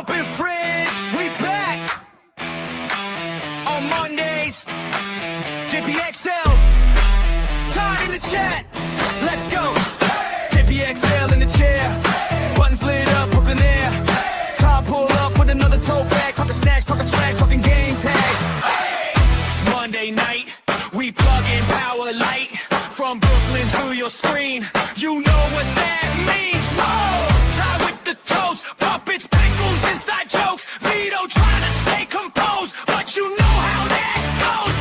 Open fridge, we back on Mondays. JPXL, Todd in the chat. Let's go. JPXL in the chair. Buttons lit up, Brooklyn Air. Todd pull up with another tote bag. Talking snacks, talking swag, talking game tags. Monday night, we plug in power light. From Brooklyn to your screen. You know what that means. Whoa! Tie with the toast. Puppets, pickles, inside jokes. Vito trying to stay composed. But you know how that goes.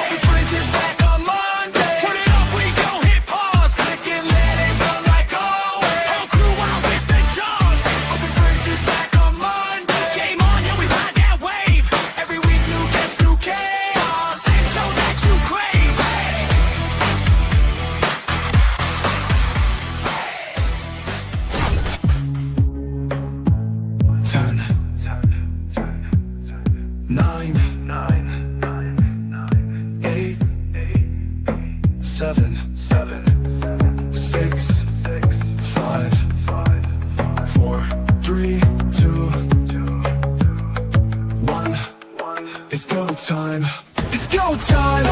Open fridge is back on Monday. Turn it up, we gon' hit pause. Click and let it run like always. Whole crew out with the jaws. Open fridge is back on Monday. Game on, yeah, we ride that wave. Every week new guests, new chaos. Same show that you crave. Ten, 9, 8, 7, 6, 5, 4, 3, 2, 1. It's go time. It's go time.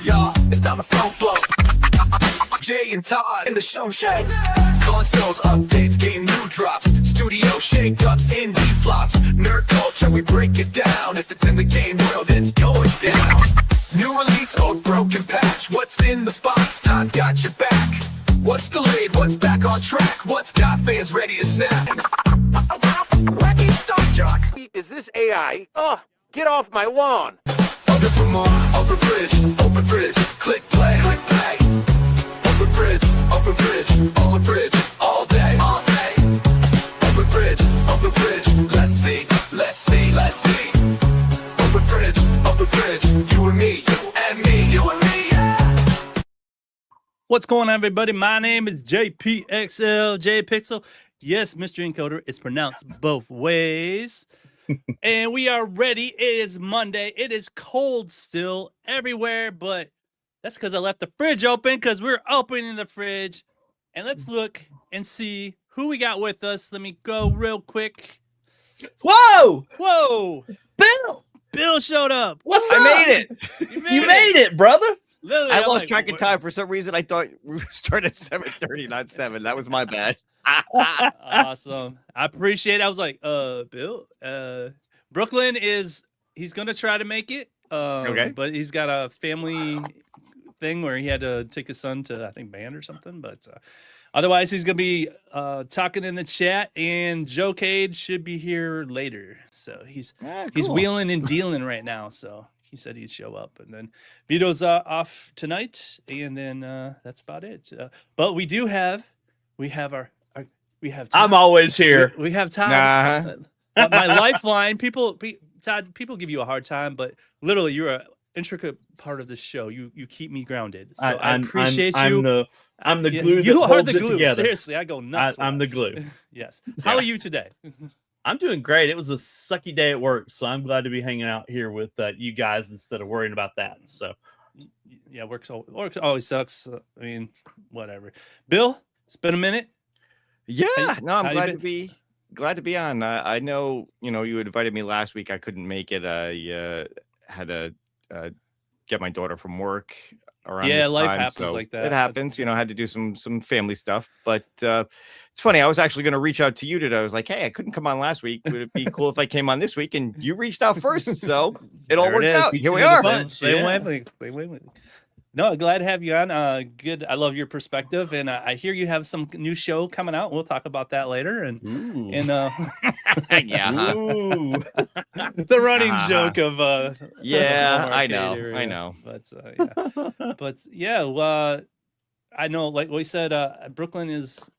Y'all, it's time to flow. Jay and Todd in the show shed. Consoles, updates, game new drops. Studio shakeups, indie flops. Nerd culture, we break it down. If it's in the game world, it's going down. New release, old broken patch. What's in the box? Todd's got your back. What's delayed? What's back on track? What's got fans ready to snap? Wacky Star Jock. Is this AI? Get off my lawn. Order for more, open fridge, click play, open fridge, all day, open fridge, let's see, open fridge, you and me, yeah. What's going on, everybody? My name is JPXL, JPixel. Yes, Mr. Encoder is pronounced both ways. And we are ready. It is Monday. It is cold still everywhere, but that's because I left the fridge open because we're opening the fridge. And let's look and see who we got with us. Let me go real quick. Whoa! Bill! Bill showed up. What's up? I made it. You made it, brother. Literally, I I'm lost like, track of what? time for some reason. I thought we started at 7:30, not 7. That was my bad. Awesome. I appreciate it. I was like, Bill, Brooklyn he's gonna try to make it. Okay. But he's got a family thing where he had to take his son to, I think, band or something. But otherwise, he's gonna be talking in the chat, and Joe Cade should be here later. So he's wheeling and dealing right now. So he said he'd show up, and then Vito's off tonight, and then that's about it. But we have time. I'm always here. We have time. My lifeline. Todd, people give you a hard time, but literally, you're an intricate part of the show. You keep me grounded. So I appreciate you. I'm the glue. You that are holds the it glue. together. Seriously, I go nuts. I'm the glue. Yes. How are you today? I'm doing great. It was a sucky day at work, so I'm glad to be hanging out here with you guys instead of worrying about that. So, yeah, work always sucks. I mean, whatever. Bill, it's been a minute. Yeah, I'm how glad to be on. I know, you invited me last week. I couldn't make it. I had to get my daughter from work around this life time, happens so like that. It happens. I had to do some family stuff. But it's funny. I was actually going to reach out to you today. I was like, hey, I couldn't come on last week. Would it be cool if I came on this week? And you reached out first, so it all worked out. Here we are. Same way. No, glad to have you on. Good. I love your perspective, and I hear you have some new show coming out. We'll talk about that later. And yeah, the running joke of I know. But I know. Like we said, Brooklyn is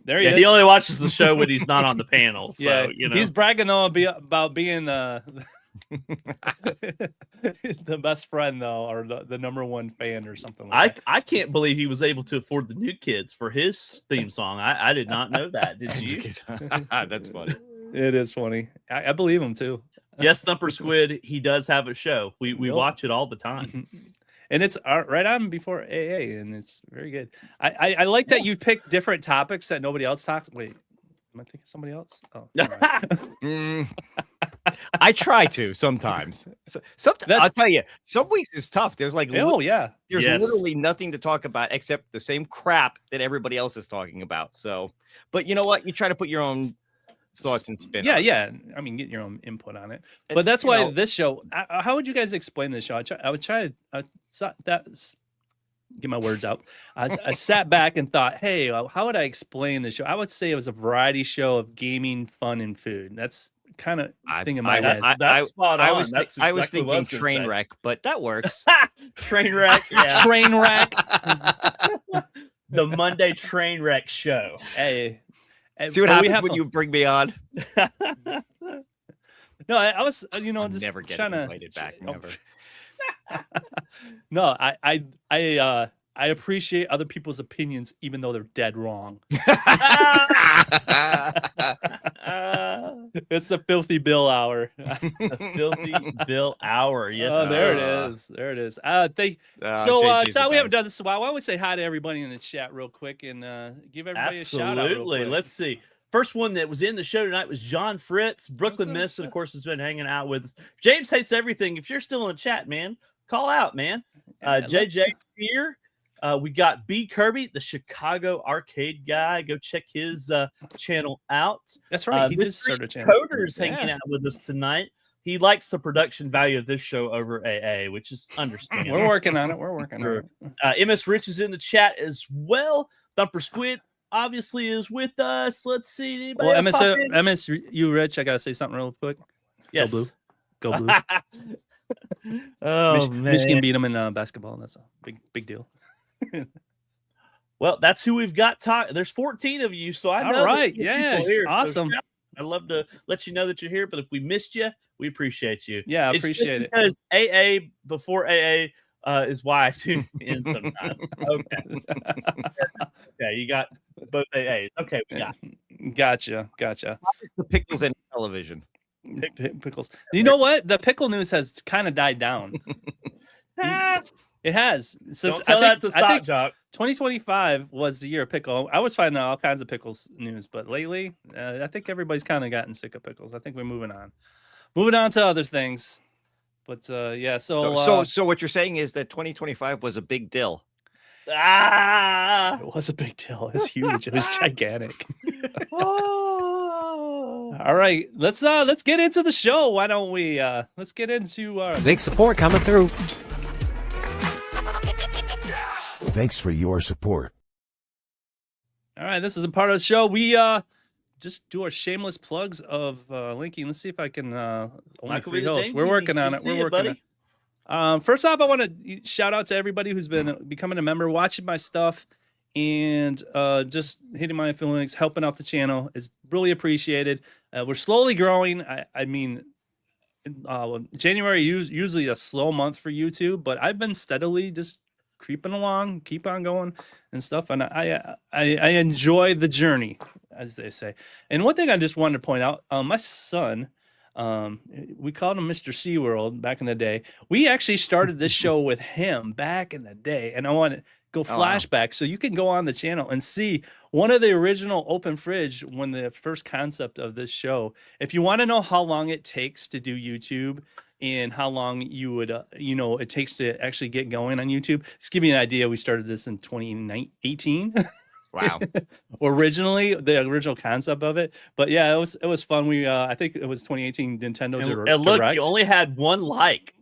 there. He is. He only watches the show when he's not on the panel. So, he's bragging though about being the best friend though, or the number one fan or something like that. I can't believe he was able to afford the New Kids for his theme song. I did not know that. Did you? That's funny. It is funny. I believe him too. Yes, Thumper Squid, he does have a show. We Yep. watch it all the time. And it's right on before AA, and it's very good. I like that you pick different topics that nobody else talks. Wait, am I thinking of somebody else? Oh, never mind. I try to sometimes. I'll tell you, some weeks is tough. There's like, oh yeah, there's Yes. literally nothing to talk about except the same crap that everybody else is talking about. So, but you know what? You try to put your own thoughts and spin. yeah, on it. yeah. I mean, get your own input on it. But It's, that's you why know, this show. How would you guys explain this show? I would try that. Get my words out. I sat back and thought, hey, how would I explain this show? I would say it was a variety show of gaming, fun, and food. That's kind of thing in my head. That's spot on. I was That's I was exactly what thinking gonna train say. wreck, but that works. Train wreck. Yeah. Train wreck. The Monday train wreck show. Hey, See what happens when you bring me on. No, I was, I'll just never get trying to invited back. Never. No, I appreciate other people's opinions, even though they're dead wrong. It's the Filthy Bill hour. The Filthy Bill hour. Yes. Oh, there sir. it is. There it is. JP's Todd, the we haven't best. done this in a while. Why don't we say hi to everybody in the chat real quick and give everybody a shout out? real Absolutely. quick? Let's see. First one that was in the show tonight was John Fritz. Brooklyn up? Minnesota, of course, has been hanging out with us. James Hates Everything. If you're still in the chat, man, call out, man. Yeah, let's JJ here. We got B Kirby, the Chicago arcade guy. Go check his channel out. That's right. He did Mystery start a channel. Coder's hanging out with us tonight. He likes the production value of this show over AA, which is understandable. We're working on it. We're working on it. MS Rich is in the chat as well. Thumper Squid obviously is with us. Let's see. Anybody Well, else pop in? you Rich, I gotta say something real quick. Yes. Go blue. Oh, man. Michigan beat them in basketball, and that's a big deal. Well, that's who we've got. There's 14 of you, so I know. All right, that yeah, people here, so awesome. shout out. I'd love to let you know that you're here, but if we missed you, we appreciate you. Yeah, I It's just appreciate it. because AA before AA is why I tune in sometimes. Okay. Okay, you got both AAs. Okay, we got it. Gotcha. The pickles and television. Pickles. You know what? The pickle news has kind of died down. It has. Since Don't tell that to I Stock think Jock. 2025 was the year of pickle. I was finding out all kinds of pickles news, but lately, I think everybody's kind of gotten sick of pickles. I think we're moving on. Moving on to other things. But yeah, So what you're saying is that 2025 was a big deal. Ah! it was a big deal. It was huge. It was gigantic. Oh. All right, let's get into the show. Why don't we let's get into Big support coming through. Thanks for your support. All right, this is a part of the show. We just do our shameless plugs of linking. Let's see if I can only Michael, 3 be the hosts. thing. We're You working can on it. see We're working on buddy. it. First off, I want to shout out to everybody who's been becoming a member, watching my stuff, and just hitting my feelings, helping out the channel is really appreciated. We're slowly growing. I mean, January usually a slow month for YouTube, but I've been steadily just creeping along, keep on going and stuff. And I enjoy the journey, as they say. And one thing I just wanted to point out, my son, we called him Mr. SeaWorld back in the day. We actually started this show with him back in the day. And I want to go flashback so you can go on the channel and see one of the original open fridge when the first concept of this show. If you want to know how long it takes to do YouTube and how long you would, it takes to actually get going on YouTube, just give you an idea. We started this in 2018. Wow. Originally, the original concept of it. But yeah, it was fun. We I think it was 2018 Nintendo And look, Direct. you only had one like.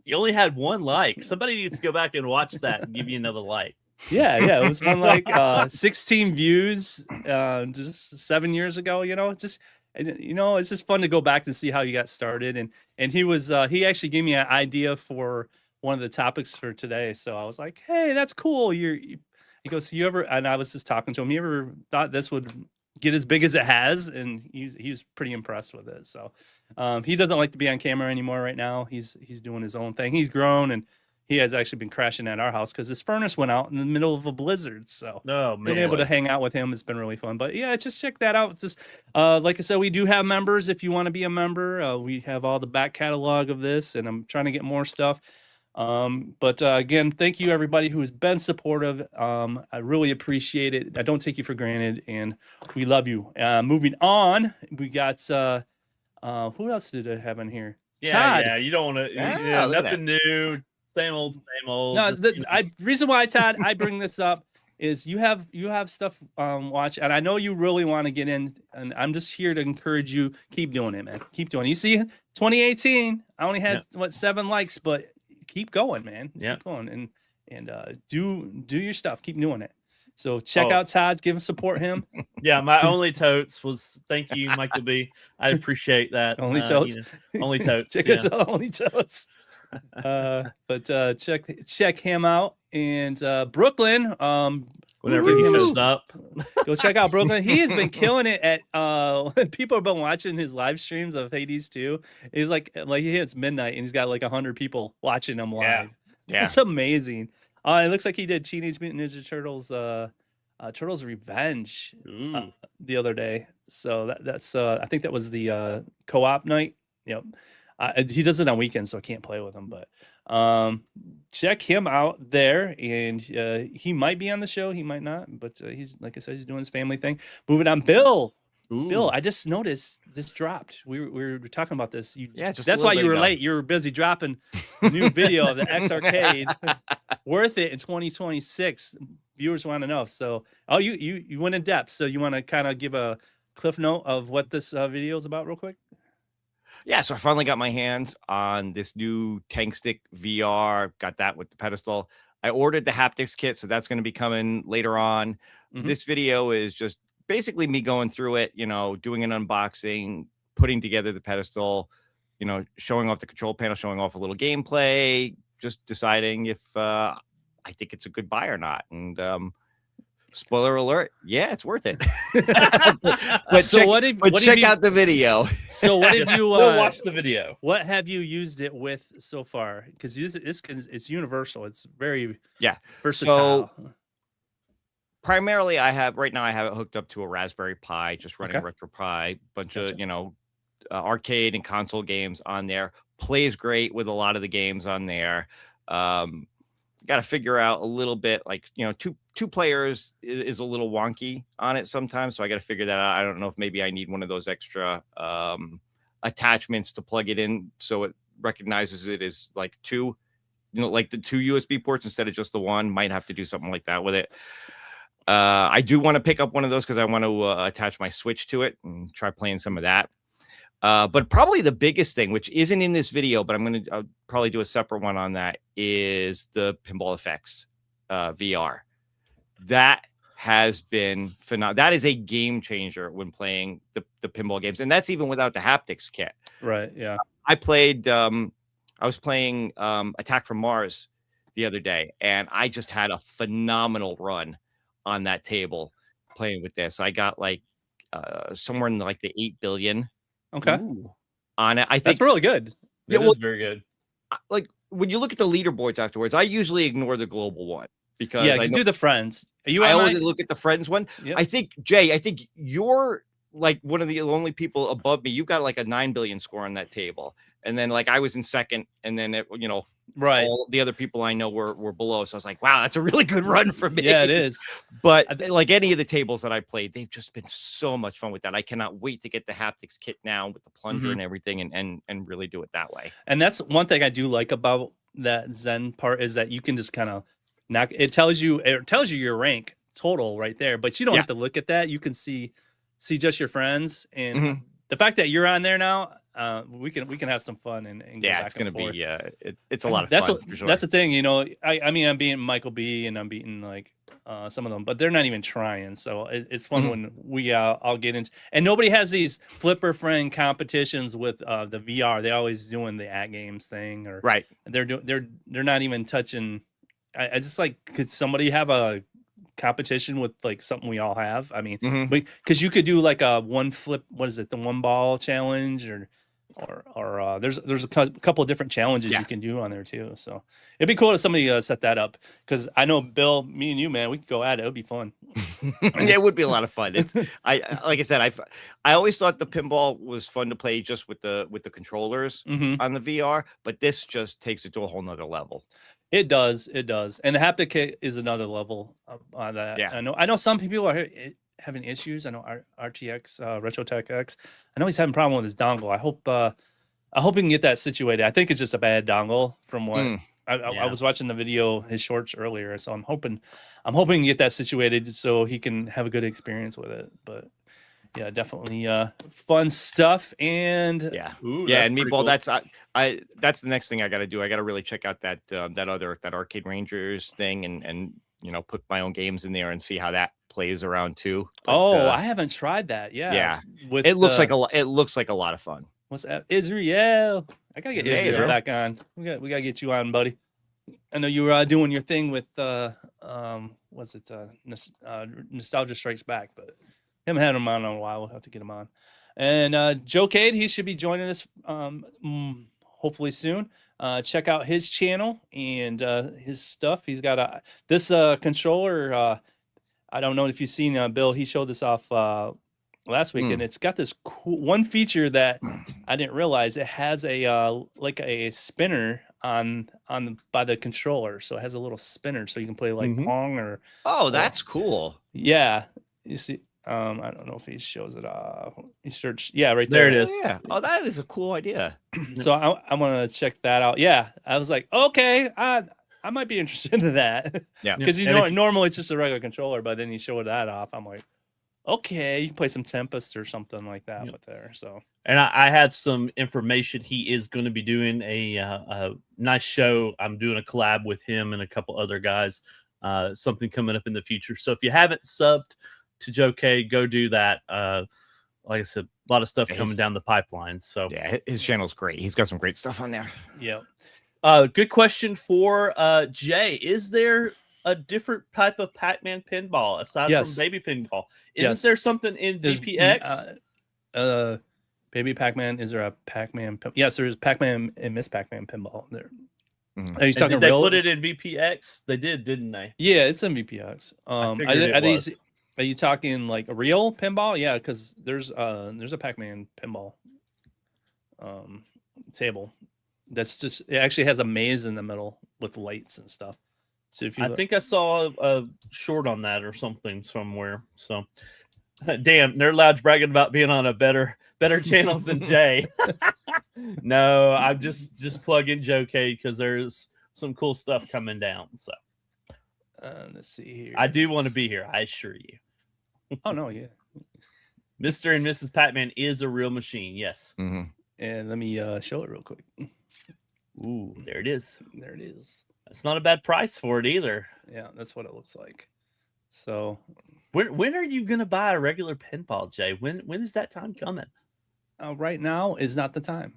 Somebody needs to go back and watch that and give you another like. Yeah, it was fun. Like 16 views just 7 years ago. It's just fun to go back and see how you got started. And he actually gave me an idea for one of the topics for today. So I was like, hey, that's cool. He goes, and I was just talking to him, you ever thought this would get as big as it has? And he was pretty impressed with it. So he doesn't like to be on camera anymore right now. He's doing his own thing. He's grown and he has actually been crashing at our house because his furnace went out in the middle of a blizzard. So No, being man. able to hang out with him has been really fun. But yeah, just check that out. It's just like I said, we do have members. If you want to be a member, we have all the back catalog of this, and I'm trying to get more stuff. But again, thank you everybody who has been supportive. I really appreciate it. I don't take you for granted, and we love you. Moving on, we got who else did I have in here? Todd. Yeah. You don't want to. Yeah, look at nothing new. Same old. No, Just, you know. reason why, Todd, I bring this up is you have stuff watch, and I know you really want to get in, and I'm just here to encourage you. Keep doing it, man. Keep doing it. You see, 2018, I only had 7 likes, but keep going, man. Keep going and do your stuff. Keep doing it. So check out Todd, support him. Yeah, my only totes was thank you, Michael B. I appreciate that. Only totes. Only totes. Check us out, only totes. But check him out, and Brooklyn. Whenever he shows up, go check out Brooklyn. He has been killing it at people have been watching his live streams of Hades 2. He's like he hits midnight and he's got like 100 people watching him live. Yeah. It's amazing. It looks like he did Teenage Mutant Ninja Turtles Turtles Revenge the other day. So that's I think that was the co-op night. Yep. He does it on weekends, so I can't play with him. But check him out there, and he might be on the show, he might not. But he's, like I said, he's doing his family thing. Moving on, Bill. Bill, I just noticed this dropped. We were talking about this. That's why you were late. You were busy dropping a new video of the X Arcade. Worth it in 2026. Viewers want to know. So, you went in depth. So you want to kind of give a cliff note of what this video is about, real quick? Yeah, so I finally got my hands on this new Tank Stick VR. Got that with the pedestal. I ordered the haptics kit, so that's going to be coming later on. This video is just basically me going through it, doing an unboxing, putting together the pedestal, showing off the control panel, showing off a little gameplay, just deciding if I think it's a good buy or not. And spoiler alert, yeah, it's worth it. but so check out the video. So what have you watch the video? What have you used it with so far? Because it's universal. It's very versatile. So, primarily, I have it hooked up to a Raspberry Pi, just running RetroPie, bunch of arcade and console games on there. Plays great with a lot of the games on there. Got to figure out a little bit, like two players is a little wonky on it sometimes, so I got to figure that out. I don't know if maybe I need one of those extra attachments to plug it in so it recognizes it as like two, like the 2 USB ports instead of just the one. Might have to do something like that with it. I do want to pick up one of those because I want to attach my Switch to it and try playing some of that. But probably the biggest thing, which isn't in this video, but I'll probably do a separate one on that, is the Pinball Effects VR. That has been phenomenal. That is a game changer when playing the pinball games, and that's even without the haptics kit. Right. Yeah. I was playing Attack from Mars the other day, and I just had a phenomenal run on that table playing with this. I got like somewhere in like the 8 billion. Okay. On it. I think that's really good. It is very good. Like when you look at the leaderboards afterwards, I usually ignore the global one because I do the friends. I only look at the friends one. Yep. I think you're like one of the only people above me. You've got like a 9 billion score on that table. And then like I was in second, and then right, all the other people I know were below. So I was like, wow, that's a really good run for me. Yeah, it is. But like any of the tables that I played, they've just been so much fun with that. I cannot wait to get the haptics kit now with the plunger and everything, and really do it that way. And that's one thing I do like about that Zen part, is that you can just kind of it tells you your rank total right there, but you don't have to look at that. You can see just your friends, and the fact that you're on there now. We can have some fun and go back it's gonna forth. be it's a lot of fun. For sure. That's the thing, I mean I'm beating Michael B and I'm beating like some of them, but they're not even trying. So it's fun when we I'll get into, and nobody has these flipper friend competitions with the VR. They're always doing the at games thing, or right. They're not even touching. I just like, could somebody have a competition with like something we all have? I mean, because you could do like a one flip, what is it, the one ball challenge, or or there's a couple of different challenges you can do on there too. So it'd be cool if somebody set that up, because I know Bill, me and you, man, we could go at it. It would be fun. Yeah, it would be a lot of fun. It's like I said, I always thought the pinball was fun to play just with the controllers on the VR, but this just takes it to a whole nother level. It does, and the haptic kit is another level on that. Yeah, I know some people are having issues. I know RTX RetroTech X. I know he's having a problem with his dongle. I hope he can get that situated. I think it's just a bad dongle from what I was watching the video, his shorts earlier. So I'm hoping to get that situated so he can have a good experience with it. But yeah, definitely fun stuff. And and Meatball, cool. That's the next thing I got to do. I got to really check out that Arcade Rangers thing and put my own games in there and see how that plays around too. But, I haven't tried that. Yeah. It looks like a lot of fun. What's that? Israel. I gotta get Israel Israel back on. We gotta get you on, buddy. I know you were doing your thing with what's it? Nostalgia Strikes Back, but haven't had him on in a while. We'll have to get him on. And Joe Cade, he should be joining us hopefully soon. Check out his channel and his stuff. He's got this controller. I don't know if you've seen Bill. He showed this off last week, and it's got this cool one feature that I didn't realize. It has a like a spinner by the controller, so it has a little spinner, so you can play like Pong or. Oh, that's cool. Yeah, you see. I don't know if he shows it off. He searched. Yeah, right there. There it is. Yeah. Oh, that is a cool idea. So I want to check that out. Yeah, I was like, okay, I might be interested in that. Yeah, because normally it's just a regular controller, but then you show that off. I'm like, okay, you can play some Tempest or something like that with there. So, and I had some information. He is going to be doing a nice show. I'm doing a collab with him and a couple other guys. Something coming up in the future. So if you haven't subbed to Joe K, go do that. Like I said, a lot of stuff coming down the pipeline. So yeah, his channel's great. He's got some great stuff on there. Yeah. Good question for Jay. Is there a different type of Pac-Man pinball aside from baby pinball? Isn't there something in VPX? Baby Pac-Man. Is there a Pac-Man? Yes, there is Pac-Man and Miss Pac-Man pinball there. Are you talking did they put it in VPX? They did, didn't they? Yeah, it's in VPX. Are you talking like a real pinball? Yeah, because there's a Pac-Man pinball table. That's just, it actually has a maze in the middle with lights and stuff. So if you think I saw a short on that or something somewhere. So damn, Nerd Lounge bragging about being on a better channels than Jay. No, I'm just plugging Joe K because there's some cool stuff coming down. So let's see here. I do want to be here, I assure you. Oh no, yeah. Mr. and Mrs. Pac-Man is a real machine, yes. And let me show it real quick. Ooh, there it is. There it is. That's not a bad price for it either. Yeah, that's what it looks like. So when are you gonna buy a regular pinball, Jay? When is that time coming? Right now is not the time.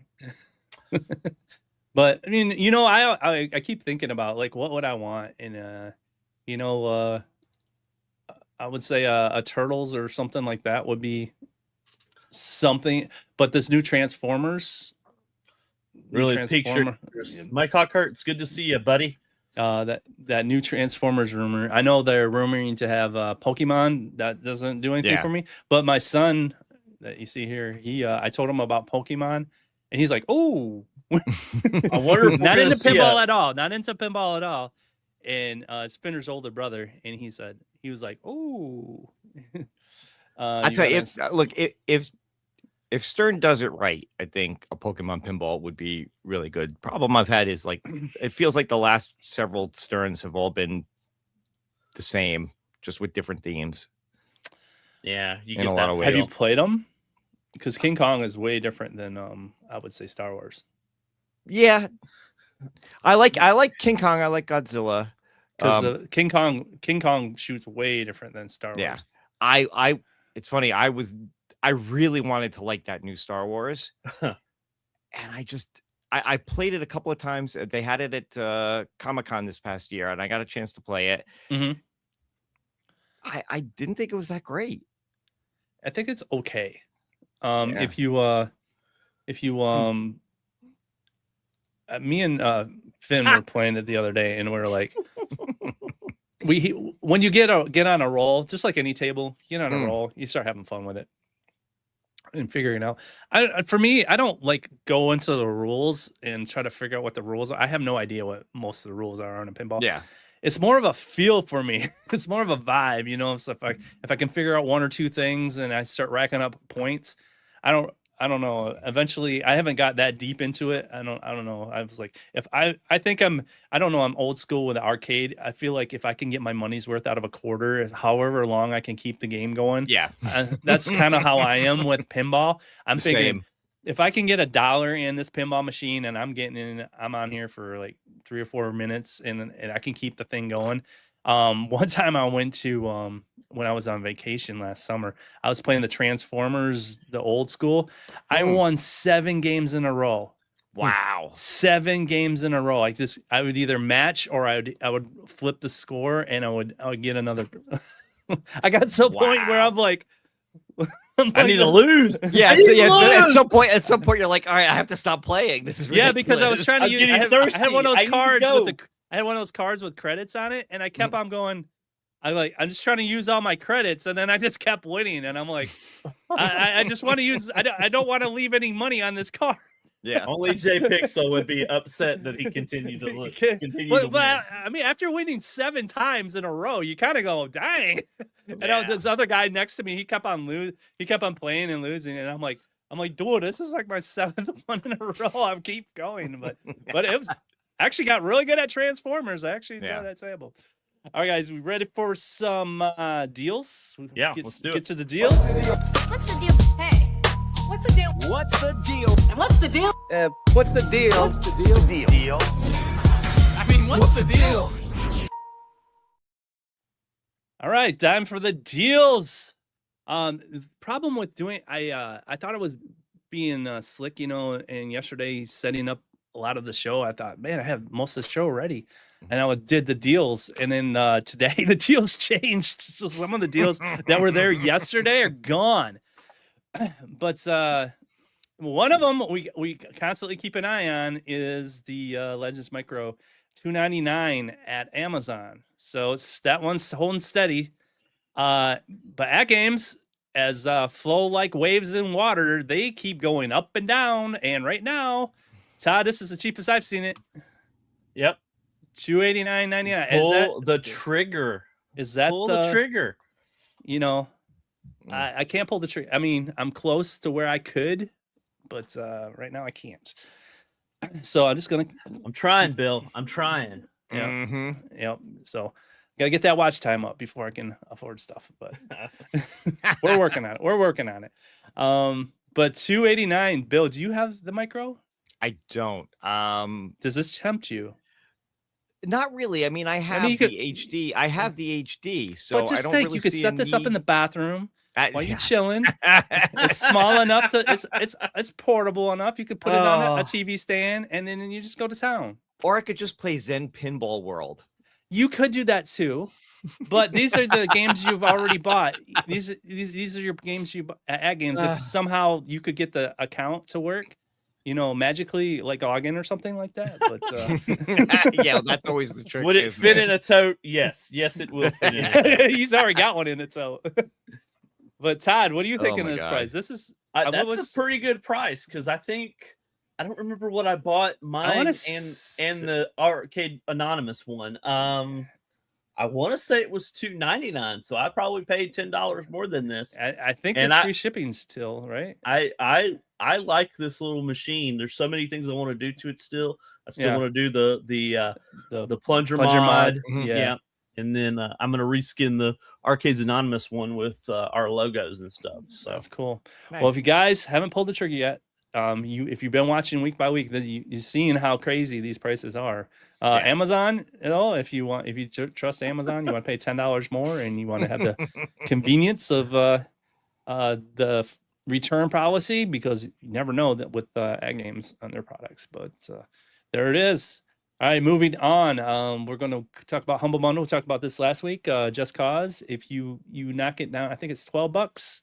But I mean, I keep thinking about like what would I want in I would say a Turtles or something like that would be something. But this new Transformers really piques your interest. Mike Hawkhart, it's good to see you, buddy. That new Transformers rumor. I know they're rumoring to have Pokemon. That doesn't do anything for me. But my son that you see here, I told him about Pokemon, and he's like, "Oh, I wonder if not into pinball at all. Not into pinball at all." And Spinner's older brother, and he was like, "Oh." I tell you, if Stern does it right, I think a Pokemon pinball would be really good. Problem I've had is like it feels like the last several Sterns have all been the same, just with different themes. Yeah, you in a lot of ways. Have you played them? Because King Kong is way different than I would say Star Wars. Yeah, I like King Kong. I like Godzilla. Because King Kong shoots way different than Star Wars. Yeah, it's funny. I really wanted to like that new Star Wars, and I played it a couple of times. They had it at Comic-Con this past year, and I got a chance to play it. I didn't think it was that great. I think it's okay. If you if you me and Finn were playing it the other day, and we were like, when you get on a roll, just like any table, you get on a roll, you start having fun with it and figuring out. For me, I don't like go into the rules and try to figure out what the rules are. I have no idea what most of the rules are on a pinball. Yeah. It's more of a feel for me. It's more of a vibe, you know. So if I can figure out one or two things and I start racking up points, I don't know. Eventually, I haven't got that deep into it. I don't know. I was like, I don't know. I'm old school with the arcade. I feel like if I can get my money's worth out of a quarter, however long I can keep the game going. Yeah. That's kind of how I am with pinball. I'm thinking, Same. if I can get $1 in this pinball machine and I'm on here for like 3 or 4 minutes and I can keep the thing going. One time I went to, when I was on vacation last summer, I was playing the Transformers, the old school. I won 7 games in a row. Wow. 7 games in a row. I would either match or I would flip the score and I would get another. I got to a point where I'm like, I need to lose. Yeah, at some point, you're like, all right, I have to stop playing. This is ridiculous. Yeah, because I was trying to use. I had one of those cards I had one of those cards with credits on it, and I kept on going. I'm just trying to use all my credits, and then I just kept winning, and I'm like, I just want to use. I don't want to leave any money on this card. Yeah. Only Jay Pixel would be upset that he continued to look. But I mean, after winning 7 times in a row, you kind of go, dang. And this other guy next to me, he kept on playing and losing, and I'm like, dude, this is like my 7th one in a row. I keep going, but it was actually got really good at Transformers. I actually enjoy that table. All right, guys, we ready for some deals? Yeah, let's do it. Get to the deals. What's the deal? Hey, what's the deal? What's the deal? And what's the deal? What's the deal? What's the deal? Deal. I mean, what's the deal? All right, time for the deals. Problem with doing, I thought it was being slick, you know, and yesterday setting up a lot of the show, I thought, man, I have most of the show ready. And I did the deals. And then today the deals changed. So some of the deals that were there yesterday are gone. But one of them we constantly keep an eye on is the Legends Micro $2.99 at Amazon. So that one's holding steady. But at games, as flow like waves in water, they keep going up and down. And right now, Todd, this is the cheapest I've seen it. Yep. $289.99. Pull the trigger. Is that pull the trigger? You know, I can't pull the trigger. I mean, I'm close to where I could, but right now I can't. So I'm trying, Bill. I'm trying. Yeah. Yep. So gotta get that watch time up before I can afford stuff. But we're working on it. But $289. Bill, do you have the micro? I don't. Does this tempt you? Not really. I mean, I have the HD. I have the HD, so but just I don't think really you could see set this up in the bathroom while you're chilling. It's small enough to it's portable enough. You could put it on a TV stand and then you just go to town. Or I could just play Zen Pinball World. You could do that too. But these are the games you've already bought. These are your games you at games. If somehow you could get the account to work, you know, magically like log in or something like that. But yeah, that's always the trick. Would it fit in a tote? Yes, it will fit in a tote. He's already got one in it, so. But Todd, what do you think of this price? This is that's a pretty good price because I don't remember what I bought mine and the Arcade Anonymous one. I want to say it was $2.99, so I probably paid $10 more than this. I think it's free shipping still, right? I like this little machine. There's so many things I want to do to it still. I still want to do the plunger mod. Yeah. And then I'm going to reskin the Arcades Anonymous one with our logos and stuff. So that's cool. Nice. Well, if you guys haven't pulled the trigger yet, if you've been watching week by week, you're seeing how crazy these prices are. Amazon, you know, if you trust Amazon, you want to pay $10 more, and you want to have the convenience of the return policy, because you never know that with Ag Games on their products. But there it is. All right, moving on. We're going to talk about Humble Bundle. We talked about this last week. Just Cause. If you knock it down, I think it's $12.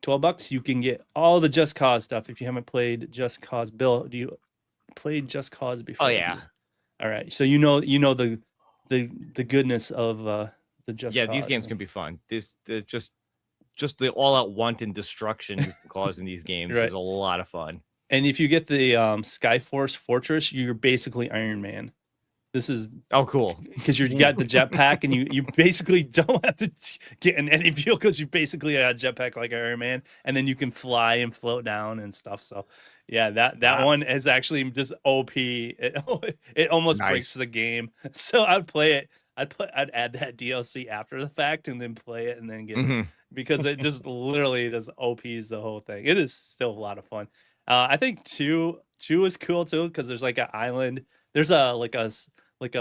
$12, you can get all the Just Cause stuff. If you haven't played Just Cause, Bill, do you play Just Cause before? Oh yeah. All right, so you know the goodness of the Just Yeah, Cause. these games can be fun. Just the all-out wanton destruction you can cause in these games Right. is a lot of fun. And if you get the Skyforce Fortress, you're basically Iron Man. This is Cool. because you got the jetpack, and you basically don't have to get in any vehicle because you basically got a jetpack like Iron Man, and then you can fly and float down and stuff. So, yeah, that one is actually just OP. It almost breaks the game. So I'd play it. I'd add that DLC after the fact and then play it and then get it because it just literally just OPs the whole thing. It is still a lot of fun. I think two is cool too because there's like an island. There's like like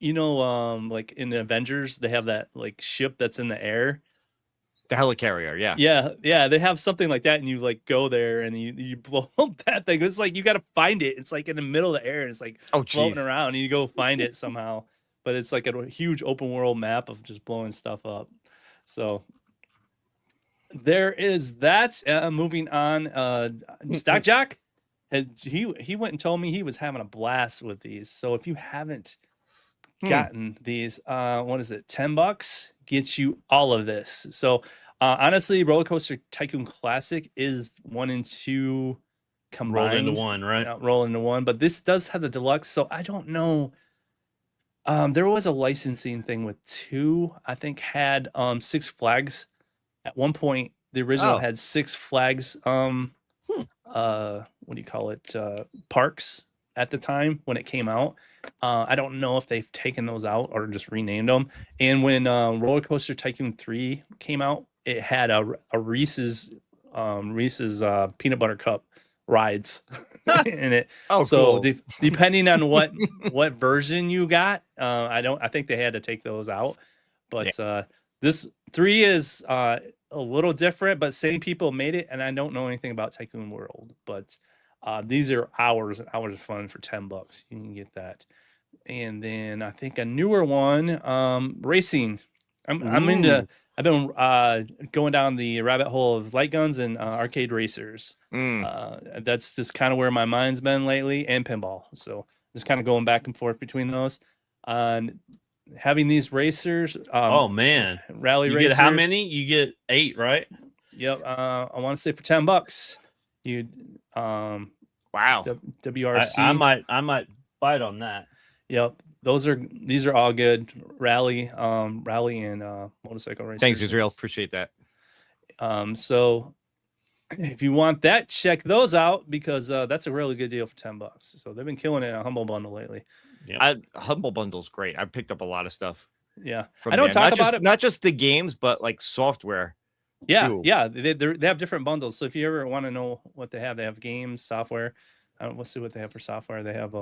in the Avengers they have that like ship that's in the air. The helicarrier, yeah. Yeah, they have something like that, and you like go there and you blow up that thing. It's like you got to find it. It's like in the middle of the air, and it's like floating around, and you go find it somehow. But it's like a huge open world map of just blowing stuff up. So there is that. Moving on, Stock Jock, he went and told me he was having a blast with these. So if you haven't gotten these, what is it? $10 gets you all of this. So honestly, Roller Coaster Tycoon Classic is 1 and 2 combined. Roll into one, right? Roll into one, but this does have the deluxe. So I don't know. There was a licensing thing with 2. I think had Six Flags at one point. The original had Six Flags. What do you call it? Parks at the time when it came out. I don't know if they've taken those out or just renamed them. And when Roller Coaster Tycoon 3 came out, it had a Reese's peanut butter cup rides in it. So cool. Depending on what version you got, I think they had to take those out. But this 3 is a little different, but same people made it, and I don't know anything about Tycoon World, but these are hours and hours of fun for $10. You can get that. And then I think a newer one, racing. I'm into. I've been going down the rabbit hole of light guns and arcade racers. That's just kind of where my mind's been lately, and pinball. So just kind of going back and forth between those. Having these racers. Oh man, rally you racers. Get how many? You get 8, right? Yep. I want to say for $10, you wow. WRC. I might bite on that. Yep. These are all good rally and motorcycle racers. Thanks, Israel. Appreciate that. So if you want that, check those out because that's a really good deal for $10. So they've been killing it in a Humble Bundle lately. Yeah, Humble Bundle's great. I picked up a lot of stuff. Yeah, from I don't there. talk about it. Not just the games, but like software. Yeah, too. yeah. They have different bundles. So if you ever want to know what they have games, software. Let's see what they have for software. They have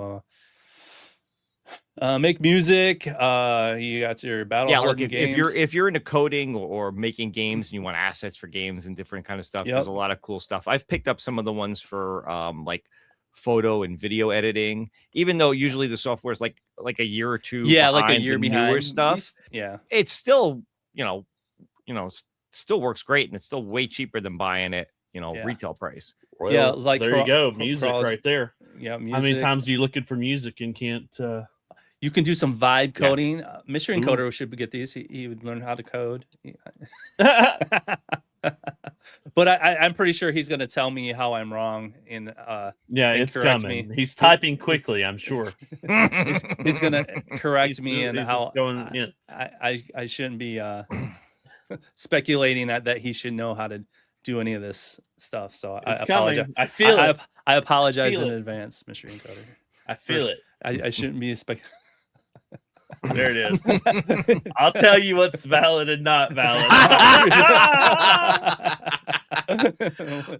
make music. You got your battle. Yeah, look, games. if you're into coding or making games and you want assets for games and different kind of stuff, there's a lot of cool stuff. I've picked up some of the ones for like photo and video editing, even though usually the software is like a year or two. Yeah, like a year behind newer stuff. Yeah, it's still still works great, and it's still way cheaper than buying it retail price. Well, yeah, like there you go, music right there. Yeah, music. How many times are you looking for music and can't? You can do some vibe coding. Mr. Encoder should get these. He would learn how to code. But I'm pretty sure he's going to tell me how I'm wrong. And it's coming. He's typing quickly, I'm sure. he's going to correct me and how going. I shouldn't be speculating that he should know how to do any of this stuff. So I apologize. I feel it. I apologize in advance, Mr. Encoder. I feel it. I shouldn't be There it is. I'll tell you what's valid and not valid.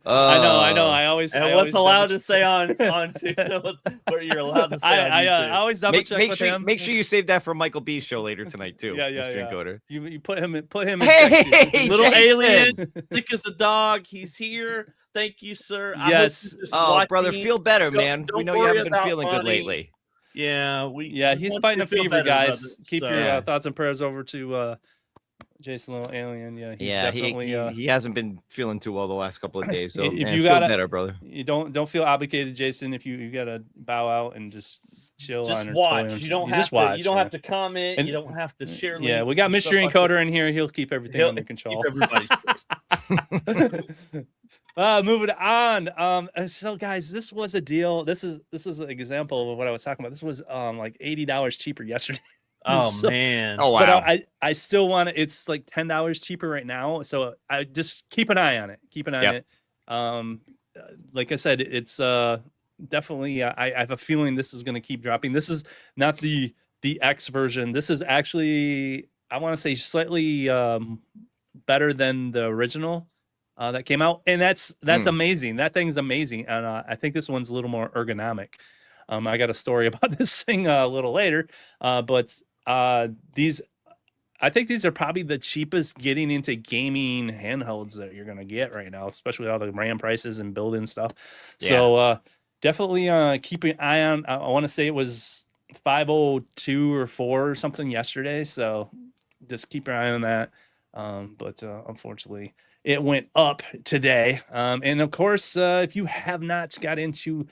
I know. I always. What's allowed to say on what you're allowed to say. I always double check with him. Make sure you save that for Michael B's show later tonight too. Mr. Encoder. You put him in. Hey, little Jason. alien, thick as a dog. He's here. Thank you, sir. Yes. Brother, feel better, man. We know you haven't been feeling good lately. Yeah, he's fighting a fever, guys. Keep your thoughts and prayers over to Jason Little Alien. Yeah, he's Yeah, definitely. he hasn't been feeling too well the last couple of days. So If man, you feel gotta- better, brother. You don't feel obligated, Jason. If you gotta bow out and just chill Just on your watch. toy. You don't have just to. watch. You don't yeah. have to comment. And- you don't have to share. Yeah, we links got and Mr. stuff like Encoder that. in here. He'll keep everything He'll under control. Keep everybody. Moving on. So guys, this was a deal. This is an example of what I was talking about. This was like $80 cheaper yesterday. Oh So- man. Oh But wow. I still want it. It's like $10 cheaper right now. So I just keep an eye on it. Keep an eye on it. Like I said, it's definitely. I have a feeling this is going to keep dropping. This is not the X version. This is actually, I want to say, slightly better than the original that came out, and that's amazing. That thing's amazing, and I think this one's a little more ergonomic. I got a story about this thing a little later, but these, I think these are probably the cheapest getting into gaming handhelds that you're gonna get right now, especially with all the RAM prices and build-in stuff. So definitely keep an eye on. I want to say it was 502 or 4 or something yesterday, so just keep your eye on that. But unfortunately, it went up today. And of course, if you have not got into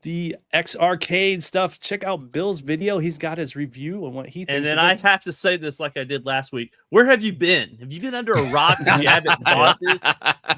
the X Arcade stuff, check out Bill's video. He's got his review on what he thinks. And then of I it. have to say this like I did last week. Where have you been? Have you been under a rock because you haven't bought this?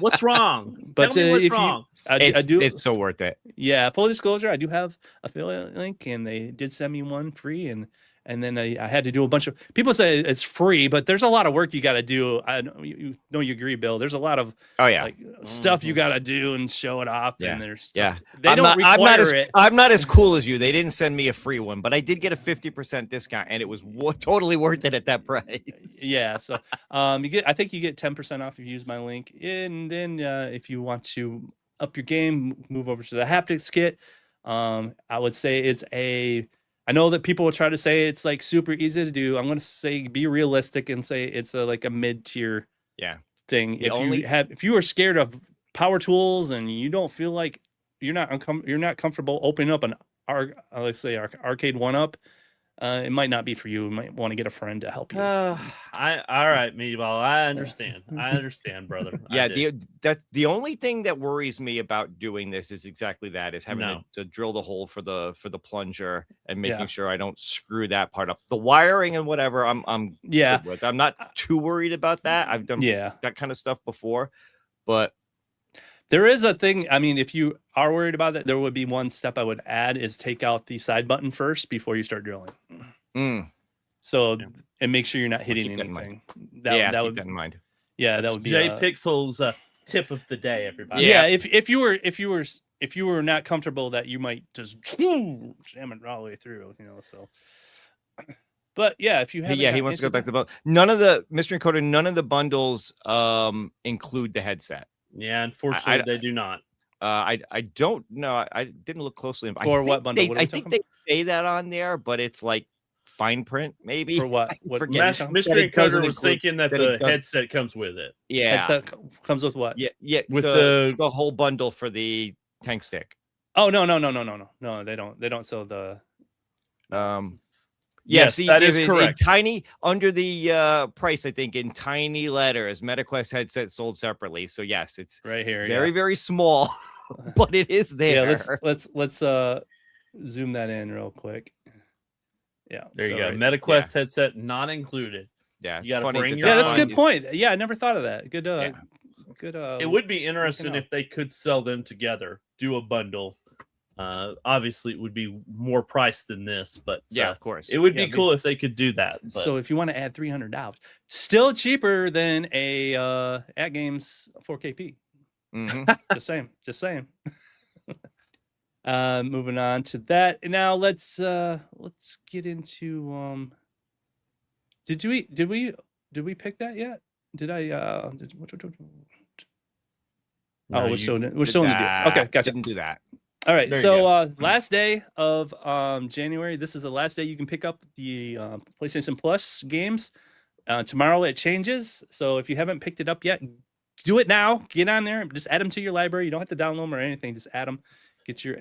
What's wrong? But Tell me what's if wrong. I It's, do. it's so worth it. Yeah, full disclosure, I do have affiliate link, and they did send me one free, and then I had to do a bunch of. People say it's free, but there's a lot of work you got to do. I know you agree, Bill. There's a lot of Oh yeah. like stuff you got to do and show it off. And there's stuff, Yeah. they don't require it. I'm not as cool as you. They didn't send me a free one, but I did get a 50% discount, and it was totally worth it at that price. Yeah, so you get. I think you get 10% off if you use my link, and then if you want to up your game, move over to the haptics kit. I would say it's a. I know that people will try to say it's like super easy to do. I'm going to say be realistic and say it's like a mid-tier thing. If you are scared of power tools and you don't feel like you're not comfortable opening up an let's say arcade 1-up, it might not be for you. You might want to get a friend to help you. All right, Meatball. I understand. I understand, brother. Yeah, the only thing that worries me about doing this is exactly that, is having to drill the hole for the plunger and making sure I don't screw that part up. The wiring and whatever, I'm good with. I'm not too worried about that. I've done that kind of stuff before, but there is a thing. I mean, if you are worried about that, there would be one step I would add is take out the side button first before you start drilling. So and make sure you're not hitting anything. That would keep that in mind. Yeah, that would be J Pixel's tip of the day, everybody. Yeah, if you were not comfortable that you might just jam it all the way through, so. But yeah, if you have he wants to go back to the bundle. None of the Mr. Encoder, none of the bundles include the headset. Yeah, unfortunately, they do not. I don't know. I didn't look closely. For what bundle? I think they say that on there, but it's like fine print, maybe. For what? Mr. Encoder was thinking that the headset comes with it. Yeah, headset comes with what? Yeah, with the whole bundle for the tank stick. Oh no, they don't. They don't sell the. Yes, that is correct. Tiny under the price, I think, in tiny letters. MetaQuest headset sold separately. So yes, it's right here. Very very small, but it is there. Yeah, let's zoom that in real quick. Yeah, there you go. MetaQuest headset not included. Yeah, you got to bring your. Yeah, that's a good point. Yeah, I never thought of that. Good. Good. It would be interesting if they could sell them together, do a bundle. Obviously it would be more price than this, but of course it would be cool if they could do that. But. So if you want to add $300, still cheaper than a at games 4KP. Just saying. Moving on to that. Now let's get into did we pick that yet? Did I we're still in the deals. Okay, gotcha. Didn't do that. All right, so last day of January. This is the last day you can pick up the PlayStation Plus games. Tomorrow it changes, so if you haven't picked it up yet, do it now. Get on there, just add them to your library. You don't have to download them or anything. Just add them. Get your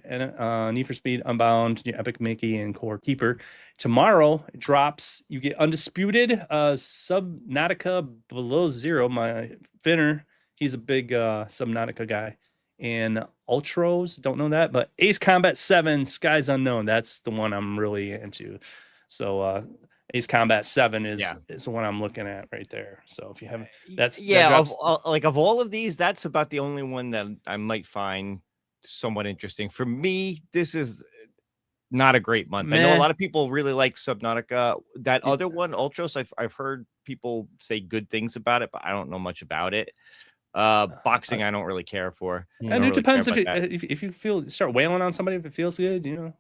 Need for Speed Unbound, your Epic Mickey, and Core Keeper. Tomorrow it drops. You get Undisputed, Subnautica Below Zero. My Finner, he's a big Subnautica guy. And Ultros, don't know that, but Ace Combat 7, Skies Unknown. That's the one I'm really into. So Ace Combat 7 is the one I'm looking at right there. So if you haven't, that drops, of all of these, that's about the only one that I might find somewhat interesting. For me, this is not a great month. I know a lot of people really like Subnautica. That other one, Ultros, I've heard people say good things about it, but I don't know much about it. Boxing, I don't really care for. And it depends if you feel start wailing on somebody if it feels good, you know.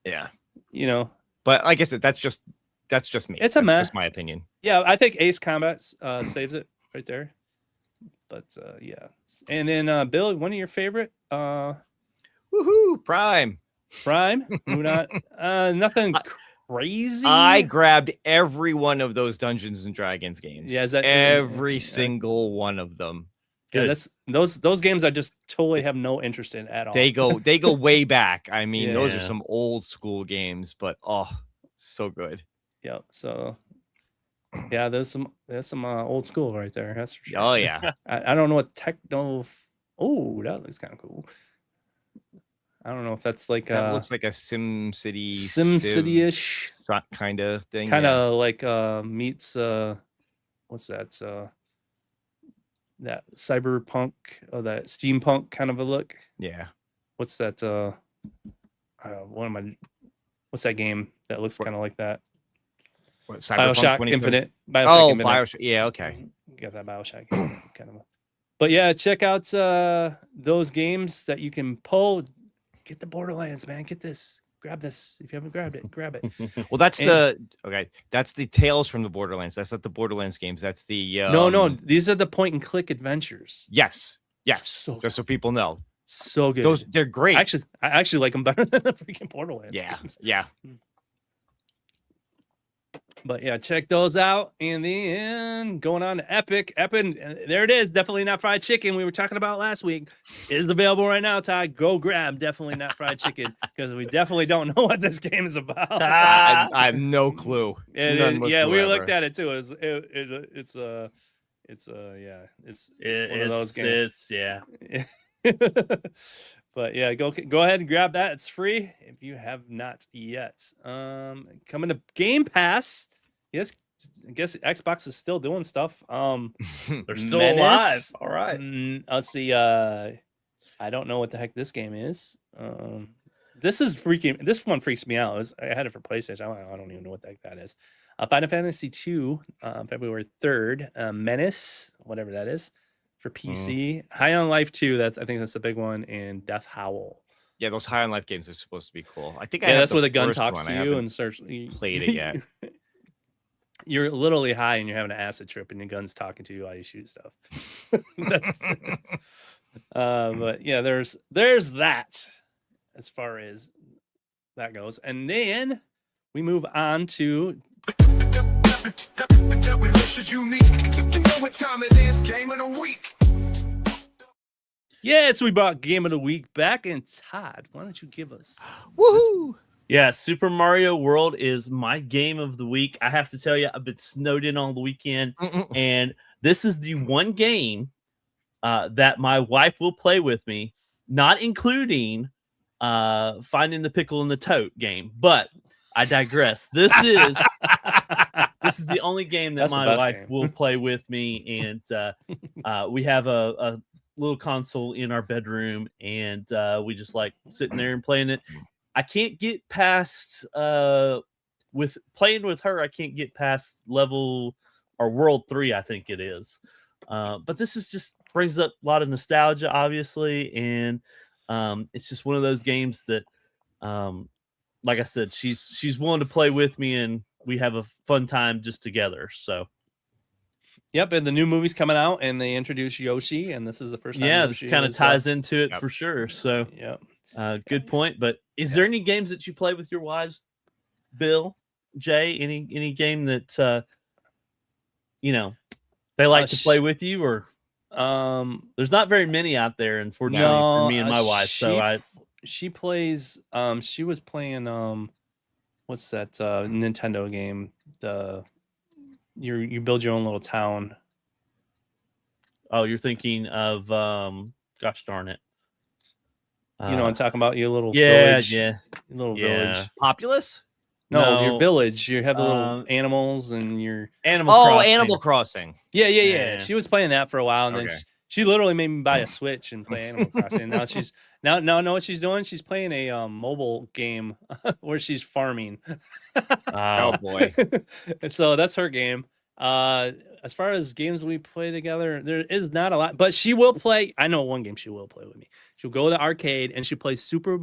Yeah, you know. But like I said, that's just me. It's just my opinion. Yeah, I think Ace Combat saves it right there. But yeah, and then Bill, one of your favorite, woohoo, Prime. Who not? Nothing crazy. I grabbed every one of those Dungeons and Dragons games. Yeah, is that every single one of them? Good. Yeah, that's those games I just totally have no interest in at all. They go way back. I mean, those are some old school games, but so good. Yep. So yeah, there's some old school right there. That's for sure. Oh yeah. I don't know what techno. Oh, that looks kind of cool. I don't know if that's like that looks like a SimCity-ish kind of thing. Kind of like meets what's that? That cyberpunk or that steampunk kind of a look. Yeah. What's that? What's that game that looks kind of like that? What, BioShock Infinite. Infinite. BioShock. Yeah, okay. Got that BioShock kind of. But yeah, check out those games that you can pull. Get the Borderlands, man. Get this. Grab this. If you haven't grabbed it, grab it. Well, that's that's the Tales from the Borderlands. That's not the Borderlands games. That's the no. These are the point and click adventures. Yes. Just so people know. So good. They're great. I actually like them better than the freaking Borderlands games. Yeah. But yeah, check those out. And then going on to Epic. There it is. Definitely Not Fried Chicken. We were talking about last week. It is available right now, Ty. Go grab Definitely Not Fried Chicken because we definitely don't know what this game is about. I have no clue. Yeah, we looked at it too. It's one of those games. But yeah, go ahead and grab that. It's free if you have not yet. Coming to Game Pass. Yes, I guess Xbox is still doing stuff. They're still alive. All right. Let's see. I don't know what the heck this game is. This one freaks me out. I had it for PlayStation. I don't even know what the heck that is. Final Fantasy 2, February 3rd. Menace, whatever that is. For PC, High on Life 2. I think that's the big one, and Death Howl. Yeah, those High on Life games are supposed to be cool. I think that's where the gun talks to you and starts. Played it yet? You're literally high and you're having an acid trip, and your gun's talking to you while you shoot stuff. That's. But yeah, there's that as far as that goes, and then we move on to. Yes, we brought Game of the Week back, and Todd, why don't you give us? Woohoo! Yeah, Super Mario World is my game of the week. I have to tell you, I've been snowed in on the weekend, and this is the one game that my wife will play with me, not including Finding the Pickle in the Tote game. But I digress. This is the only game that my wife will play with me, and we have a little console in our bedroom, and we just like sitting there and playing it. I can't get past with playing with her. I can't get past level or world 3, I think it is. But this is just brings up a lot of nostalgia, obviously, and it's just one of those games that, like I said, she's willing to play with me, and we have a fun time just together. So. Yep, and the new movie's coming out, and they introduce Yoshi, and this is the first time. Yeah, this kind of ties into it for sure. So, yep. Good point. But is there any games that you play with your wives, Bill, Jay? Any game that they like to play with you, or? There's not very many out there, unfortunately, for me and my wife. So she plays. She was playing. What's that Nintendo game? You build your own little town. Oh, you're thinking of gosh darn it. You know what I'm talking about? Your little village. Village. Populous? No, your village. You have the little animals and your Animal Crossing. Animal Crossing. Yeah. She was playing that for a while, and then Okay. she literally made me buy a Switch and play Animal Crossing. Now she's know what she's doing? She's playing a mobile game where she's farming. Oh boy. So that's her game. As far as games we play together, there is not a lot, but she will play. I know one game she will play with me. She'll go to the arcade and she plays Super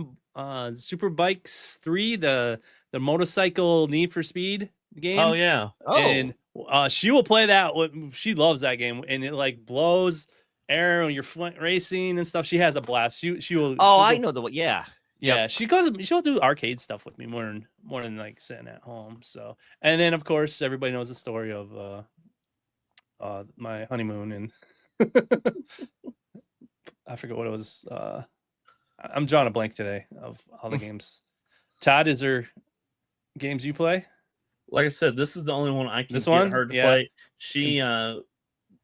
Bikes 3, the motorcycle Need for Speed game. Oh yeah. And she will play that. She loves that game, and it like blows air when you're racing and stuff. She has a blast. She will. I know the one. Yeah. Yeah, she'll do arcade stuff with me more than like sitting at home. So, and then of course everybody knows the story of my honeymoon, and I forget what it was. I'm drawing a blank today of all the games. Todd, is there games you play? Like I said, this is the only one I can This get one? her to Yeah. play. She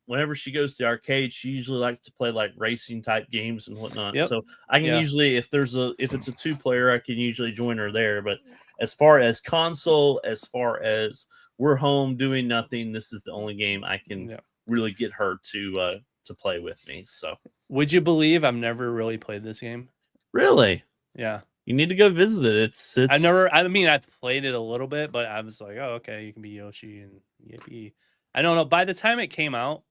whenever she goes to the arcade, she usually likes to play like racing type games and whatnot. Yep. So I can usually, if it's a 2-player, I can usually join her there. But as far as console, as far as we're home doing nothing, this is the only game I can really get her to play with me. So would you believe I've never really played this game? Really? Yeah. You need to go visit it. It's I've played it a little bit, but I was like, oh, okay, you can be Yoshi and yippee. I don't know. By the time it came out,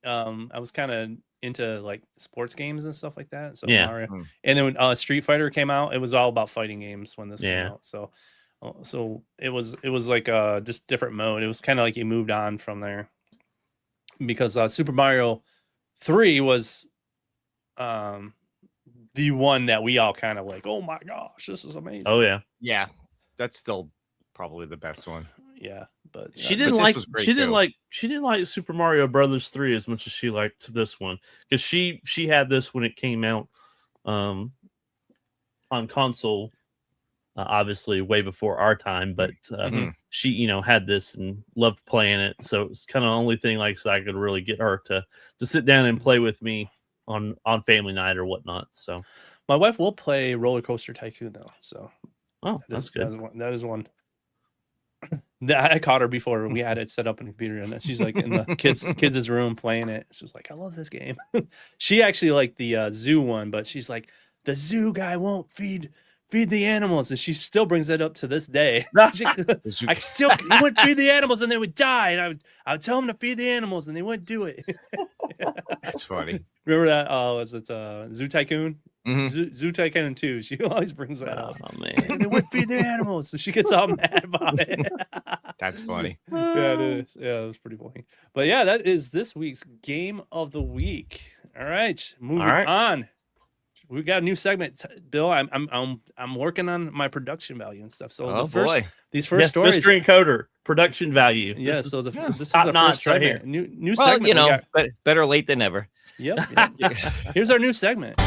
I was kind of into like sports games and stuff like that. So Mario. And then when Street Fighter came out, it was all about fighting games when this came out. So it was like just different mode. It was kind of like you moved on from there, because Super Mario 3 was the one that we all kind of like, oh my gosh, this is amazing. Oh yeah. Yeah. That's still probably the best one. Yeah, but she didn't like Super Mario Brothers 3 as much as she liked this one, because she had this when it came out on console, obviously way before our time, but she had this and loved playing it. So it's kind of the only thing like so I could really get her to sit down and play with me on family night or whatnot. So my wife will play Roller Coaster Tycoon though. So that's good. That is one. I caught her before we had it set up in the computer, and she's like in the kids' room playing it. She's like, I love this game. She actually liked the zoo one, but she's like, the zoo guy won't feed the animals, and she still brings that up to this day. He wouldn't feed the animals and they would die, and I would tell them to feed the animals and they wouldn't do it. That's funny. Remember that? Oh, was it Zoo Tycoon? Mm-hmm. Zoo Tycoon 2. She always brings that up. Oh man, they wouldn't feed the animals, so she gets all mad about it. That's funny. Yeah, it is. Yeah, it was pretty funny. But yeah, that is this week's game of the week. All right, moving on. We got a new segment, Bill. I'm working on my production value and stuff. So these first stories, Mr. Encoder, production value. Yeah, so this is top our notch first segment. right New segment. But better late than never. Yep. Here's our new segment.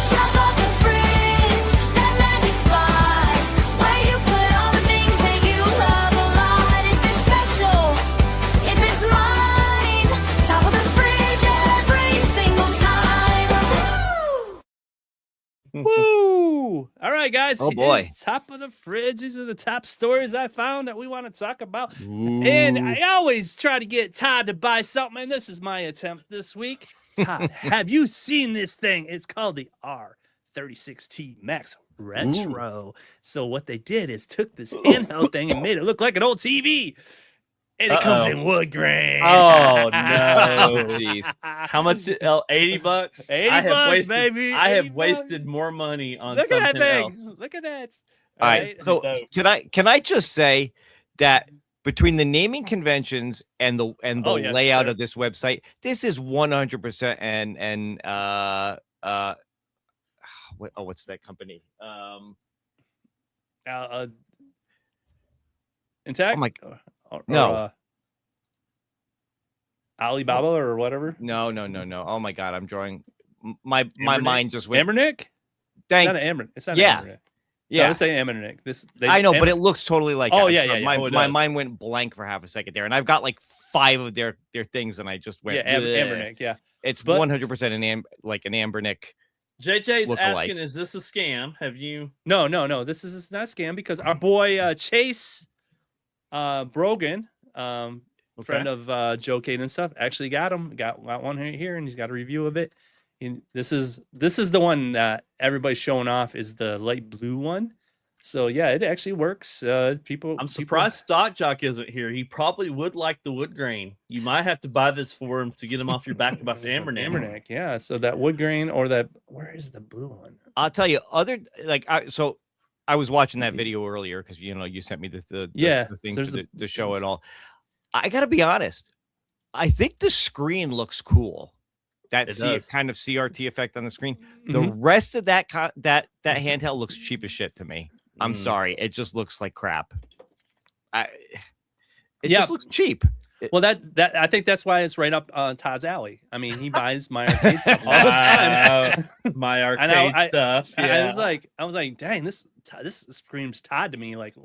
Woo! All right, guys. Oh boy. Top of the fridge. These are the top stories I found that we want to talk about. Ooh. And I always try to get Todd to buy something, and this is my attempt this week. Todd, have you seen this thing? It's called the R36T MAX Retro. Ooh. So what they did is took this handheld thing and made it look like an old TV. And it comes in wood grain. Oh no! Jeez, how much? $80. $80, baby. I have wasted more money on something else. Look at that. All right. So can I just say that between the naming conventions and the layout of this website, this is 100% what's that company? Intact? No. Alibaba or whatever. No. Oh my God, I'm drawing. My mind just went. Ambernick? Thank. It's not an Ambernick. It's not Yeah. an Ambernick. Yeah. No, this ain't Ambernick. I know, but it looks totally like. Oh, it. yeah. My, Oh, it my does. mind went blank for half a second there, and I've got like 5 of their things, and I just went. Yeah, "Bleh." Ambernick. Yeah. It's But- 100% an Ambernick. JJ's Look alike. asking, is this a scam? Have you? No. This is not a scam because our boy Chase Brogan, friend of Joe Cade and stuff, actually got him. Got one here, and he's got a review of it. And this is the one that everybody's showing off is the light blue one. So yeah, it actually works. I'm surprised Stock Jock isn't here. He probably would like the wood grain. You might have to buy this for him to get him off your back about the Ambernick. Yeah. So that wood grain or that where is the blue one? I'll tell you, I was watching that video earlier because you sent me the thing so for the show and all. I gotta be honest, I think the screen looks cool. That kind of CRT effect on the screen. The rest of that handheld looks cheap as shit to me. I'm sorry, it just looks like crap. It just looks cheap. Well, that I think that's why it's right up Todd's alley. I mean, he buys my arcade stuff all the time. My arcade stuff. Yeah. I was like, dang, this screams Todd to me. Like,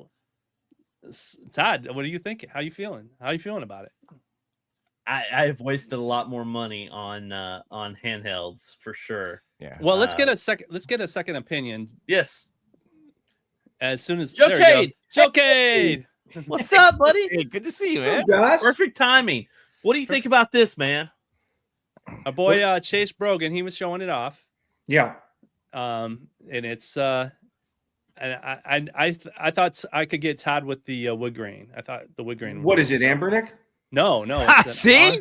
Todd, what are you thinking? How you feeling? How you feeling about it? I've wasted a lot more money on handhelds for sure. Yeah. Well, let's get a second opinion. Yes. As soon as Joe Cade. Joe Cade. What's up, buddy? Hey, good to see you, man. Perfect timing. What do you think about this, man? Our boy Chase Brogan, he was showing it off. Yeah. And it's and I thought I could get Todd with the wood grain. I thought the wood grain. What is it, Ambernick? No. It's See?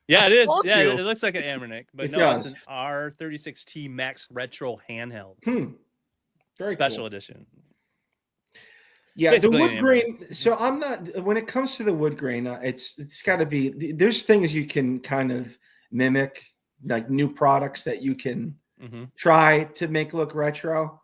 Yeah, it is. told Yeah, you. it looks like an Ambernick, but It no, does. it's an R36T MAX Retro handheld. Very Special cool. edition. Yeah, Basically the wood an grain. So I'm not. When it comes to the wood grain, it's got to be. There's things you can kind of mimic, like new products that you can try to make look retro.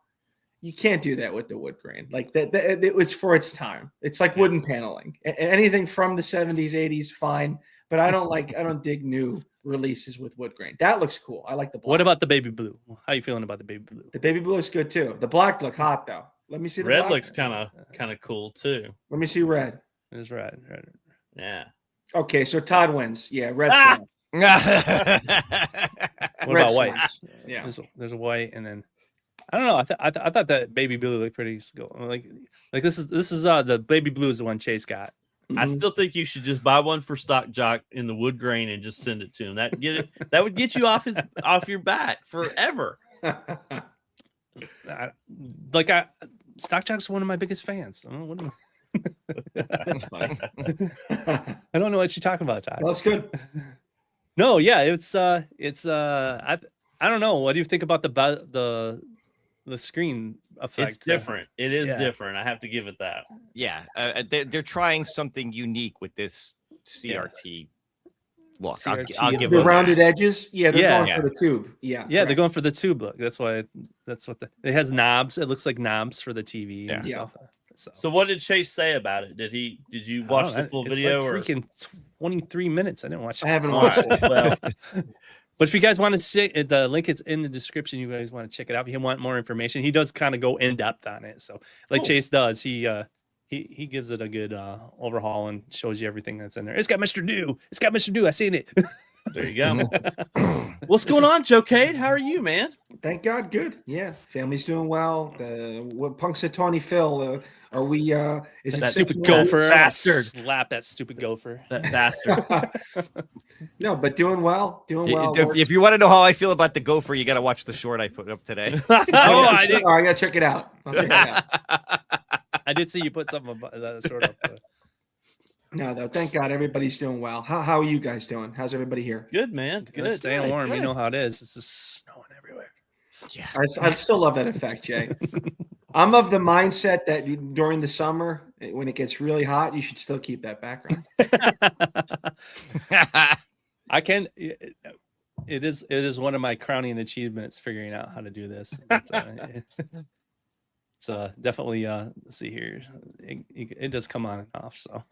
You can't do that with the wood grain. Like that, it was for its time. It's like wooden paneling. Anything from the 70s, 80s, fine. But I don't dig new releases with wood grain. That looks cool. I like the black. What about the baby blue? How you feeling about the baby blue? The baby blue looks good too. The black look hot though. Let me see the Red black. looks kind of cool too. Let me see red. It's red. Yeah. Okay, so Todd wins. Yeah, red. What Red about white? swings. Yeah. There's a white, and then I don't know. I thought that baby blue looked pretty cool. Like this is the baby blue is the one Chase got. I still think you should just buy one for Stock Jock in the wood grain and just send it to him. That would get you off your back forever. Stock Jock's one of my biggest fans. That's funny. I don't know what you're talking about, Todd. Well, that's good. No, yeah, it's I don't know. What do you think about the screen effect? It's different. It is Yeah. different. I have to give it that. Yeah, they're trying something unique with this CRT look. CRT. I'll give The them rounded that. edges. Yeah, they're Yeah. going for the tube. Yeah. Yeah, they're going for the tube look. That's what it has knobs. It looks like knobs for the TV and Yeah. stuff. So what did Chase say about it? Did you I watch don't the know, full it's video? like Or freaking 23 minutes. I didn't watch it. I haven't All watched right, it. well, But if you guys want to see it, the link is in the description. You guys want to check it out. If you want more information, he does kind of go in depth on it. So like Cool. Chase does, he gives it a good overhaul and shows you everything that's in there. It's got Mr. Do. It's got Mr. Do. I seen it. there you go. What's going on, Joe Cade? How are you, man? Thank God, good. Yeah, family's doing well. What Punxsutawney Phil? Are we? Is it That sick stupid now? gopher. Bastard. Slap that stupid gopher. That bastard. No, but doing well. Doing well. If you want to know how I feel about the gopher, you got to watch the short I put up today. Oh, I did. I gotta check it out. I'll check it out. I did see you put something about that sort of. No, though. Thank God, everybody's doing well. How are you guys doing? How's everybody here? Good, man. Good. Staying warm. You good. know how it is. It's just snowing everywhere. Yeah. I still love that effect, Jay. I'm of the mindset that during the summer, when it gets really hot, you should still keep that background. I can. It is one of my crowning achievements figuring out how to do this. But, it's definitely. Let's see here. It does come on and off. So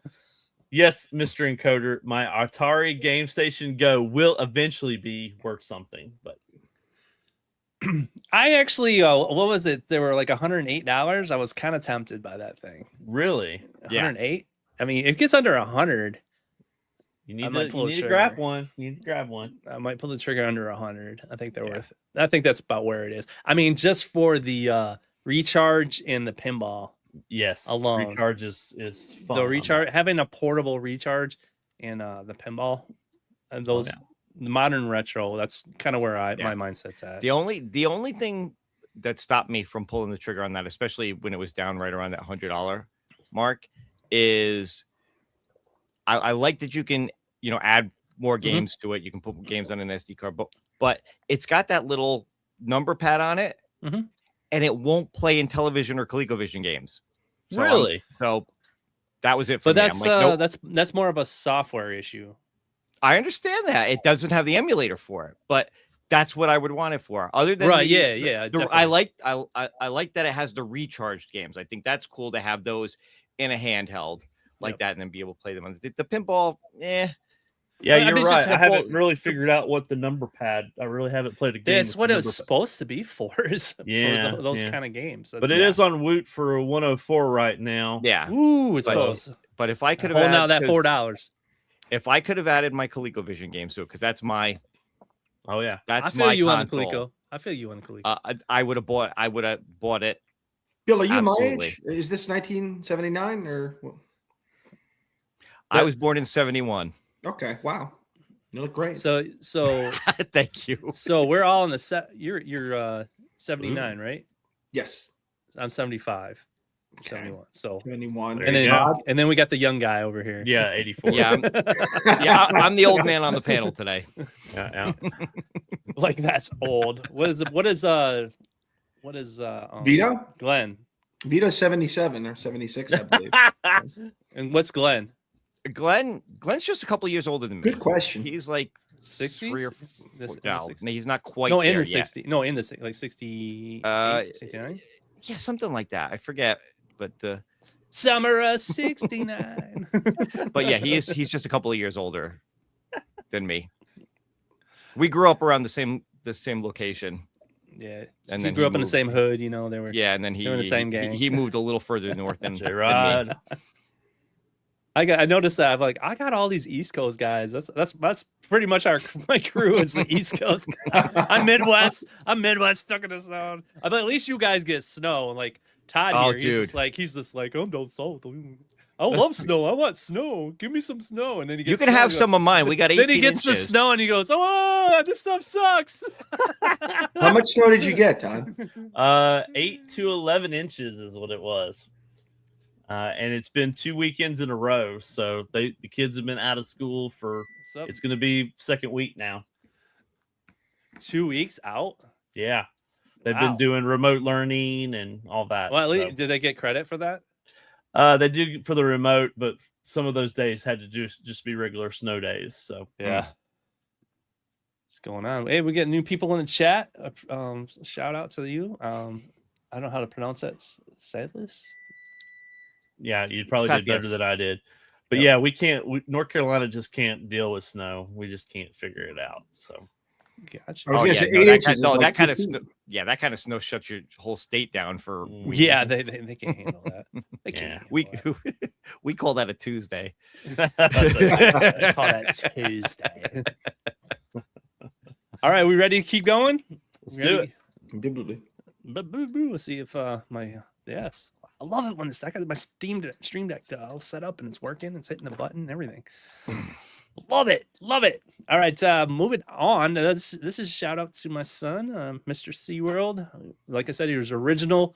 Yes, Mr. Encoder, my Atari Game Station Go will eventually be worth something, but I actually, what was it? They were like $108. I was kind of tempted by that thing. really, Yeah. 108. I mean, it gets under 100. you I need might to pull you the need to trigger. grab one. You need to grab one. I might pull the trigger under 100. I think they're Yeah. worth. I think that's about where it is. I mean, just for the recharge and the pinball Yes, alone. recharge is fun. The on recharge, that. having a portable recharge and the pinball, and those the modern retro. That's kind of where my mindset's at. The only thing that stopped me from pulling the trigger on that, especially when it was down right around that $100 mark, is I like that you can add more games to it. You can put games on an SD card, but it's got that little number pad on it, and it won't play in television or ColecoVision games. So Really? So that was it for But me. that's I'm like, nope. that's more of a software issue. I understand that it doesn't have the emulator for it, but that's what I would want it for. Other than Right? I Definitely. like that it has the recharged games. I think that's cool to have those in a handheld like that and then be able to play them on the pinball. Yeah, I you're mean, it's just right. I simple. haven't really figured out what the number pad. I really haven't played a game. That's with what the it was number pad. supposed to be for. Is for those kind of games. But it is on Woot for 104 right now. Yeah. Ooh, it's close. But if I could have holding out that $4. If I could have added my ColecoVision games to it, because that's my I feel you on the Coleco. I feel you on the Coleco. I would have bought it. Bill, are you Absolutely. my age? Is this 1979 or what? I was born in 71. Okay, wow. You look great. So thank you. So we're all in the set. You're 79, right? Yes. I'm 75. 71. So 71. and then we got the young guy over here. Yeah, 84. Yeah, I'm the old man on the panel today. Yeah. Like that's old. What is Vito? Glenn. Vito's 77 or 76, I believe. And what's Glenn? Glenn's just a couple years older than me. Good question. He's like 60s? 3 or 4. No, he's not quite no, there in the yet. 60. No, in the like 60. 69. Yeah, something like that. I forget, but Summer of 69. but yeah, he's just a couple of years older than me. We grew up around the same location. Yeah, and he then grew up in the same hood. They were. Yeah, and then they were in the same gang. He moved a little further north than J-Rod. me. I noticed that. I'm like, I got all these East Coast guys. That's pretty much my crew is the East Coast. I'm Midwest stuck in the zone. But at least you guys get snow. And like Todd here, he's just like, I'm down south. I love snow. I want snow. Give me some snow. And then he gets you can have some of mine. We got 18 Then he gets inches. the snow and he goes, oh, this stuff sucks. How much snow did you get, Todd? 8 to 11 inches is what it was. And it's been 2 weekends in a row. So the kids have been out of school for, it's going to be second week now. 2 weeks out? Yeah. They've been doing remote learning and all that. Well, at least, did they get credit for that? They do for the remote, but some of those days had to just be regular snow days. So yeah. What's going on? Hey, we get new people in the chat. Shout out to you. I don't know how to pronounce that. Sadless? Yeah, you probably did better than I did. But yeah, we can't. North Carolina just can't deal with snow. We just can't figure it out. So, gotcha. That kind of snow shuts your whole state down for weeks. Yeah, they can't handle that. They can't. We call that a Tuesday. I call that Tuesday. All right, we ready to keep going? Let's do it. Indubitably. We'll see if yes. I love it when I got my Stream Deck all set up and it's working. It's hitting the button and everything. Love it. All right, moving on. This is a shout out to my son, Mr. SeaWorld. Like I said, he was the original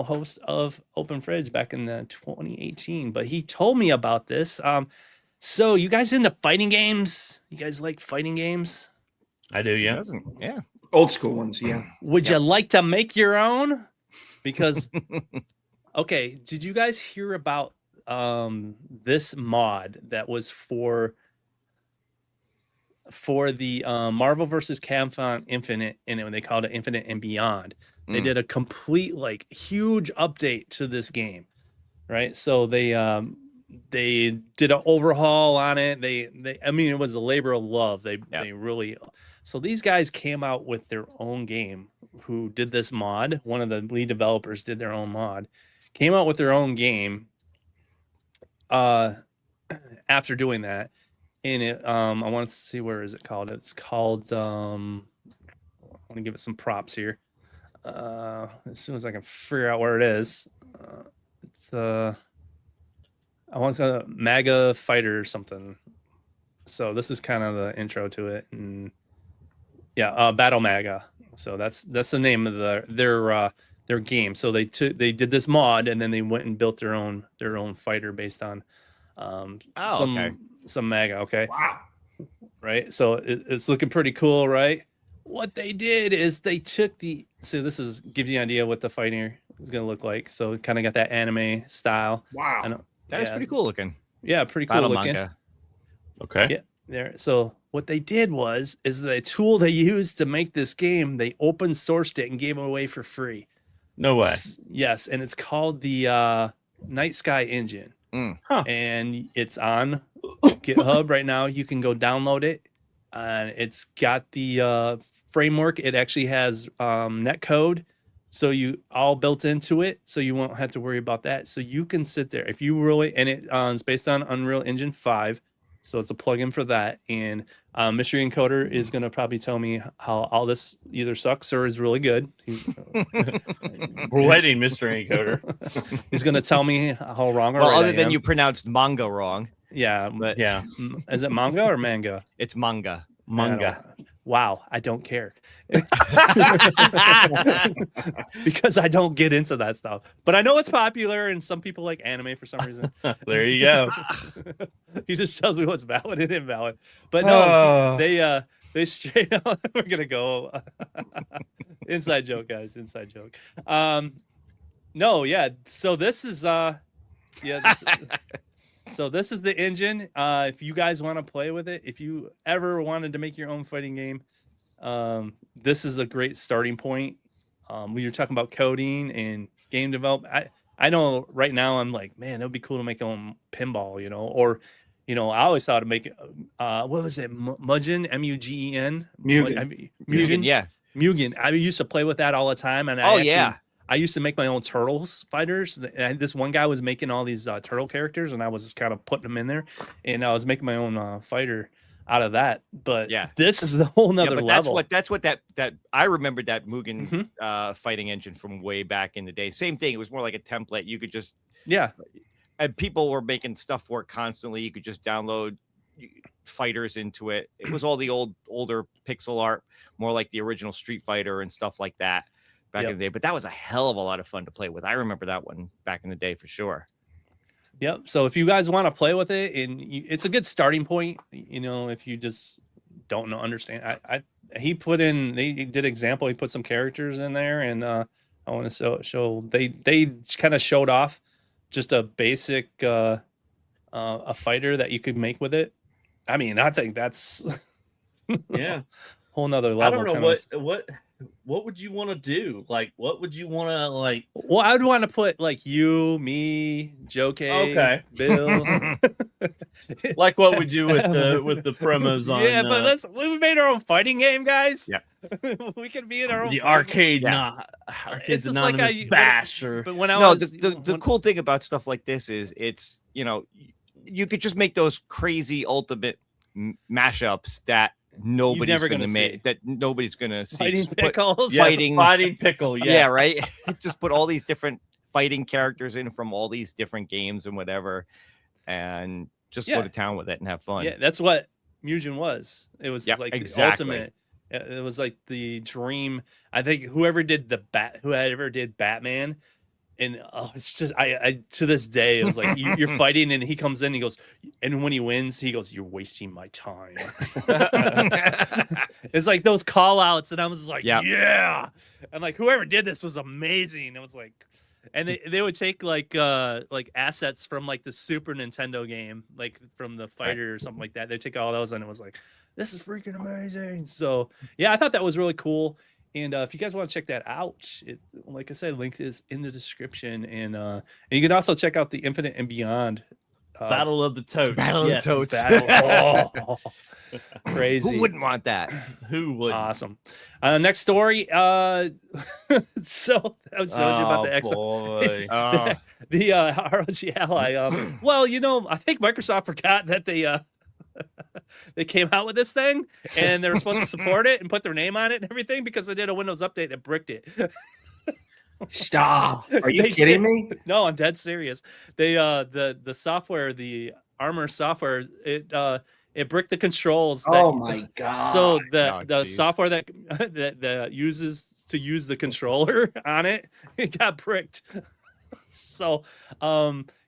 host of Open Fridge back in 2018. But he told me about this. So you guys into fighting games? You guys like fighting games? I do, yeah. Yeah. Old school ones, yeah. Would you like to make your own? Because okay, did you guys hear about this mod that was for the Marvel vs. Capcom Infinite, and when they called it Infinite and Beyond, they did a complete huge update to this game, right? So they They did an overhaul on it. I mean, it was a labor of love. They really. So these guys came out with their own game. Who did this mod? One of the lead developers did their own mod. Came out with their own game. After doing that, and it, I want to see, where is it called? It's called. I want to give it some props here. As soon as I can figure out where it is, it's I want a MAGA fighter or something. So this is kind of the intro to it, and yeah, Battle MAGA. So that's the name of their game. So they did this mod, and then they went and built their own fighter based on some MAGA. Okay. Wow. Right. So it's looking pretty cool, right? What they did is they took this gives you an idea what the fighter is going to look like. So it kind of got that anime style. Wow. That is pretty cool looking. Yeah, pretty cool Battle looking. manga. Okay. Yeah, there. So what they did is the tool they used to make this game, they open sourced it and gave it away for free. No way. Yes, and it's called the Night Sky Engine. Huh. And it's on GitHub right now. You can go download it. It's got the framework. It actually has net code, so you all built into it, so you won't have to worry about that. So you can sit there if you really, and it's based on Unreal Engine 5, so it's a plugin for that. And Mystery Encoder is going to probably tell me how all this either sucks or is really good. We're waiting, Mr. Encoder. He's going to tell me how wrong or Well, right other I than am. you pronounced manga wrong. Yeah, But Yeah. Is it manga or manga? it's manga. Manga. Wow, I don't care. Because I don't get into that stuff. But I know it's popular and some people like anime for some reason. There you go. He just tells me what's valid and invalid. But no, they straight up, we're gonna go inside joke, guys. Inside joke. No, yeah. So this is so this is the engine. If you guys want to play with it, if you ever wanted to make your own fighting game, this is a great starting point. When you're talking about coding and game development, I know right now I'm like, man, it would be cool to make your own pinball, or, I always thought to make it, what was it? Mugen, M-U-G-E-N? Mugen, yeah. Mugen. I used to play with that all the time. And I used to make my own Turtles fighters. And this one guy was making all these turtle characters, and I was just kind of putting them in there. And I was making my own fighter out of that. But this is the whole nother level. That's what that I remembered that Mugen fighting engine from way back in the day. Same thing. It was more like a template. You could just and people were making stuff for it constantly. You could just download fighters into it. It was all the older pixel art, more like the original Street Fighter and stuff like that. Back in the day, but that was a hell of a lot of fun to play with. I remember that one back in the day for sure. Yep. So if you guys want to play with it, and it's a good starting point, if you just don't understand. He did example. He put some characters in there, and I want to show they kind of showed off just a basic a fighter that you could make with it. I mean, I think that's whole nother level. I don't know what would you want to do? Like, what would you want to like? Well, I would want to put like you, me, Joe K, Bill. Like what we do with the promos on. Yeah, but we made our own fighting game, guys. Yeah, we can be in our own. The arcade, Arcade's Anonymous like bash. But when I was the cool thing about stuff like this is it's you could just make those crazy ultimate mashups that nobody's going to make, that nobody's going to see. Fighting pickles, fighting pickle, yes. Yeah, right. Just put all these different fighting characters in from all these different games and whatever, and just go to town with it and have fun. Yeah, that's what Mugen was. It was like exactly. the ultimate. It was like the dream. I think whoever did Batman. And it's just I to this day it was like you're fighting and he comes in, he goes, and when he wins he goes, you're wasting my time. It's like those call outs, and I was like, yeah, and like whoever did this was amazing. It was like, and they would take like assets from like the Super Nintendo game, like from the fighter or something like that. They take all those, and it was like, this is freaking amazing. So yeah, I thought that was really cool. And if you guys want to check that out, like I said, link is in the description. And you can also check out the Infinite and Beyond Battle of the Totes. Battle of the Totes. Battle. Oh, crazy. Who wouldn't want that? Who would? Awesome. Next story. So I was telling you about the X. Boy. The ROG Ally. Well, I think Microsoft forgot that they came out with this thing and they were supposed to support it and put their name on it and everything because they did a Windows update that bricked it. Stop. Are you kidding me? No, I'm dead serious. They the software, the Armor software, it bricked the controls. Oh my god. So the geez. software that uses to use the controller on it got bricked. So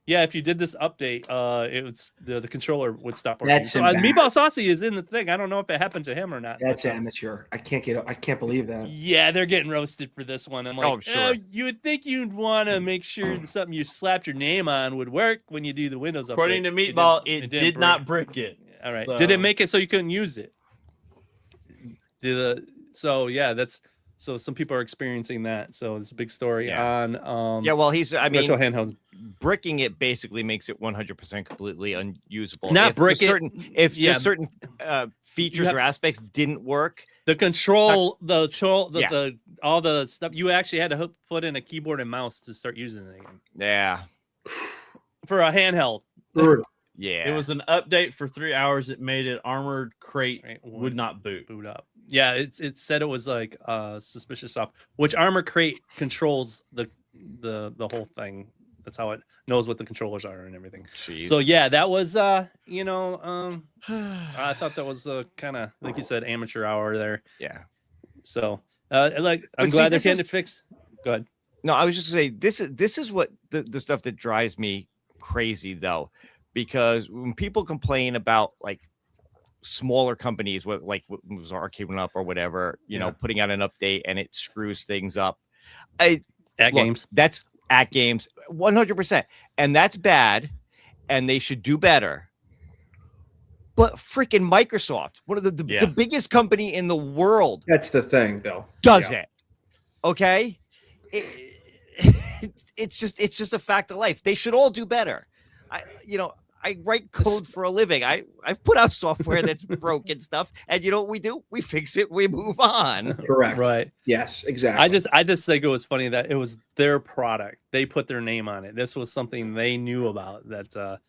yeah, if you did this update, it was the controller would stop working. That's so Meatball Saucy is in the thing. I don't know if it happened to him or not. That's amateur. I can't believe that. Yeah, they're getting roasted for this one. I'm like, Oh, sure. You would think you'd want to make sure that something you slapped your name on would work when you do the Windows update. According to Meatball, it didn't did not brick it. All right. So- Did it make it so you couldn't use it? So yeah, so some people are experiencing that. So it's a big story on Yeah, well, retro handheld. bricking it basically makes it 100% completely unusable. Not if brick it. Just certain features or aspects didn't work. The control, all the stuff, you actually had to put in a keyboard and mouse to start using it again. Yeah. For a handheld. Yeah. It was an update for 3 hours. It made it Armored Crate Right, would not boot. Up. Yeah, it said it was like suspicious soft, which Armor Crate controls the whole thing. That's how it knows what the controllers are and everything. Jeez. So yeah, that was I thought that was kind of like you said, amateur hour there. Yeah. So I'm glad they're getting it fixed. Go ahead. No, I was just saying this is what the stuff that drives me crazy though, because when people complain about like smaller companies with like what was Arcade One Up or whatever, putting out an update and it screws things up. Games. That's at games 100%. And that's bad. And they should do better. But freaking Microsoft, one of the biggest company in the world. That's the thing, though. Does it. Okay. It's just a fact of life. They should all do better. I write code for a living. I've put out software that's broken stuff, and you know what we do? We fix it. We move on. Correct. Right. Yes. Exactly. I just think it was funny that it was their product. They put their name on it. This was something they knew about that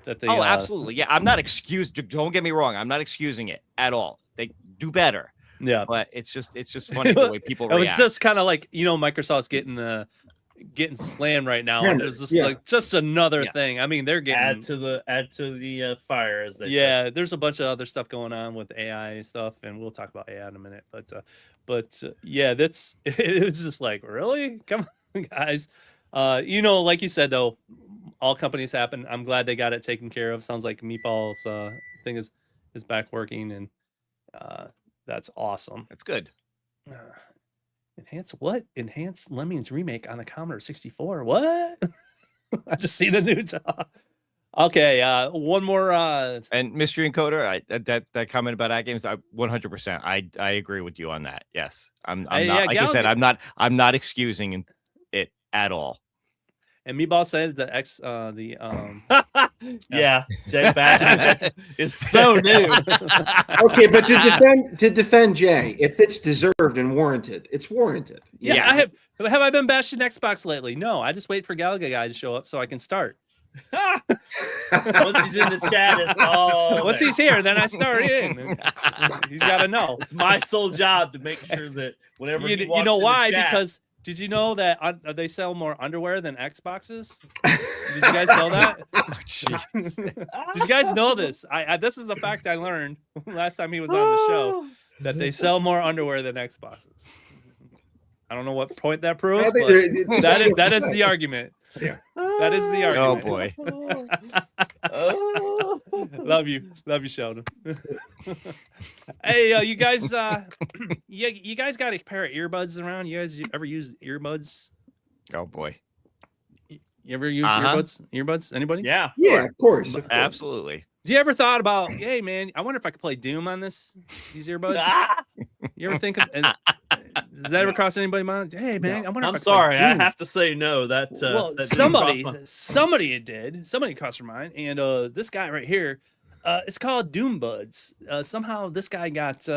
they. Oh, absolutely. Yeah, I'm not excused. Don't get me wrong. I'm not excusing it at all. They do better. Yeah, but it's just funny the way people react. It was just kind of like Microsoft's getting slammed right now. And it was just another thing. I mean, they're getting add to the fire as they say. There's a bunch of other stuff going on with AI stuff, and we'll talk about AI in a minute. But that's it was just like, really, come on, guys. Like you said though, all companies happen. I'm glad they got it taken care of. Sounds like Meatball's thing is back working, and that's awesome. That's good. Enhance Lemmings remake on the Commodore 64. What? I just seen a new talk. Okay, one more. And Mystery Encoder, that comment about at games, 100%. I agree with you on that. Yes, I'm not. Like I said, I'm not excusing it at all. And Meatball said Jay Bash is so new. Okay, but to defend Jay, if it's deserved and warranted, it's warranted. Yeah. Have I been bashing Xbox lately? No, I just wait for Galaga guy to show up so I can start. Once he's in the chat, it's all once he's here, then I start in. He's got to know. It's my sole job to make sure that whenever he walks why? in the chat, because did you know that they sell more underwear than Xboxes? Did you guys know that? Did you guys know this? This is a fact I learned last time he was on the show, that they sell more underwear than Xboxes. I don't know what point that proves, but that is the argument. Yeah. That is the argument. Oh boy. Love you, Sheldon. Hey, you guys, you guys got a pair of earbuds around? You guys ever use earbuds? Oh boy. You ever use earbuds? Anybody? Yeah, of course. Absolutely. Do you ever thought about, hey man, I wonder if I could play Doom on these earbuds? You ever think of? Does that ever cross anybody's mind? Hey man, I wonder I'm if I could play sorry, I Doom. have to say no. That Well, that didn't cross my- somebody it did. Somebody crossed their mind, and this guy right here, it's called Doom Buds. Somehow this guy got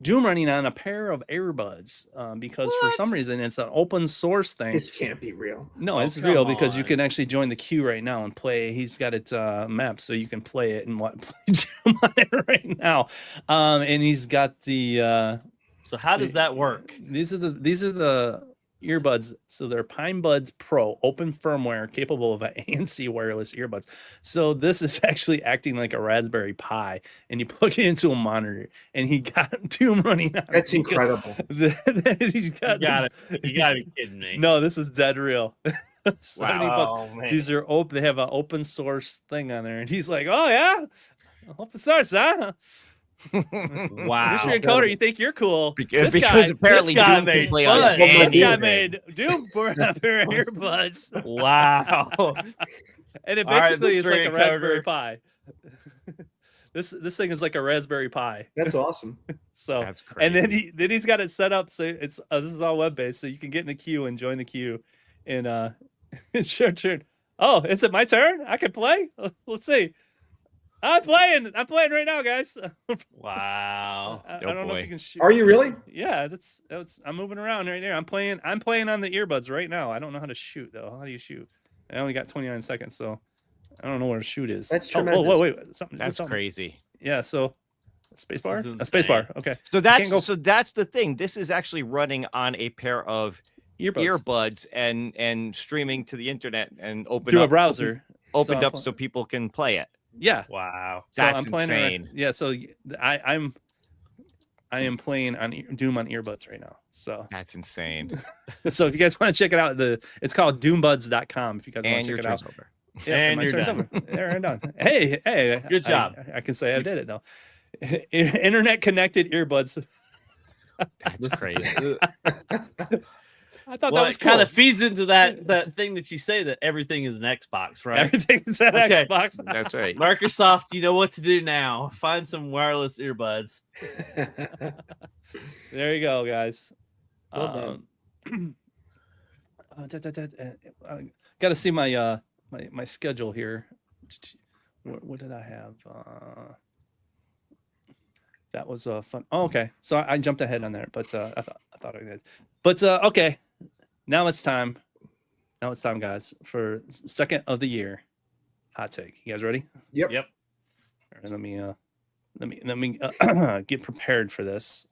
Doom running on a pair of earbuds because for some reason it's an open source thing. This can't be real. No, it's come real because you on. can actually join the queue right now and play. He's got it mapped so you can play it and play Doom on it right now. And he's got the. So how does that work? These are the earbuds. So they're Pine Buds Pro, open firmware, capable of ANC wireless earbuds. So this is actually acting like a Raspberry Pi, and you plug it into a monitor, and he got Doom running on. That's incredible. He's got You gotta be kidding me. No, this is dead real. 70 bucks. Oh, man. These are open. They have an open source thing on there, and he's like, "Oh yeah, open source, huh?" Wow. Mr. Encoder, you think you're cool? Because this guy, apparently this guy Doom made can play fun. on this guy anything. made Doom for a pair of earbuds, Wow. and it All right, basically is Mr. like a Encoder. Raspberry Pi. This thing is like a Raspberry Pi. That's awesome. So That's crazy. and then he's got it set up so it's this is all web based, so you can get in the queue and join the queue, and it's your turn. Oh, is it my turn? I can play. Let's see. I'm playing right now, guys. Wow. I Oh, don't know boy. if you can shoot. Are you really? Yeah, that's I'm moving around right there. I'm playing on the earbuds right now. I don't know how to shoot though. How do you shoot? I only got 29 seconds, so I don't know where the shoot is. That's Oh, tremendous. wait, something. That's something. crazy. Yeah, so space bar. is A space bar. Okay. So can't go- that's the thing. This is actually running on a pair of earbuds and streaming to the internet and through a browser. opened So up so people can play it. Yeah. Wow. So That's I'm playing it right- insane. yeah, so I am playing on Doom on earbuds right now. So That's insane. so if you guys want to check it out, it's called doombuds.com if you guys want And to your check it out. turn's over. Yeah, And my you're turn's done. over. There, I'm done. Hey, Good job. I can say I did it though. Internet connected earbuds. That's crazy. I thought Well, that was it kind cool. of feeds into that thing that you say that everything is an Xbox, right? Everything's at Okay. Xbox. That's right. Microsoft, you know what to do now. Find some wireless earbuds. There you go, guys. Well Got to see my my schedule here. What did I have? That was fun. Oh, okay. So I jumped ahead on there, but I thought I did. But okay, now it's time. Now it's time, guys, for second of the year hot take. You guys ready? Yep. Yep. All right, let me get prepared for this.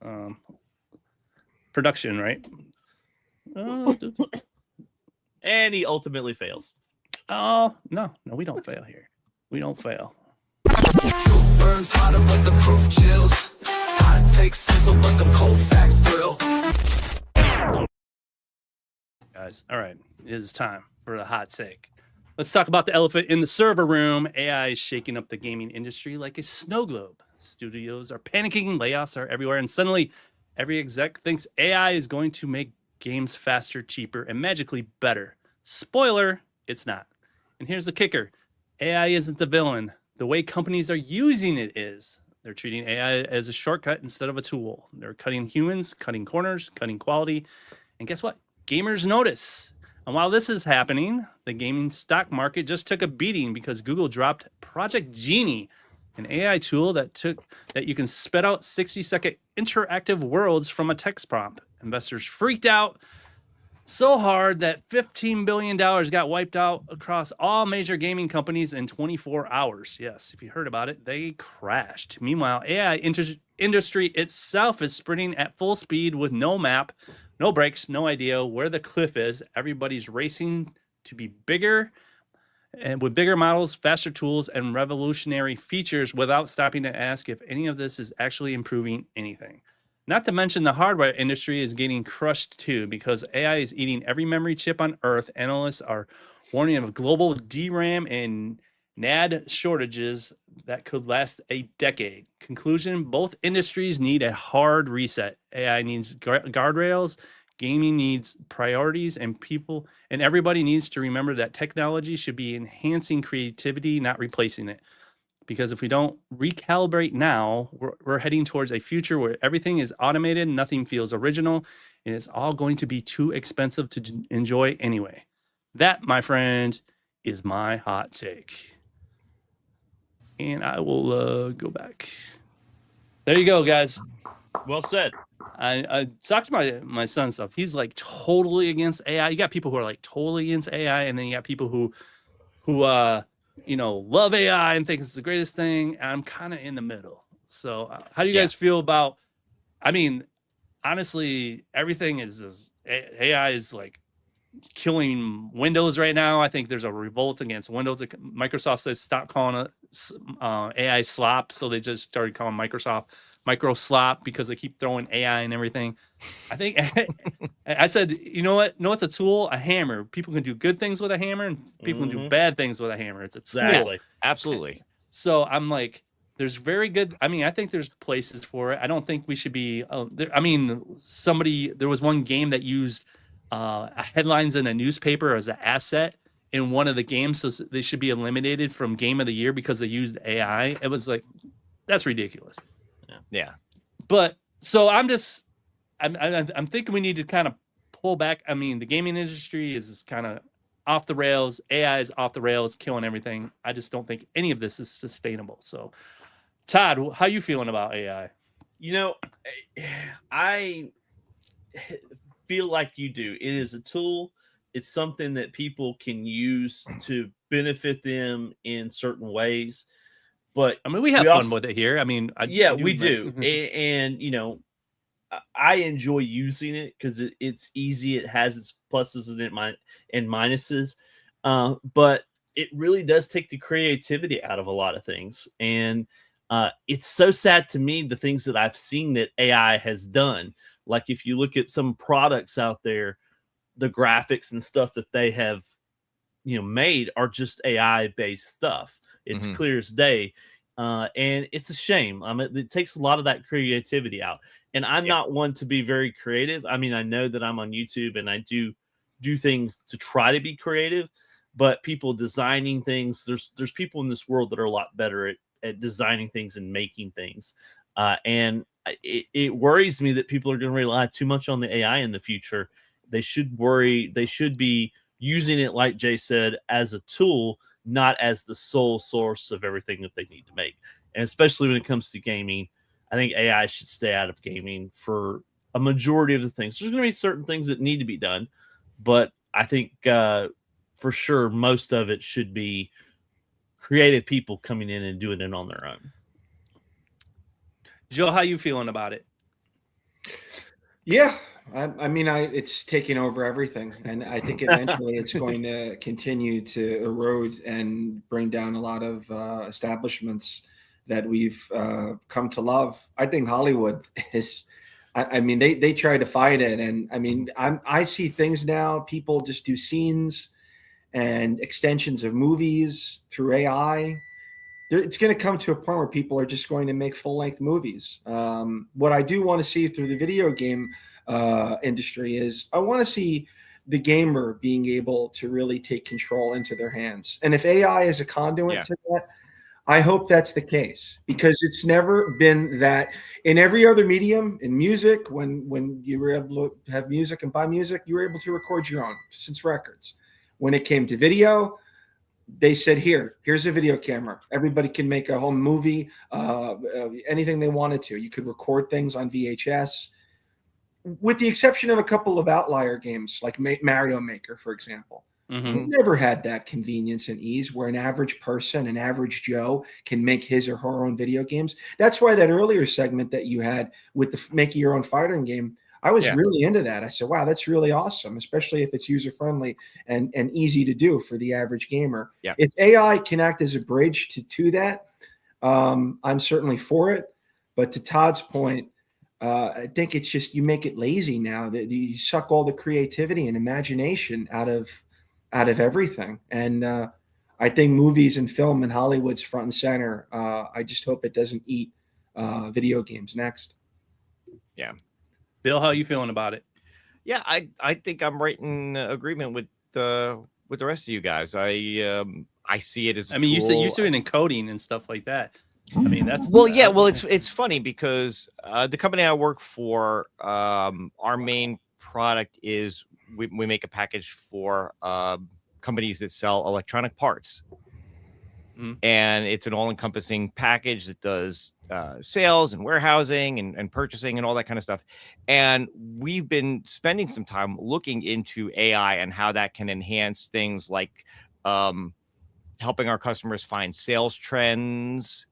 Production, right? And he ultimately fails. Oh no, we don't fail here. We don't fail. Burns hotter, but the proof chills. Hot take sizzle, but the cold facts thrill. Guys, all right, it is time for the hot take. Let's talk about the elephant in the server room. AI is shaking up the gaming industry like a snow globe. Studios are panicking, layoffs are everywhere, and suddenly every exec thinks AI is going to make games faster, cheaper, and magically better. Spoiler, it's not. And here's the kicker. AI isn't the villain. The way companies are using it is. They're treating AI as a shortcut instead of a tool. They're cutting humans, cutting corners, cutting quality. And guess what? Gamers notice. And while this is happening, the gaming stock market just took a beating because Google dropped Project Genie, an AI tool that you can spit out 60-second interactive worlds from a text prompt. Investors freaked out so hard that $15 billion got wiped out across all major gaming companies in 24 hours. Yes, if you heard about it, they crashed. Meanwhile, AI industry itself is sprinting at full speed with no map, no brakes, no idea where the cliff is. Everybody's racing to be bigger and with bigger models, faster tools, and revolutionary features without stopping to ask if any of this is actually improving anything. Not to mention the hardware industry is getting crushed too because AI is eating every memory chip on Earth. Analysts are warning of global DRAM and NAND shortages that could last a decade. Conclusion, both industries need a hard reset. AI needs guardrails, gaming needs priorities, and people and everybody needs to remember that technology should be enhancing creativity, not replacing it. because if we don't recalibrate now, we're heading towards a future where everything is automated, nothing feels original, and it's all going to be too expensive to enjoy anyway. That, my friend, is my hot take. And I will go back. There you go, guys. Well said. I talked to my son stuff. He's like totally against AI. You got people who are like totally against AI, and then you got people who love AI and think it's the greatest thing. And I'm kind of in the middle. So how do you guys feel about? I mean, honestly, everything is AI is like killing Windows right now. I think there's a revolt against Windows. Microsoft says stop calling it AI slop, so they just started calling Microsoft micro slop because they keep throwing AI and everything. I think I said, you know what? No, it's a tool, a hammer. People can do good things with a hammer, and people can do bad things with a hammer. It's a tool. Exactly. Absolutely. So I'm like, there's very good. I mean, I think there's places for it. I don't think we should be. I mean, there was one game that used headlines in a newspaper as an asset in one of the games, so they should be eliminated from Game of the Year because they used AI. It was like, that's ridiculous. Yeah. But so I'm thinking we need to kind of pull back. I mean, the gaming industry is kind of off the rails. AI is off the rails, killing everything. I just don't think any of this is sustainable. So, Todd, how you feeling about AI? You know, I feel like you do. It is a tool. It's something that people can use to benefit them in certain ways. But I mean, we have fun with it here. I mean, we do. And I enjoy using it because it's easy. It has its pluses and minuses. But it really does take the creativity out of a lot of things. And it's so sad to me, the things that I've seen that AI has done. Like if you look at some products out there, the graphics and stuff that they have, made are just AI-based stuff. It's clear as day. And it's a shame. I mean, it takes a lot of that creativity out. And I'm not one to be very creative. I mean, I know that I'm on YouTube and I do things to try to be creative, but people designing things, there's people in this world that are a lot better at designing things and making things. And it worries me that people are going to rely too much on the AI in the future. They should be using it, like Jay said, as a tool, not as the sole source of everything that they need to make. And especially when it comes to gaming, I think AI should stay out of gaming for a majority of the things. There's going to be certain things that need to be done, but I think for sure most of it should be creative people coming in and doing it on their own. Joe, how you feeling about it? Yeah, I mean, it's taking over everything, and I think eventually it's going to continue to erode and bring down a lot of establishments that we've come to love. I think Hollywood is. I mean, they try to fight it, and I mean, I see things now. People just do scenes and extensions of movies through AI. It's going to come to a point where people are just going to make full-length movies. What I do want to see through the video game industry is I want to see the gamer being able to really take control into their hands. And if AI is a conduit to that, I hope that's the case, because it's never been that. In every other medium, in music, when you were able to have music and buy music, you were able to record your own, since records. When it came to video, they said, here's a video camera. Everybody can make a whole movie, anything they wanted to. You could record things on VHS, with the exception of a couple of outlier games like Mario Maker, for example. We've never had that convenience and ease where an average person, an average Joe, can make his or her own video games. That's why that earlier segment that you had with the making your own fighting game, I was really into that. I said, wow, that's really awesome, especially if it's user-friendly and easy to do for the average gamer. Yeah. If AI can act as a bridge to that, I'm certainly for it. But to Todd's point, I think it's just you make it lazy now. That you suck all the creativity and imagination out of everything. And I think movies and film and Hollywood's front and center. I just hope it doesn't eat video games next. Yeah. Bill, how are you feeling about it? Yeah, I think I'm right in agreement with the rest of you guys. I I see it as a I mean, you tool. said in encoding and stuff like that. I mean, that's Well, yeah. Well, it's funny because the company I work for, our main product is we make a package for companies that sell electronic parts, and it's an all-encompassing package that does sales and warehousing and purchasing and all that kind of stuff. And we've been spending some time looking into AI and how that can enhance things like helping our customers find sales trends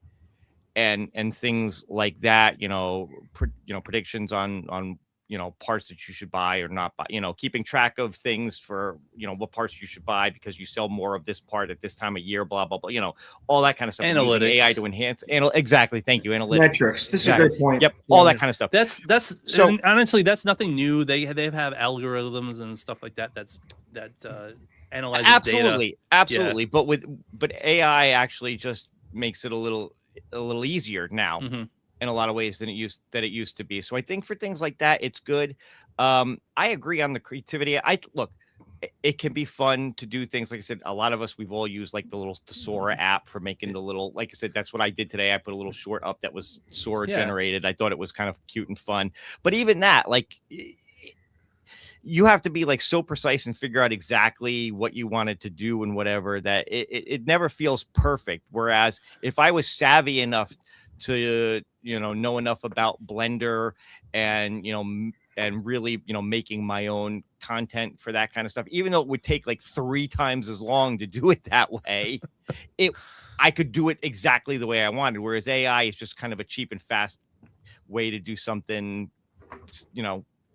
and things like that, predictions on parts that you should buy or not buy, keeping track of things for what parts you should buy because you sell more of this part at this time of year, blah blah blah, all that kind of stuff. Analytics. Using AI to enhance exactly. Thank you. Analytics. Metrics. This is a great point. Yep. All that kind of stuff. That's So and honestly, that's nothing new. They have algorithms and stuff like that. That analyzes absolutely, data. absolutely. Yeah. But AI actually just makes it a little easier now in a lot of ways than it used to be. So I think for things like that, it's good. I agree on the creativity. It can be fun to do things. Like I said, a lot of us, we've all used like the Sora app for making the little, like I said, that's what I did today. I put a little short up that was Sora generated. I thought it was kind of cute and fun, but even that, like, you have to be like so precise and figure out exactly what you wanted to do and whatever, that it never feels perfect. Whereas if I was savvy enough to, know enough about Blender and, and really, making my own content for that kind of stuff, even though it would take like 3 times as long to do it that way, I could do it exactly the way I wanted. Whereas AI is just kind of a cheap and fast way to do something,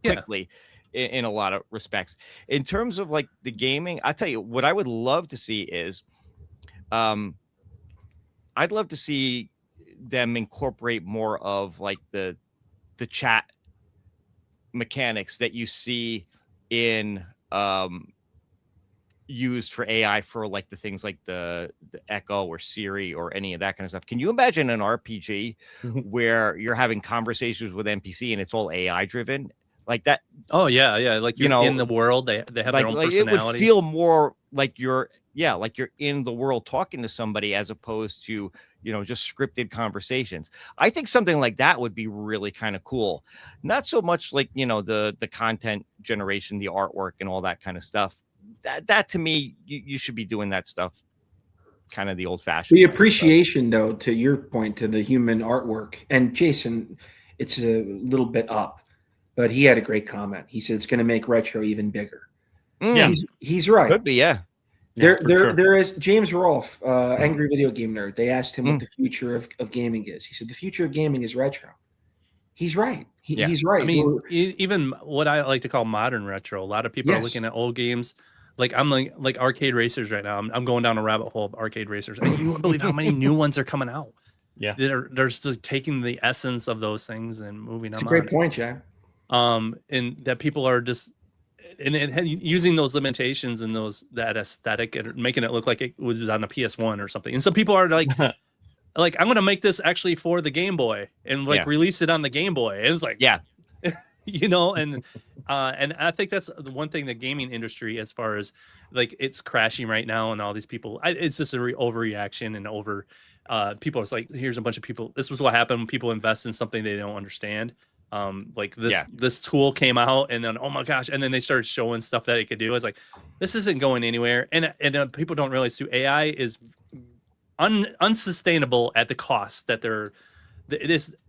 quickly. In a lot of respects. In terms of like the gaming, I tell you what I would love to see is I'd love to see them incorporate more of like the chat mechanics that you see in used for AI for like the things like the Echo or Siri or any of that kind of stuff. Can you imagine an RPG where you're having conversations with NPC and it's all AI driven? Like that. Oh yeah. Like you're in the world. They have their own personality. It would feel more like you're in the world talking to somebody as opposed to just scripted conversations. I think something like that would be really kind of cool. Not so much like the content generation, the artwork, and all that kind of stuff. That to me, you should be doing that stuff kind of the old-fashioned. The appreciation, though, to your point, to the human artwork, and Jason, it's a little bit up. But he had a great comment. He said it's going to make retro even bigger. Yeah, he's right. Could be, yeah. There is James Rolfe, Angry Video Game Nerd. They asked him what the future of gaming is. He said the future of gaming is retro. He's right. He's right. I mean, even what I like to call modern retro. A lot of people are looking at old games. Like I'm like arcade racers right now. I'm going down a rabbit hole of arcade racers. And you won't believe how many new ones are coming out. Yeah, they're still taking the essence of those things and moving them. It's a great point, Jack. And that people are just and using those limitations and that aesthetic and making it look like it was on a PS1 or something. And some people are like, like I'm gonna make this actually for the Game Boy and release it on the Game Boy. And it's like, and I think that's the one thing the gaming industry, as far as like it's crashing right now, and all these people, it's just a overreaction and over. People are like, here's a bunch of people. This was what happened when people invest in something they don't understand. Like this tool came out and then, oh my gosh. And then they started showing stuff that it could do. It's like, this isn't going anywhere. And people don't realize too, AI is unsustainable at the cost that they're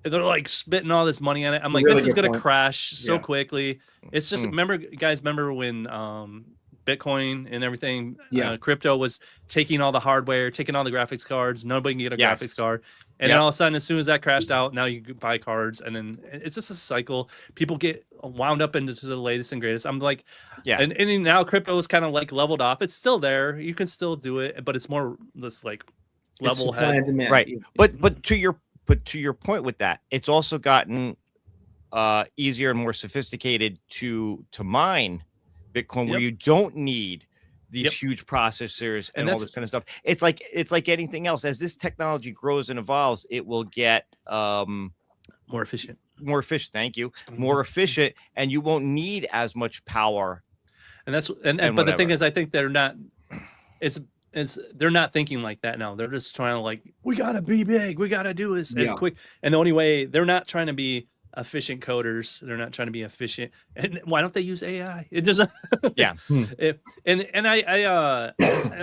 like spitting all this money on it. I'm like, really, this is going to crash so quickly. It's just, remember when, Bitcoin and everything, crypto was taking all the hardware, taking all the graphics cards. Nobody can get a graphics card. And then all of a sudden, as soon as that crashed out, now you can buy cards. And then it's just a cycle. People get wound up into the latest and greatest. I'm like, and now crypto is kind of like leveled off. It's still there. You can still do it, but it's more this like level head. Right. But to your point with that, it's also gotten easier and more sophisticated to mine Bitcoin, where you don't need these huge processors and all this kind of stuff. It's like anything else. As this technology grows and evolves, it will get more efficient. Thank you. More efficient, and you won't need as much power. And that's but the thing is, I think they're not. It's they're not thinking like that now. They're just trying to like, we gotta be big, we gotta do this as quick. And the only way, they're not trying to be efficient coders. They're not trying to be efficient. And why don't they use AI? It doesn't. Yeah. And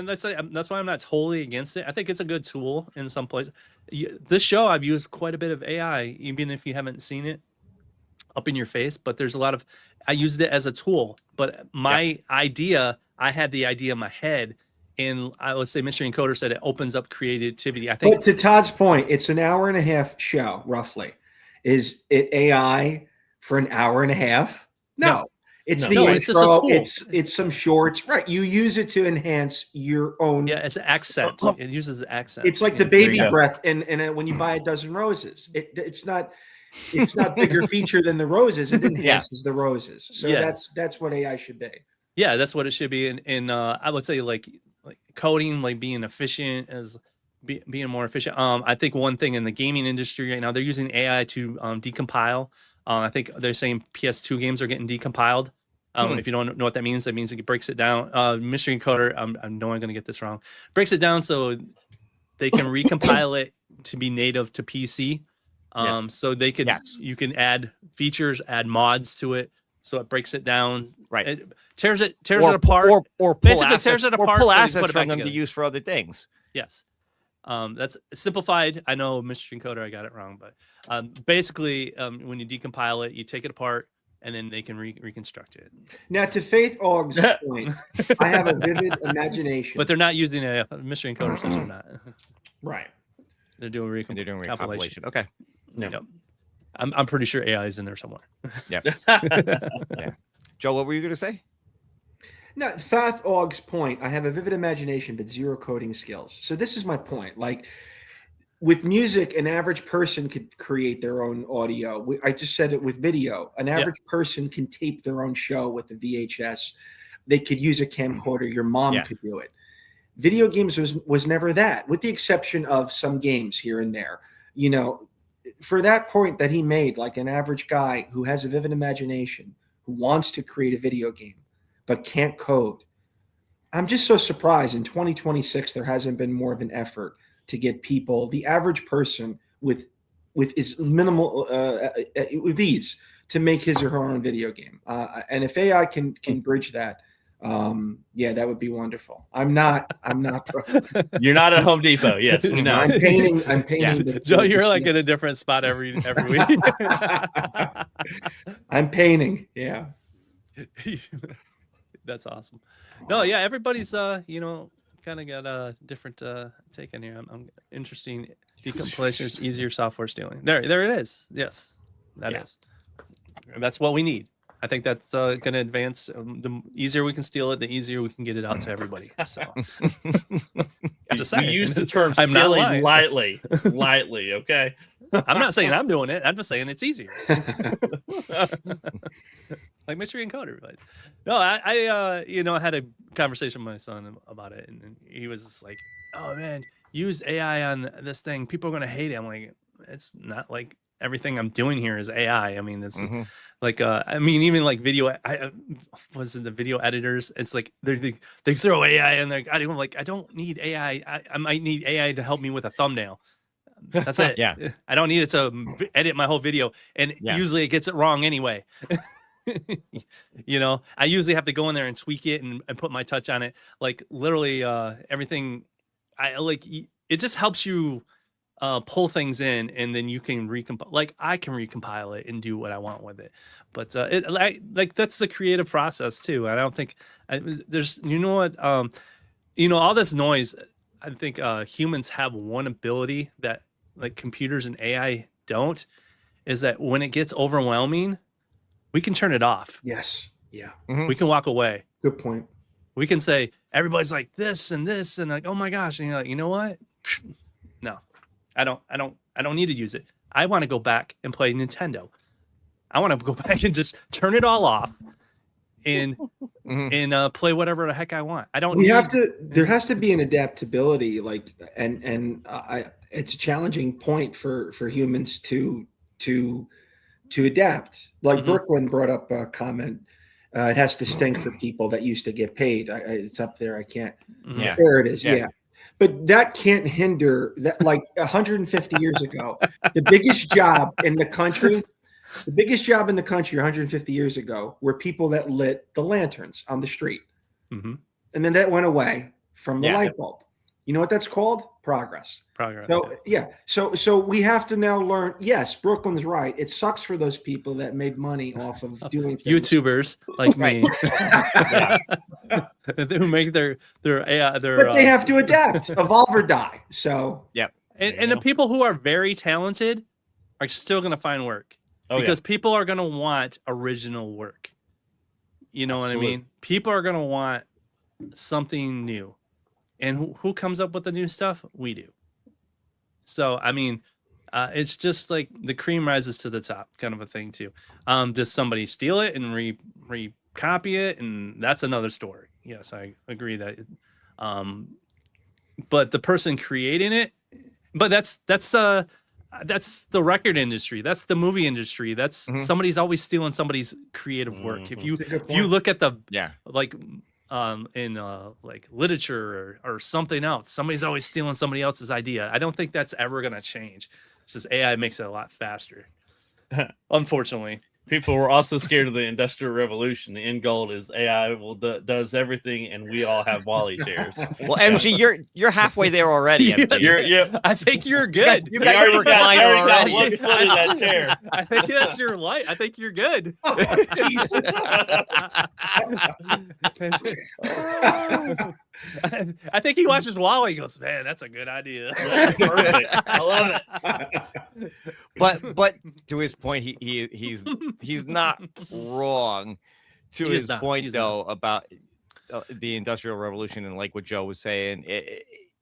that's why I'm not totally against it. I think it's a good tool in some places. This show, I've used quite a bit of AI, even if you haven't seen it up in your face. But there's a lot of, I used it as a tool. But my idea, I had the idea in my head. And I would say Mystery Encoder said it opens up creativity. I think. But to Todd's point, it's an hour and a half show, roughly. Is it AI for an hour and a half? No. It's the it's just a intro. tool. It's some shorts. Right. You use it to enhance your own. Yeah, it's an accent. It uses accent. It's like the baby breath. And when you buy a dozen roses, it's not bigger feature than the roses. It enhances the roses. So that's what AI should be. Yeah, that's what it should be. And I would say like coding, like being efficient as being more efficient. I think one thing in the gaming industry right now, they're using AI to decompile. I think they're saying PS2 games are getting decompiled. If you don't know what that means it breaks it down. Mystery Encoder, I know I'm going to get this wrong, breaks it down so they can recompile it to be native to PC. So they could, you can add features, add mods to it. So it breaks it down, right? It tears it apart, or basically tears it apart. Pull assets from them to use for other things. Yes, that's simplified. I know, Mr. Encoder, I got it wrong, but basically, when you decompile it, you take it apart, and then they can reconstruct it. Now, to Faith Aug's point, I have a vivid imagination. But they're not using a Mr. Encoder says they're not. Right. They're doing recompilation. Okay. Yep. I'm pretty sure AI is in there somewhere. Yeah. Joe, what were you going to say? No, Faith Aug's point. I have a vivid imagination, but zero coding skills. So this is my point. Like with music, an average person could create their own audio. I just said it with video. An average person can tape their own show with a VHS. They could use a camcorder. Your mom could do it. Video games was never that, with the exception of some games here and there. You know, for that point that he made, like an average guy who has a vivid imagination, who wants to create a video game, but can't code. I'm just so surprised in 2026, there hasn't been more of an effort to get people, the average person with his minimal, with ease, to make his or her own video game. And if AI can bridge that, that would be wonderful. I'm not. You're not at Home Depot. Yes. No. I'm painting. Joe, you're like in a different spot every week. I'm painting. Yeah. That's awesome. No, yeah, everybody's kind of got a different take in here. I'm interesting. Decompilation is easier software stealing. There it is. Yes, that is. And that's what we need. I think that's going to advance. The easier we can steal it, the easier we can get it out to everybody. So, just saying. We use the term stealing lightly. Okay. I'm not saying I'm doing it. I'm just saying it's easier. Like Mystery Encoder. But no, I had a conversation with my son about it, and he was just like, "Oh man, use AI on this thing. People are going to hate it." I'm like, it's not like everything I'm doing here is AI. I mean, this is like, even like video. Was it the video editors? It's like they throw AI in there. I don't need AI. I might need AI to help me with a thumbnail. That's it. I don't need it to edit my whole video, and usually it gets it wrong anyway. I usually have to go in there and tweak it and put my touch on it. Like literally everything. It just helps you pull things in, and then you can recompile. Like I can recompile it and do what I want with it. But that's the creative process too. I don't think there's all this noise. I think humans have one ability that like computers and AI don't, is that when it gets overwhelming, we can turn it off. Yes. Yeah. We can walk away. Good point. We can say everybody's like this and this and like, oh my gosh, and you're like, you know what? No, I don't need to use it. I want to go back and play Nintendo. I want to go back and just turn it all off and play whatever the heck I want. There has to be an adaptability, like, and it's a challenging point for humans to adapt. Like Brooklyn brought up a comment It has to stink for people that used to get paid. It's up there. I can't. Yeah. There it is. Yeah. Yeah. But that can't hinder that. Like 150 years ago, the biggest job in the country, 150 years ago, were people that lit the lanterns on the street. Mm-hmm. And then that went away from the Yeah. light bulb. You know what that's called? Progress. Progress. So yeah, so we have to now learn. Yes, Brooklyn's right. It sucks for those people that made money off of doing things. YouTubers like me, who make their AI, But they have to adapt, evolve or die. So and the people who are very talented are still going to find work because people are going to want original work. You know what I mean? People are going to want something new. And who comes up with the new stuff? We do. So, I mean, it's just like the cream rises to the top kind of a thing, too. Does somebody steal it and re-copy it? And that's another story. Yes, I agree that. But the person creating it, but that's the record industry. That's the movie industry. That's somebody's always stealing somebody's creative work. If you look at the like in like literature or something else, somebody's always stealing somebody else's idea. I don't think that's ever going to change. It's just AI makes it a lot faster. Unfortunately. People were also scared of the Industrial Revolution. The end goal is AI does everything, and we all have Wally chairs. Well, MG, you're halfway there already. I think you're good. You got your recliner already. One foot in that chair. I think that's your light. I think you're good. I think he watches Wally. He goes, "Man, that's a good idea." Perfect. I love it. But to his point, he's not wrong. To his point, though, about the Industrial Revolution and like what Joe was saying,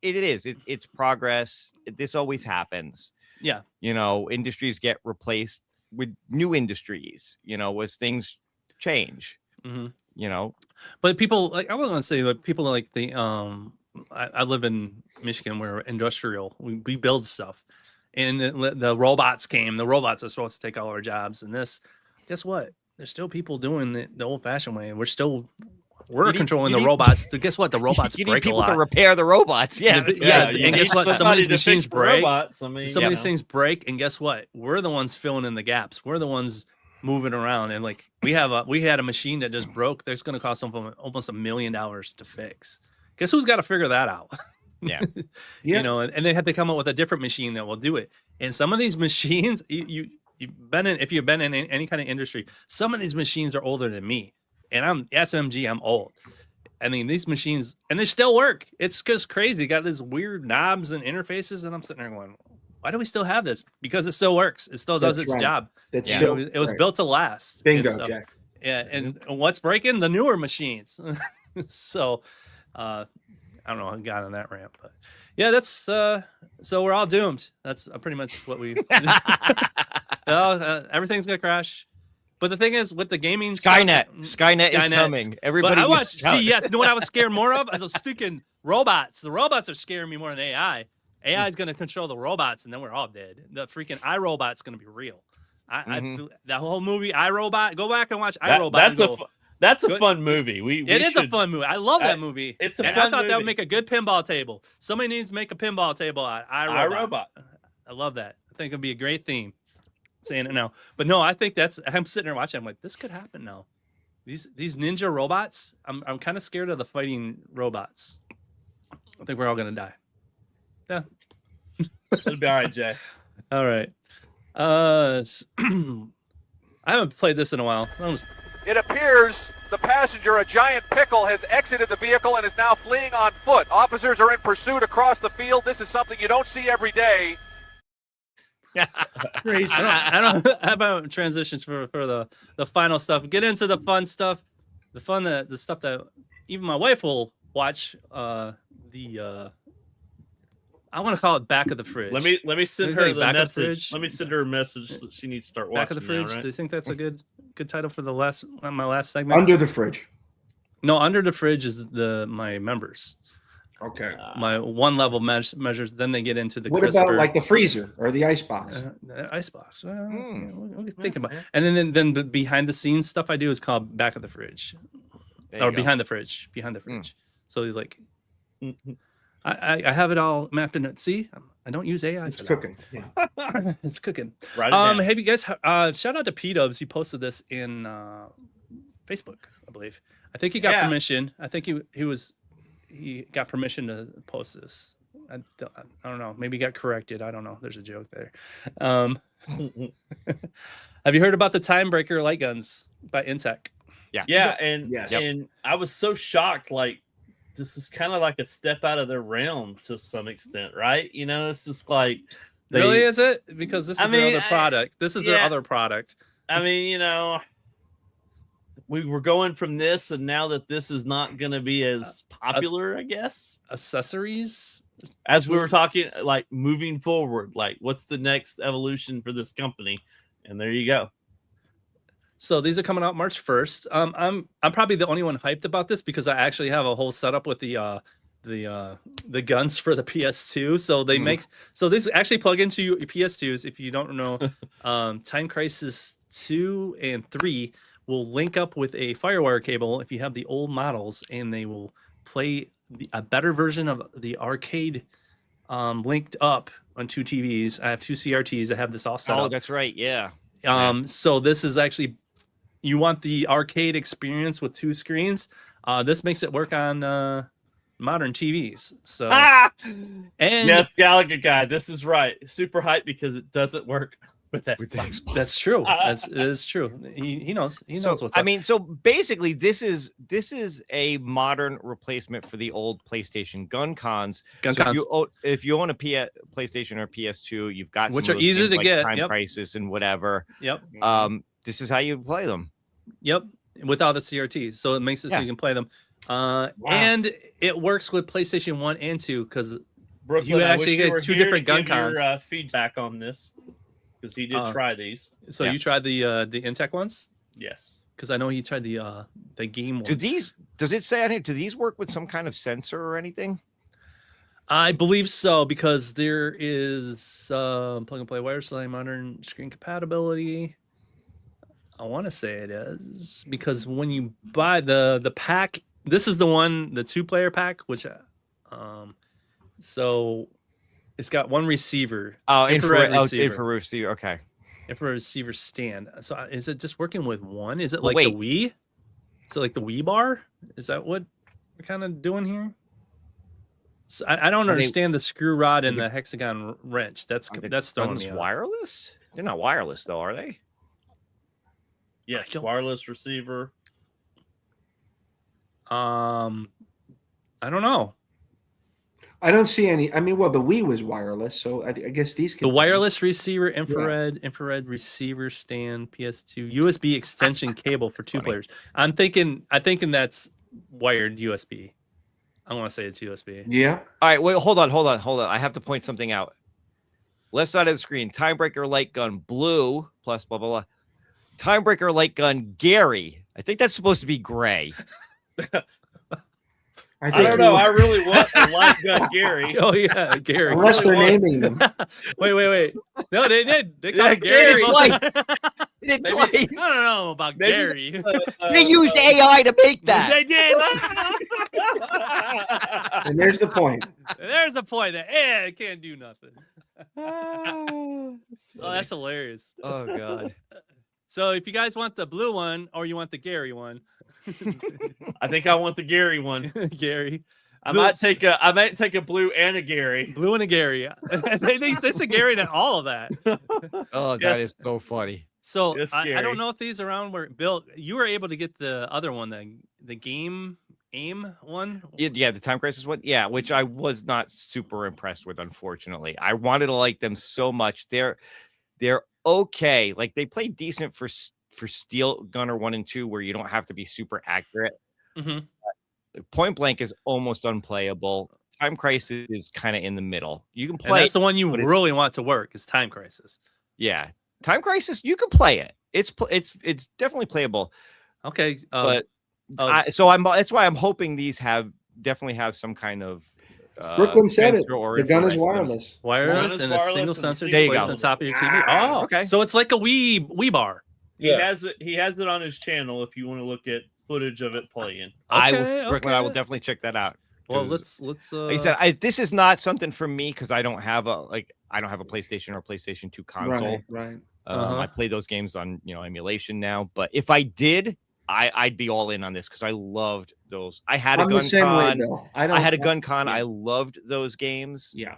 it's progress. This always happens. Yeah, you know, industries get replaced with new industries. You know, as things change. Mm-hmm. You know, but people like I was going to say like people like the I live in Michigan. We're industrial. We build stuff, and the robots came. The robots are supposed to take all our jobs. And guess what? There's still people doing the old-fashioned way, and we're controlling the robots. Guess what? The robots you break need people a lot. to repair the robots. Yeah, and guess what? Some of these machines break. Some of these things break, and guess what? We're the ones filling in the gaps. We're the ones moving around, and like we had a machine that just broke. That's going to cost them almost $1 million to fix. Guess who's got to figure that out? Yeah. You know, and they had to come up with a different machine that will do it. And some of these machines, if you've been in any kind of industry, some of these machines are older than me, and I'm SMG. I'm old. I mean, these machines, and they still work. It's just crazy. Got these weird knobs and interfaces, and I'm sitting there going, why do we still have this? Because it still works. It still does its job. It was built to last. Bingo, Jack. Yeah, and what's breaking? The newer machines. So, I don't know how I got on that rant, but yeah, that's so we're all doomed. That's pretty much what we. Everything's gonna crash. But the thing is, with the gaming Skynet is coming. Everybody. But I watched. Yes. You know what I was scared more of? I was thinking robots. The robots are scaring me more than AI. AI is going to control the robots, and then we're all dead. The freaking iRobot's going to be real. That whole movie, iRobot. Go back and watch iRobot. That's a fun movie. It is a fun movie. I love that movie. It's a fun I thought movie. that would make a good pinball table. Somebody needs to make a pinball table out of iRobot. I love that. I think it'd be a great theme. Saying it now, but no, I think I'm sitting there watching. I'm like, this could happen now. These ninja robots. I'm kind of scared of the fighting robots. I think we're all gonna die. Yeah. It'll be all right, Jay. All right. I haven't played this in a while. It appears the passenger, a giant pickle, has exited the vehicle and is now fleeing on foot. Officers are in pursuit across the field. This is something you don't see every day. Crazy. I don't how about transitions for the final stuff. Get into the fun stuff. The stuff that even my wife will watch. I want to call it back of the fridge. Let me send her the back of the message. fridge? Let me send her a message that she needs to start watching. Back of the fridge. Now, right? Do you think that's a good title for my last segment? Under the fridge. No, under the fridge is my members. Okay. My one level measures. Then they get into the What crisper. about like the freezer or the icebox? The icebox. Well, Hmm. we'll think about. And then the behind the scenes stuff I do is called back of the fridge, There you or go. behind the fridge. So like, I have it all mapped in it. See, I don't use AI. It's for that. cooking. Yeah. It's cooking. Write it down. Have you guys? Shout out to Pibb. He posted this in Facebook, I believe. I think he got permission. I think he got permission to post this. I don't know. Maybe he got corrected. I don't know. There's a joke there. Have you heard about the Timebreaker light guns by Intech? Yeah, and Yes. and I was so shocked. Like, this is kind of like a step out of their realm to some extent, right? You know, it's just like Really, is it? Because this is their mean, other product. This is their other product. I mean, you know, we were going from this, and now that this is not going to be as popular, I guess. Accessories. As we were talking, like moving forward, like what's the next evolution for this company? And there you go. So these are coming out March 1st. I'm probably the only one hyped about this because I actually have a whole setup with the guns for the PS2. So they make these actually plug into your PS2s. If you don't know, Time Crisis 2 and 3 will link up with a FireWire cable if you have the old models, and they will play a better version of the arcade linked up on two TVs. I have two CRTs. I have this all set up. Oh, that's right. Yeah. So this is actually, you want the arcade experience with two screens. This makes it work on modern TVs. So and Yes, Gallagher guy, this is right. Super hype because it doesn't work with that. that's true. It is true. He knows. He knows what's up. I mean, so basically, this is a modern replacement for the old PlayStation gun cons. If you own a PlayStation or PS2, you've got which some are of those easy things to like get. Time Crisis and whatever. Yep. This is how you play them. Yep. Without a CRT, so it makes it so you can play them. And it works with PlayStation 1 and 2 because Brooklyn, you I actually wish you get were two here different to gun give cons. Your feedback on this because he did try these. So you tried the Intech ones? Yes. Because I know he tried the game one. Does it say on here? Do these work with some kind of sensor or anything? I believe so, because there is plug and play wireless modern screen compatibility. I want to say it is, because when you buy the pack, this is the one, the 2-player pack, which so it's got one receiver. Oh, infrared receiver. receiver. Receiver. Okay. Infrared receiver stand. So is it just working with one? Is it Well, like the Wii? Is it like the Wii bar? Is that what we're kind of doing here? So I don't understand the screw rod and the hexagon wrench. That's throwing me off. Wireless? They're not wireless though, are they? Yes, wireless receiver. I don't know. I don't see any. I mean, well, the Wii was wireless, so I guess these can. The wireless receiver, infrared receiver stand, PS2, USB extension cable for 2 players. I'm thinking that's wired USB. I want to say it's USB. Yeah. All right, wait, hold on. I have to point something out. Left side of the screen, Timebreaker Light Gun blue plus blah blah blah. Timebreaker Light Gun Gary. I think that's supposed to be gray. I don't know. I really want a light gun Gary. Oh yeah, Gary. Unless they're naming them. wait. No, they did. They called Gary. They did twice. I don't know about Gary. They used AI to make that. They did. And there's the point. There's a point that it can't do nothing. Oh, that's hilarious. Oh god. So if you guys want the blue one or you want the Gary one, I think I want the Gary one. Gary. I might take a blue and a Gary. Blue and a Gary. they say Gary to all of that. Oh, that is so funny. So Yes, I don't know if these around were Bill. You were able to get the other one, the game aim one. Yeah, the Time Crisis one. Yeah, which I was not super impressed with, unfortunately. I wanted to like them so much. They're okay. Like they play decent for Steel Gunner 1 and 2, where you don't have to be super accurate. Mm-hmm. Point Blank is almost unplayable. Time Crisis is kind of in the middle. You can play. And that's the one you really want to work is Time Crisis. Yeah, Time Crisis. You can play it. It's definitely playable. Okay, but that's why I'm hoping these definitely have some kind of Brooklyn said it. sensor or The gun is infrared gun. wireless. Wireless and a wireless single and a sensor single There you placed go. on top of your TV. Oh, Okay. So it's like a Wii bar. He has it. He has it on his channel. If you want to look at footage of it playing. Brooklyn, I will okay. definitely check that out. Well, 'Cause, let's. like I said, this is not something for me because I don't have a PlayStation or PlayStation 2 console. Right. I play those games on emulation now. But if I did, I'd be all in on this because I loved those. I had a I'm the gun same way, con. Bill. I had a gun con. yeah. I loved those games. Yeah.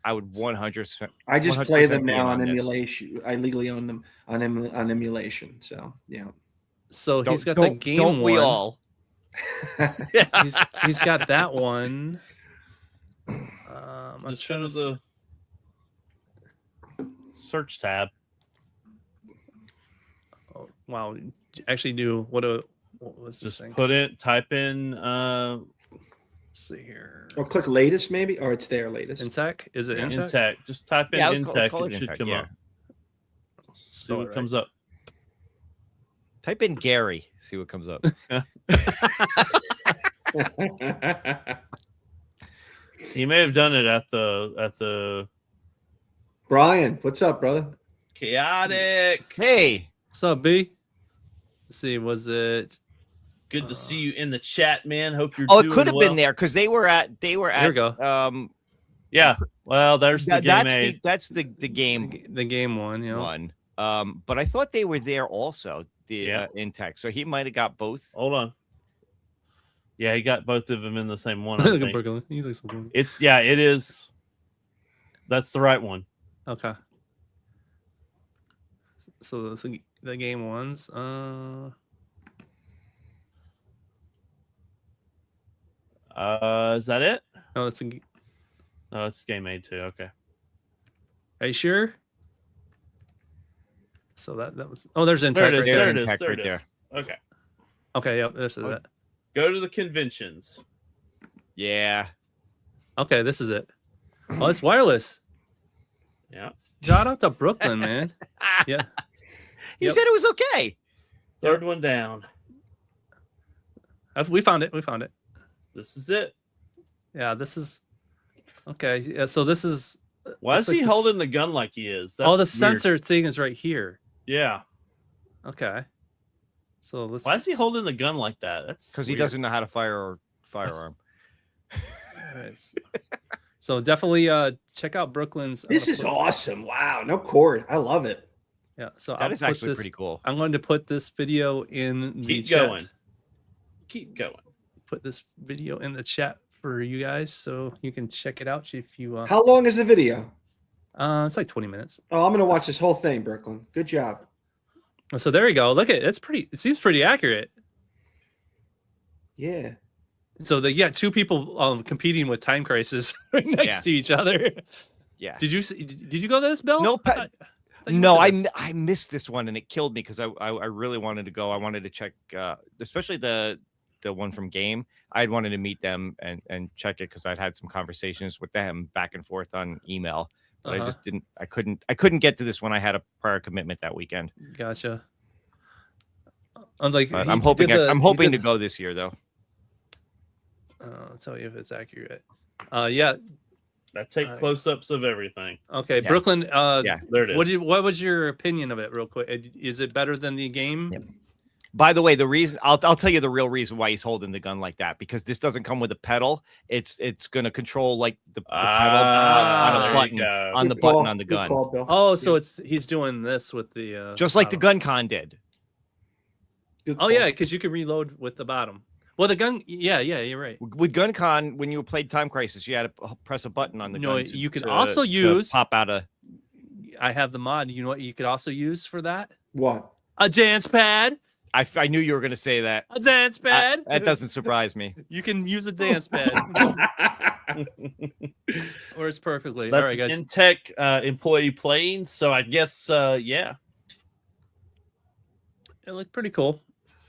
I would 100%. I just play 100% them be in now on this. emulation. I legally own them on emulation. So yeah. So he's got Don't- the game Don't we one. all? He's got that one. I'm Just trying go to to the search tab. Oh, wow. Actually, what was this Just thing? type in. Let's see here. Or click latest maybe, or it's there latest. Intech? Is it Intech? Intech. Just type in Yeah, Intech. call It it should Intech, come yeah. up. See Spell what it right. comes up. Type in Gary. See what comes up. He may have done it at the Brian, what's up, brother? chaotic. Hey, What's up, B? Let's see. Was it? Good to see you in the chat, man. Hope you're. it doing could have well. been there because they were at. Here we go. Yeah. Well, there's the game. That's the game The game one. You know. one. But I thought they were there also. The Intech, so he might have got both. Hold on. Yeah, he got both of them in the same one. I Look at think. Brooklyn. He looks so cool. It is. That's the right one. Okay. So that's the game ones. Is that it? No, it's No, it's game A too. Okay. Are you sure? So that was. Oh, there's Intech There it is. right There's there. There it is. Intech There right it is. there. Okay. Okay, yep, this is it. Go to the conventions. Yeah. Okay, this is it. Oh, it's wireless. Yeah. Shout out to Brooklyn, man. Yeah. He Yep. said it was okay. Third one down. We found it. We found it. This is it. Yeah, this is okay. Yeah, so this is. Why looks is he like holding the gun like he is? Oh, the That's weird. sensor thing is right here. Yeah. Okay. So let's. Why is he holding the gun like that? That's Because he weird. doesn't know how to fire a firearm. Alright, so definitely check out Brooklyn's. I'm This gonna is put- awesome. Wow, no cord. I love it. Yeah. So That I'll is put actually this- pretty cool. I'm going to put this video in the Keep chat. going. Keep going. Put this video in the chat for you guys so you can check it out if you. How long is the video? It's like 20 minutes. Oh, I'm gonna watch this whole thing, Brooklyn. Good job. So there you go. Look at it. It's pretty. It seems pretty accurate. Yeah. So you got two people competing with Time Crisis right next Yeah. to each other. Yeah. Did you go to this, Bill? Nope. I thought you No, went to this. I missed this one and it killed me because I really wanted to go. I wanted to check, especially the one from Game. I'd wanted to meet them and check it because I'd had some conversations with them back and forth on email. But I just didn't. I couldn't get to this one. I had a prior commitment that weekend. Gotcha. I'm like, But he I'm hoping. did the- I'm he hoping did- to go this year though. I'll tell you if it's accurate. Yeah. I take close-ups of everything. Okay, Yeah. Brooklyn. Yeah. There it is. What was your opinion of it, real quick? Is it better than the game? Yep. By the way, the reason I'll tell you the real reason why he's holding the gun like that, because this doesn't come with a pedal. It's going to control like the pedal on there a you button go. on the Good button call. on the Good gun, call, Bill. Oh, so he's doing this with the just like the bottom. gun con did. Good Oh call. yeah, because you can reload with the bottom. Well, the gun. Yeah, you're right. With gun con, when you played Time Crisis, you had to press a button on the No, gun. you could also use- pop out a. I have the mod. You know what you could also use for that? What? A dance pad. I knew you were going to say that. A dance pad. That doesn't surprise me. You can use a dance pad. Works perfectly. That's All right, guys. Intech employee playing. So I guess, yeah. It looked pretty cool.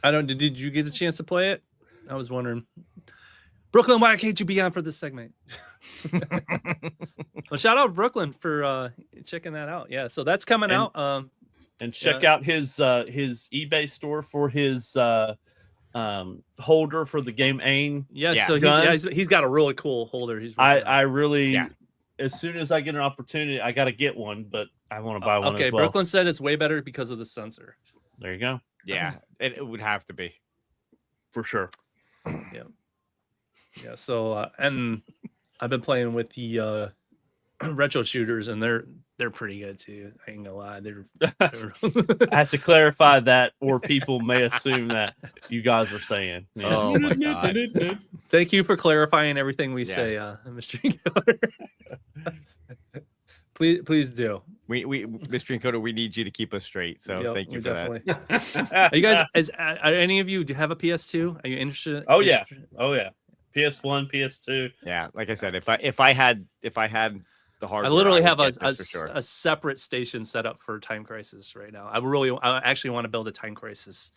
I don't. Did you get a chance to play it? I was wondering. Brooklyn, why can't you be on for this segment? Well, shout out Brooklyn for checking that out. Yeah, so that's coming And- out. And check out his eBay store for his holder for the game aim. Yes, Yeah. so he's got a really cool holder. I really, Yeah. as soon as I get an opportunity, I got to get one, but I want to buy one Okay, as well. Brooklyn said it's way better because of the sensor. There you go. Yeah, it would have to be. For sure. Yeah, so and I've been playing with the retro shooters, and they're pretty good too. I ain't gonna lie, they're I have to clarify that, or people may assume that you guys are saying. Yeah. Oh my god. Thank you for clarifying everything we Yes. say, Mr. Encoder. please do. We Mr. Encoder, we need you to keep us straight. So Yep, thank you we for that. definitely- Are you guys? Are any of you? Do you have a PS2? Are you interested? Oh yeah. Oh yeah. PS1, PS2. Yeah, like I said, if I had the hardware, I literally would have get this for sure. a separate station set up for Time Crisis right now. I actually want to build a Time Crisis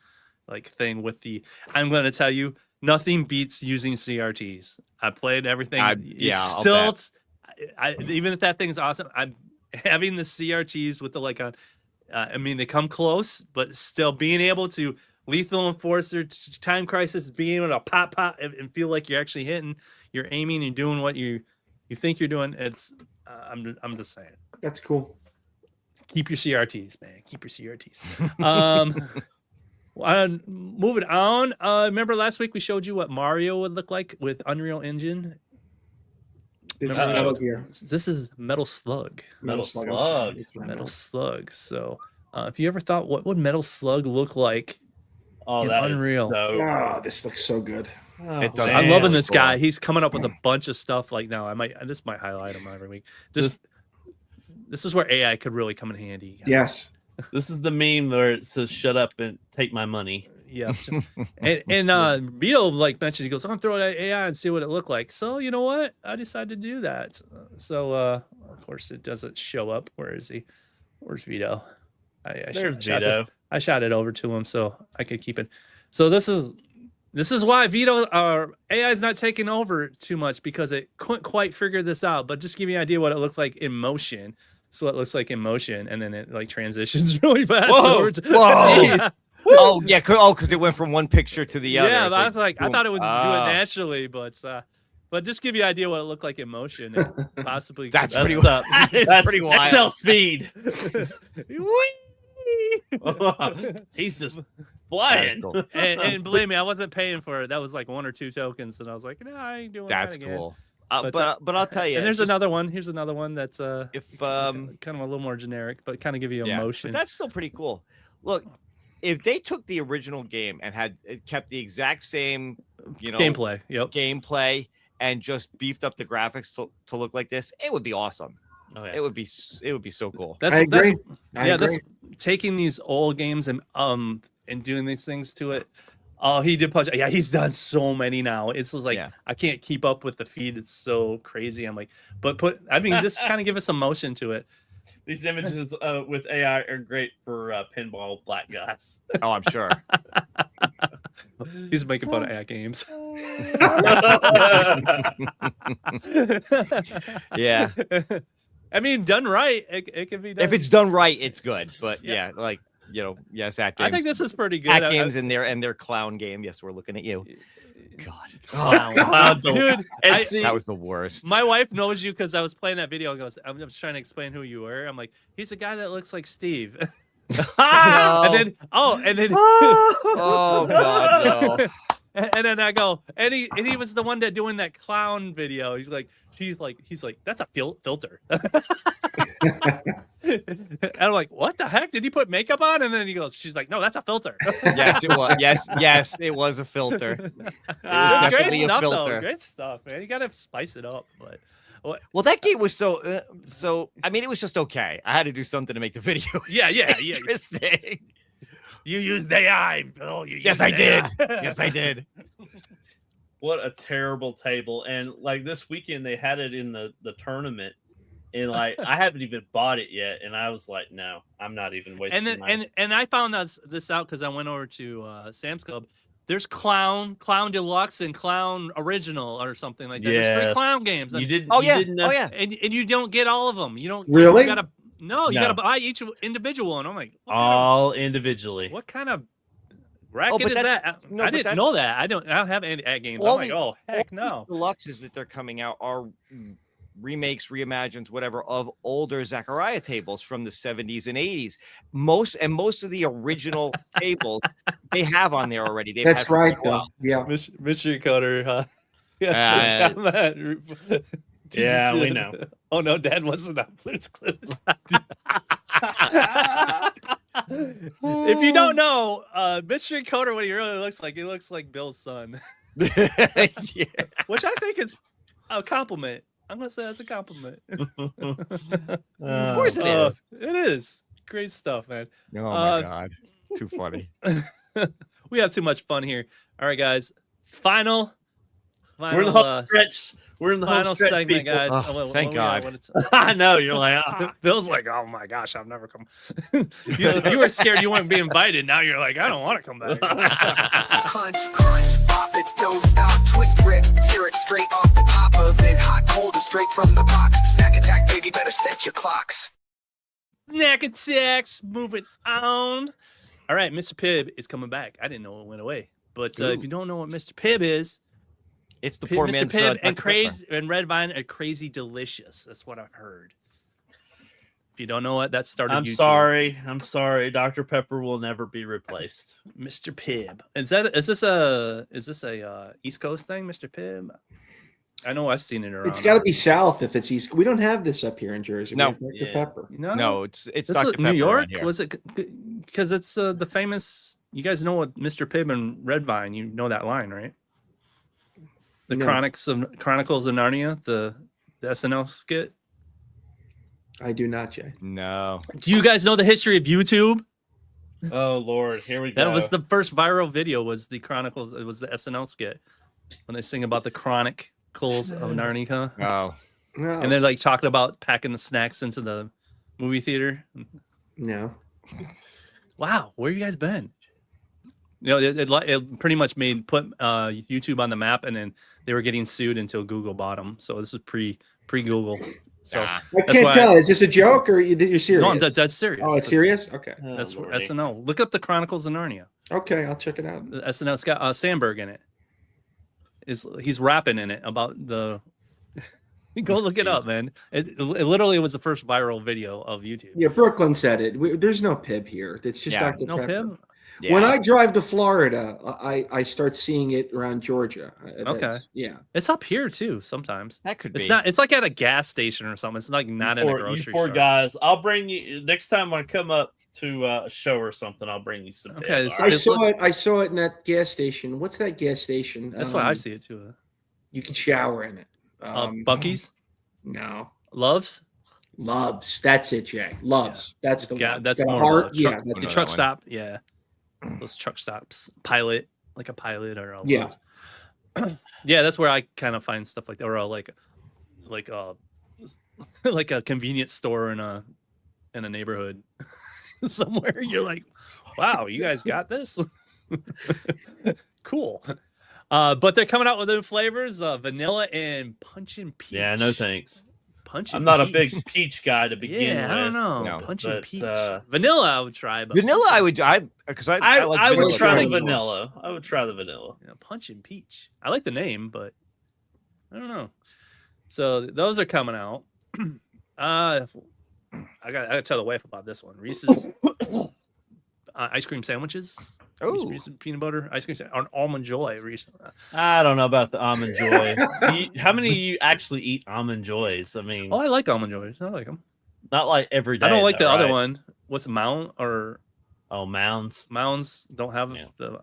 like thing with the. I'm going to tell you, nothing beats using CRTs. I played everything. Yeah, I'll still, bet. even if that thing's awesome, I'm having the CRTs with the like on. I mean, they come close, but still being able to Lethal Enforcer, Time Crisis, being able to pop and feel like you're actually hitting, you're aiming, and doing what you think you're doing. It's I'm just saying. That's cool. Keep your CRTs, man. Keep your CRTs. Moving on. Remember last week we showed you what Mario would look like with Unreal Engine. This Remember we is showed- here. This is Metal Slug. Metal Slug. Metal Slug. So, if you ever thought what would Metal Slug look like Oh, in that is Unreal? so. Oh, this looks so good. It does. I'm Yeah, loving really this cool. guy. He's coming up with a bunch of stuff. Like now, this might highlight him every week. This is where AI could really come in handy. Yes. This is the meme where it says "Shut up and take my money." Yeah. and Vito like mentioned, he goes, I'm gonna throw that AI and see what it looked like. So you know what? I decided to do that. So of course it doesn't show up. Where is he? Where's Vito? There's Vito. I shot it over to him so I could keep it. So this is why Vito AI is not taking over too much, because it couldn't quite figure this out. But just give you an idea what it looked like in motion. So it looks like in motion, and then it like transitions really fast. Whoa! Whoa! Yeah. Oh yeah, because it went from one picture to the other. Yeah, It's but I was like, I boom. thought it was doing Ah. naturally, but just give you an idea what it looked like in motion, and possibly. That's pretty That's up. That is That's pretty wild. XL speed. Whee! He's just That is flying. cool. and believe me, I wasn't paying for it. That was like 1 or 2 tokens, and I was like, no, I ain't doing That's that again. cool. But, But I'll tell you. And there's just- another one. Here's another one that's if kind of a little more generic, but kind of give you yeah, emotion. but that's still pretty cool. Look, if they took the original game and had it kept the exact same, Gameplay. Yep. gameplay and just beefed up the graphics to look like this, it would be awesome. Oh, yeah. It would be so cool. That's I agree. that's taking these old games and doing these things to it. Oh, he did punch. Yeah, he's done so many now. It's just like Yeah. I can't keep up with the feed. It's so crazy. I'm like, but just kind of give us some motion to it. These images with AI are great for pinball black guys. Oh, I'm sure. He's making fun of AI games. Yeah. I mean, done right, it can be done. If it's done right, it's good. But yeah, like yes, Act Games. I think this is pretty good. Act Games in their clown game. Yes, we're looking at you. God, Dude, And see, that was the worst. my wife knows you because I was playing that video and goes, I'm just trying to explain who you were. I'm like, he's a guy that looks like Steve. No. and then Oh God, no. and then I go, and he was the one that doing that clown video. He's like, that's a filter. And I'm like, what the heck? Did he put makeup on? And then she's like, no, that's a filter. Yes, it was. Yes, it was a filter. It was That's great definitely a stuff, though. filter. Great stuff, man. You gotta spice it up. But Well, that game was so. I mean, it was just okay. I had to do something to make the video yeah. interesting. You used AI, Bill. Yes, I did. Yes, I did. what a terrible table. And like this weekend, they had it in the tournament. And like I haven't even bought it yet, and I was like, "No, I'm not even wasting." And then my... and I found this out because I went over to Sam's Club. There's Clown Deluxe, and Clown Original or something like that. There's 3 Yes. Clown games. you didn't. Oh you yeah. didn't know- Oh yeah. And you don't get all of them. You don't Really? You gotta you No. gotta buy each individual. And I'm like, all individually. what kind of Racket but is that's- that? no, I but didn't know that's- that. I don't have any ad games. All I'm like, the- oh heck all no. the deluxes that they're coming out are remakes, reimagines, whatever, of older Zachariah tables from the 70s and 80s. Most of the original tables they have on there already. They've That's had for right, a while. though. Yeah. Mystery Coder, huh? Did you Yeah, see we that? know. Oh no, Dad wasn't on Blue's Clues. If you don't know, Mystery Coder, what he really looks like Bill's son, Yeah. which I think is a compliment. I'm gonna say that's a compliment. Of course it is. It is great stuff, man. Oh my god, too funny. We have too much fun here. All right, guys. Final We're in the home stretch. We're in the final home stretch, segment, people. guys. Oh, thank God. I know you're like, ah. Bill's like, oh my gosh, I've never come. you were scared you wouldn't be invited. Now you're like, I don't want to come back. Punch, punch, pop it, don't stop, twist, rip, tear it straight off the top of it. Hot, cold, and straight from the box. Snack attack, baby, better set your clocks. Snack attacks, moving on. All right, Mr. Pibb is coming back. I didn't know it went away. But if you don't know what Mr. Pibb is, It's the poor Mr. man's Pibb and Dr. Crazy and Red Vine are crazy delicious. That's what I've heard. If you don't know what that started, I'm YouTube. I'm sorry. Dr. Pepper will never be replaced. Mr. Pibb. Is this a East Coast thing, Mr. Pibb? I know I've seen it around. It's got to be south if it's east. We don't have this up here in Jersey. No. We have Dr. Pepper. No, it's This Dr. is Pepper New York. around here. Was it because it's the famous? You guys know what Mr. Pibb and Red Vine. You know that line, right? The No. Chronicles of Narnia, the SNL skit. I do not, Jay. No. Do you guys know the history of YouTube? Oh Lord, here we go. That was the first viral video. Was the Chronicles? It was the SNL skit when they sing about the Chronicles of Narnia, Oh. No. and they're like talking about packing the snacks into the movie theater. No. Wow, where you guys been? You know, it pretty much put YouTube on the map, and then they were getting sued until Google bought them. So this is pre Google. So Ah. I can't why- tell. Is this a joke or you're serious? no, that's serious. Oh, it's serious? Okay. That's Oh, what Lordy. SNL. Look up the Chronicles of Narnia. Okay, I'll check it out. The SNL's got Sandberg in it. He's rapping in it about the. Go look it up, man. It literally was the first viral video of YouTube. Yeah, Brooklyn said it. There's no Pibb here. It's just Yeah. Dr. No Pepper. Pibb. Yeah. When I drive to Florida, I start seeing it around Georgia. Okay. Yeah. It's up here too. Sometimes that could it's be. not. It's like at a gas station or something. It's like not in a You grocery poor store. guys. I'll bring you next time I come up to a show or something. I'll bring you some. Okay, Pibb, so all right? I saw it in that gas station. What's that gas station? That's why I see it too. You can shower in it. Bucky's, No. Loves. Loves. That's it, Jay. Loves. That's the Yeah, one. that's It's got a more. heart. Of a truck, Yeah, that's the it. truck That one. stop. Yeah, those truck stops. Pilot, like a pilot or a Yeah. Loves. Yeah, that's where I kind of find stuff like that, or like like a convenience store in a neighborhood somewhere. You're like, wow, you guys got this. Cool. But they're coming out with new flavors, vanilla and punch and peach. Yeah, no thanks. Punch. I'm and not a peach. big peach guy to begin Yeah, with. I don't know. No, Punch and but, peach. uh, Vanilla, I would try, but Vanilla, I like I vanilla would try the too. vanilla. I would try the vanilla. Yeah, punch and peach. I like the name, but I don't know. So those are coming out. I gotta tell the wife about this one. Reese's ice cream sandwiches. Reese's peanut butter ice cream on almond joy. Recently, I don't know about the almond joy. How many of you actually eat almond joys? I mean, oh, I like almond joys. I like them. not like every day. I don't like though, the other right? one. What's Mount or Oh, mounds. Mounds don't have Yeah. the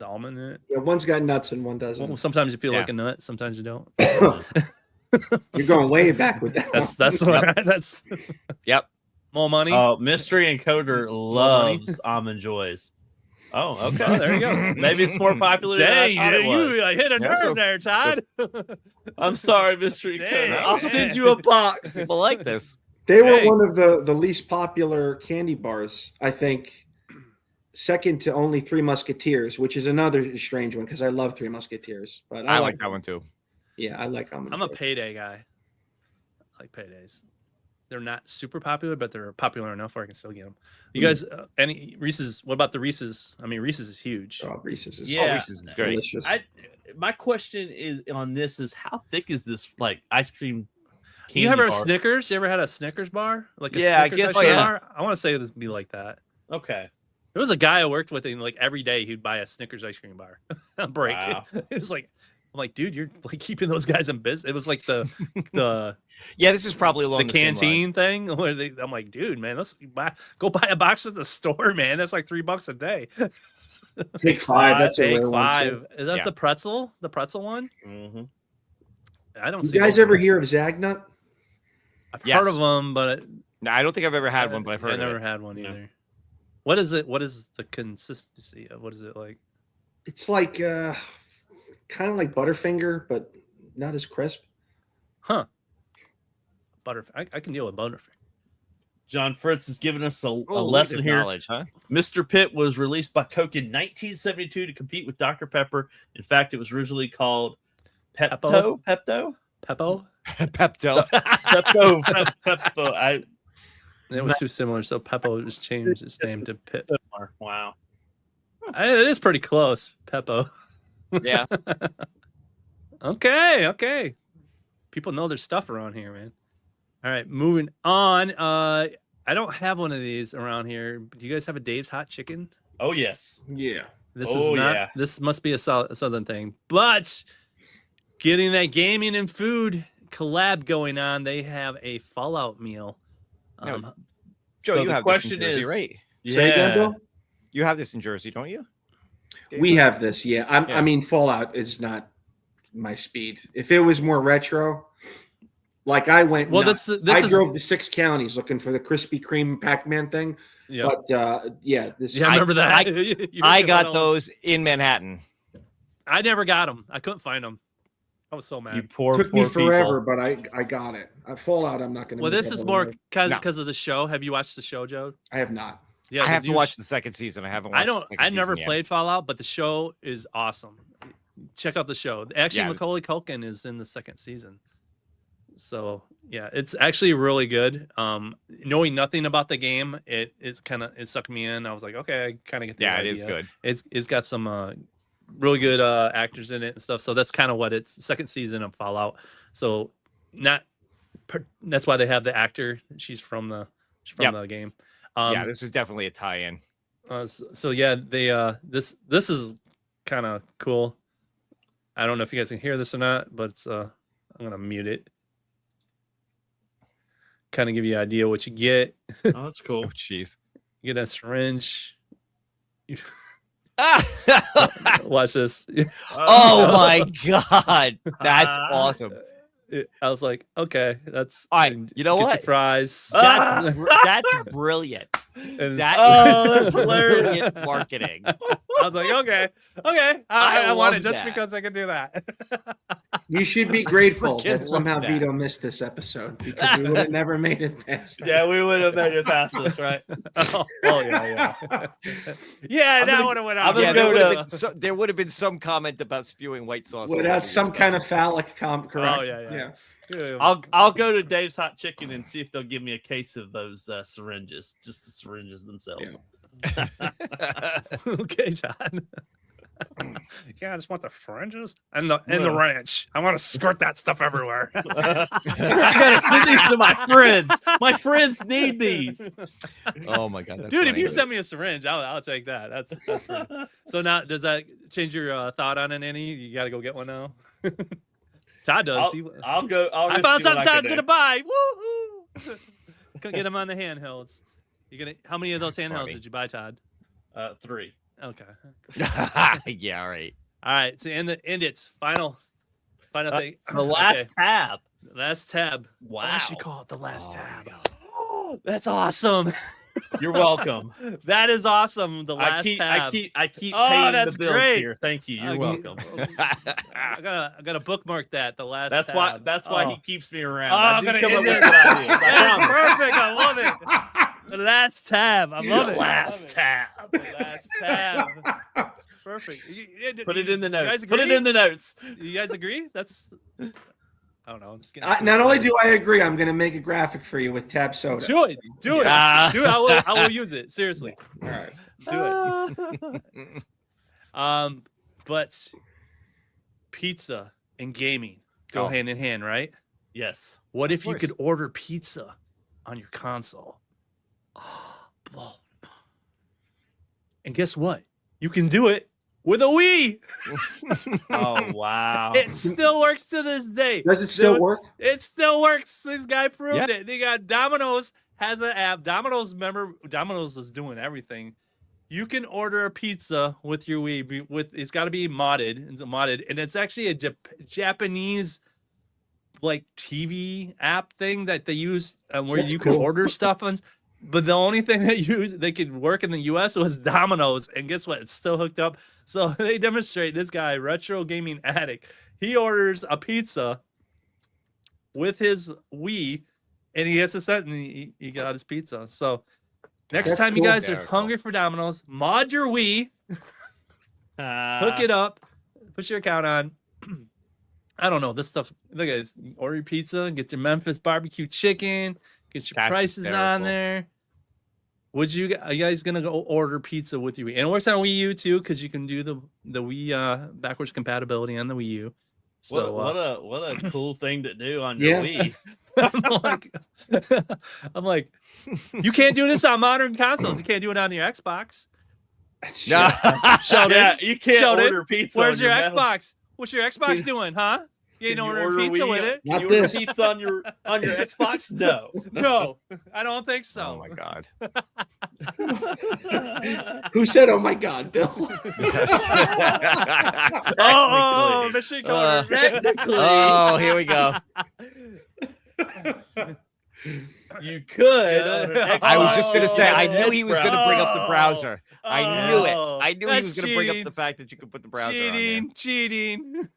almond in it. Yeah, one's got nuts and one doesn't. Well, sometimes you feel Yeah. like a nut. Sometimes you don't. You're going way back with that. That's where that's Yep. more money. Oh, Mystery Encoder money. loves almond joys. Oh, okay. Oh, there you go. Maybe it's more popular than I Dang, thought it was. you hit a Yeah, nerve so- there, Todd. I'm sorry, Mystery Dang, Encoder. I'll man. send you a box. People like this. They were Hey. one of the least popular candy bars, I think, second to only Three Musketeers, which is another strange one because I love Three Musketeers. But I like that one too. Yeah, I like almond. I'm a Joy. payday guy. I like paydays. they're not super popular, but they're popular enough where I can still get them. You guys, any Reese's? What about the Reese's? I mean, Reese's is huge. Oh, Reese's is Reese's is great. delicious. My question is on this is how thick is this like ice cream? You ever had a bar? Snickers? You ever had a Snickers bar? Like a Yeah, I Snickers guess ice cream so. bar? I want to say this would be like that. Okay. There was a guy I worked with, and like every day he'd buy a Snickers ice cream bar. A break. Wow. It was like, I'm like, dude, you're like keeping those guys in business. It was like the Yeah, this is probably along the the same canteen lines. thing. Where I'm like, dude, man, go buy a box at the store, man. That's like $3 a day. Take 5. That's a Take rare one, 5. too. Is that Yeah. the pretzel? The pretzel one? Mm-hmm. I don't. You see guys those. ever hear of Zagnut? I've Yes. heard of them, but No, I don't think I've ever had one, but I've heard I of never it. had one No. either. What is it? What is the consistency of? What is it like? It's like kind of like Butterfinger, but not as crisp. Huh? Butterfinger. I can deal with Butterfinger. John Fritz has given us a Oh, look at lesson this here. knowledge, huh? Mr. Pitt was released by Coke in 1972 to compete with Dr. Pepper. In fact, it was originally called Pepto. Pepto. Peppo. Pepto. Pepto. Pepto. It was too similar, so Peppo just changed its name to Pip. Wow. It is pretty close, Peppo. Yeah. Okay. People know their stuff around here, man. All right, moving on. I don't have one of these around here. Do you guys have a Dave's Hot Chicken? Oh yes. Yeah. This Oh, is not. yeah. This must be a southern thing. But getting that gaming and food collab going on, they have a Fallout meal. No, Joe, So you the have question this in Jersey, is, right? Say again, Yeah. Bill? You have this in Jersey, don't you? We have this. Yeah. Yeah. I mean, Fallout is not my speed. If it was more retro, like I went. Well, nuts. this I is drove to 6 counties looking for the Krispy Kreme Pac-Man thing. yeah. But yeah, this. Yeah, I remember that. I You I remember got that? those in Manhattan. I never got them. I couldn't find them. I was so mad. You poor, took me poor forever, people. but I got it. Fallout, I'm not going to. Well, this is more because No. of the show. Have you watched the show, Joe? I have not. Yeah, I have did to you- watch the second season. I haven't watched I don't. the second I never season yet. played Fallout, but the show is awesome. Check out the show. Actually, Yeah. Macaulay Culkin is in the second season. So yeah, it's actually really good. Knowing nothing about the game, it sucked me in. I was like, okay, I kind of get the Yeah, it idea. is good. It's got some really good actors in it and stuff. So that's kind of what it's second season of Fallout. So that's why they have the actor. She's from the game. Yeah, this is definitely a tie-in. So yeah, they this is kind of cool. I don't know if you guys can hear this or not, but it's I'm gonna mute it. Kind of give you an idea what you get. Oh, that's cool. Oh, jeez. You get a syringe. Ah! Watch this. Oh my god, that's awesome. I was like, okay, that's All right, and you know get your what? fries. That's brilliant. And That Oh, is that's hilarious. brilliant marketing. I was like, okay, I I want it love just that. because I can do that. You should be grateful Freaking that somehow love that. Vito missed this episode because we would have never made it past that. Yeah, we would have made it faster. That's right. Oh yeah. Yeah, I'm that gonna- would have went I'm out. gonna Yeah, go there would have been some comment about spewing white sauce. all Without over some your kind stuff. of phallic correct? Oh yeah. Dude, I'll go to Dave's Hot Chicken and see if they'll give me a case of those syringes, just the syringes themselves. okay, Todd. Yeah, I just want the syringes and the ranch. I want to squirt that stuff everywhere. I gotta send these to my friends. My friends need these. Oh my god, that's Dude, if funny. you send me a syringe, I'll take that. That's pretty. So now, does that change your thought on it any? You got to go get one now. Todd does. I'll go. I found something Todd's gonna buy. Woohoo! Go get him on the handhelds. How many of those That's handhelds funny. did you buy, Todd? 3. Okay. Yeah, all right. All right. So end it. Final thing. The last Okay. tab. Last tab. Wow. I should call it the last tab. That's awesome. You're welcome. That is awesome. The last I tab. keep Oh, paying that's the bills great. here. Thank you. You're welcome. I gotta bookmark that. The last. That's tab. why Oh. he keeps me around. Oh, I I'm do gonna come up end with it. good ideas. I That's promise. perfect. I love it. The last tab. I love it. Last tab. The last tab. Perfect. Put it in the You guys notes. Put it agree? in the notes. You guys agree? That's don't know. It's Not only do I agree, I'm going to make a graphic for you with Tab Soda. do it. I will use it. Seriously. All right. Do it. But pizza and gaming go hand in hand, right? Yes. What if you could order pizza on your console? And guess what? You can do it with a Wii. Oh wow! It still works to this day. Does it still work? It still works. This guy proved it. They got Domino's has an app. Domino's, remember, Domino's is doing everything. You can order a pizza with your Wii. It's got to be modded. It's modded, and it's actually a Japanese like TV app thing that they use where you can order stuff on. But the only thing they could work in the US was Domino's, and guess what? It's still hooked up. So they demonstrate this guy, Retro Gaming Addict. He orders a pizza with his Wii, and he gets a set, and he got his pizza. So next time you guys are hungry for Domino's, mod your Wii, hook it up, put your account on. I don't know. This stuff. Look at this. Order your pizza, get your Memphis barbecue chicken. Get your prices on there. Are you guys gonna go order pizza with your Wii? And it works on Wii U too, because you can do the Wii backwards compatibility on the Wii U. So what a cool thing to do on your Wii. I'm like, you can't do this on modern consoles. You can't do it on your Xbox. Sheldon, you can't order pizza. Where's your Xbox? What's your Xbox doing, huh? You ain't ordering pizza with it. You order pizza on your Xbox? No, I don't think so. Oh my god. Who said, "Oh my god," Bill? Mission Control. Technically. Oh, here we go. You could. I was just gonna say. I knew he was gonna bring up the browser. I knew it. I knew he was gonna bring up the fact that you could put the browser on there. Cheating.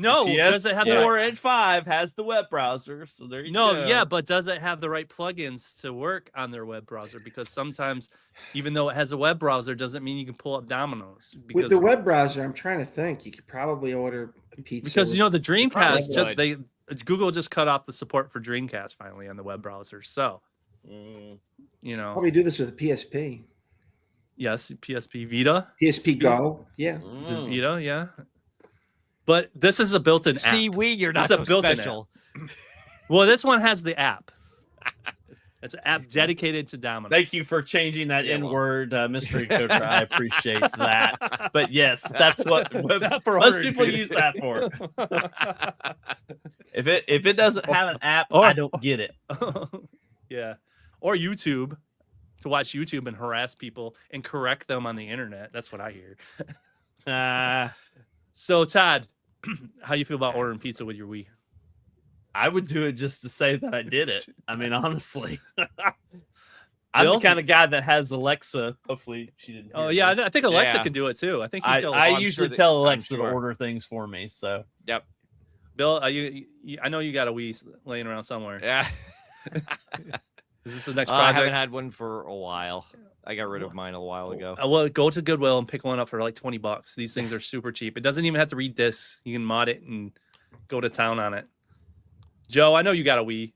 No, does it have the Edge 5 has the web browser, so there you go. Yeah, but does it have the right plugins to work on their web browser? Because sometimes, even though it has a web browser, doesn't mean you can pull up Domino's. With the web browser, I'm trying to think. You could probably order pizza. Because the Dreamcast, Google just cut off the support for Dreamcast finally on the web browser. So, probably do this with a PSP. Yes, PSP Vita, PSP Go, yeah, Vita, yeah. But this is a built-in app. See, you're not so special. Well, this one has the app. It's an app dedicated to Domino's. Thank you for changing that N-word, mystery coder. I appreciate that. But yes, that's what most people use that for. If it doesn't have an app, I don't get it. Yeah. Or YouTube, to watch YouTube and harass people and correct them on the internet. That's what I hear. So, Todd, how do you feel about ordering pizza with your Wii? I would do it just to say that I did it. I mean, honestly. I'm the kind of guy that has Alexa. Hopefully she didn't. Oh, yeah. I think Alexa can do it, too. I think I usually tell Alexa to order things for me. So, yep. Bill, I know you got a Wii laying around somewhere. Yeah. Is this the next project? I haven't had one for a while. I got rid of mine a while ago. Well, go to Goodwill and pick one up for like $20. These things are super cheap. It doesn't even have to read discs. You can mod it and go to town on it. Joe, I know you got a Wii.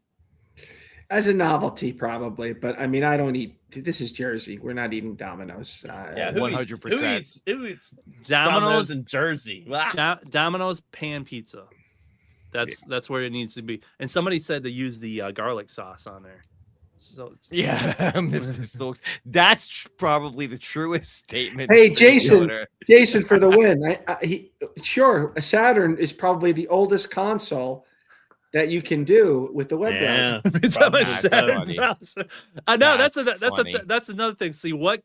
As a novelty, probably. But, I mean, I don't eat. This is Jersey. We're not eating Domino's. 100%. Who eats Domino's in Jersey? Domino's pan pizza. That's where it needs to be. And somebody said they use the garlic sauce on there. So yeah, that's probably the truest statement. Hey, Jason, for the win. A Saturn is probably the oldest console that you can do with the web browser. I know that's another thing. See, what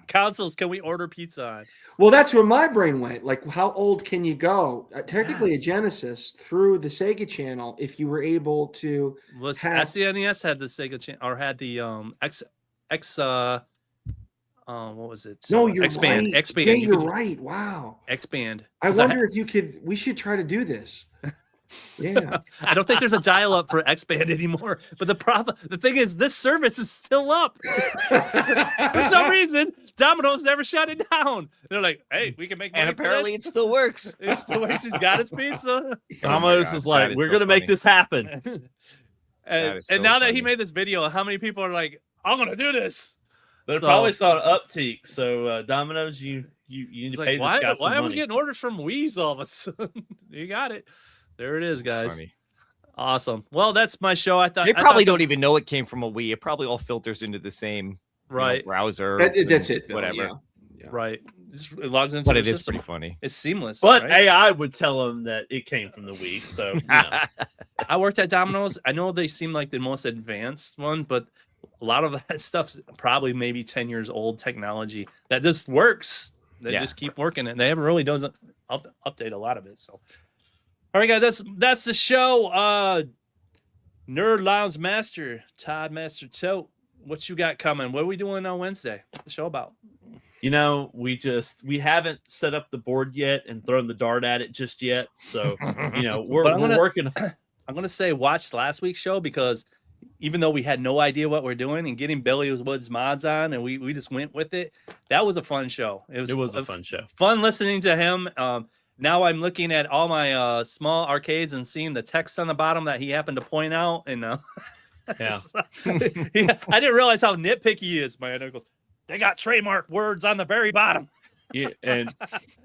consoles can we order pizza on? Well, that's where my brain went. Like, how old can you go? Technically, a Genesis through the Sega channel, if you were able to. Well, SNES had the Sega channel, or had the what was it? No, you're Expand. Right. Jay, you're right. Wow. Expand. I wonder if you could. We should try to do this. Yeah. I don't think there's a dial-up for X-Band anymore. But the thing is, this service is still up. For some reason, Domino's never shut it down. They're like, hey, we can make money. And apparently it still works. It still works. He's got his pizza. Domino's God, is like, that is we're so gonna make funny. this happen. And is so now that he funny. made this video, how many people are like, I'm gonna do this? They So- probably saw an uptick. So Domino's, you need He's to like, pay this why guy some are we money. getting orders from Weeze all of a sudden? You got it. There it is, guys. Funny. Awesome. Well, that's my show. I thought They I probably thought don't even know it came from a Wii. It probably all filters into the same right, browser. That's it, Bill, Whatever. yeah. right. It logs into But the it is system. pretty funny. It's seamless. But right? AI would tell him that it came from the Wii. So I worked at Domino's. I know they seem like the most advanced one, but a lot of that stuff's probably maybe 10 years old technology that just works. They Yeah. just keep working it. They haven't really doesn't update a lot of it. So, all right, guys, that's the show. Nerd Lounge Master, Todd Master Tote. What you got coming? What are we doing on Wednesday? What's the show about? we haven't set up the board yet and thrown the dart at it just yet. So But I'm we're gonna- working. I'm gonna say watch last week's show because even though we had no idea what we're doing and getting Billy Woods mods on and we just went with it, that was a fun show. It was a fun show. Fun listening to him. Now I'm looking at all my small arcades and seeing the text on the bottom that he happened to point out. And Yeah. I didn't realize how nitpicky he is. My uncle goes, they got trademark words on the very bottom. Yeah, and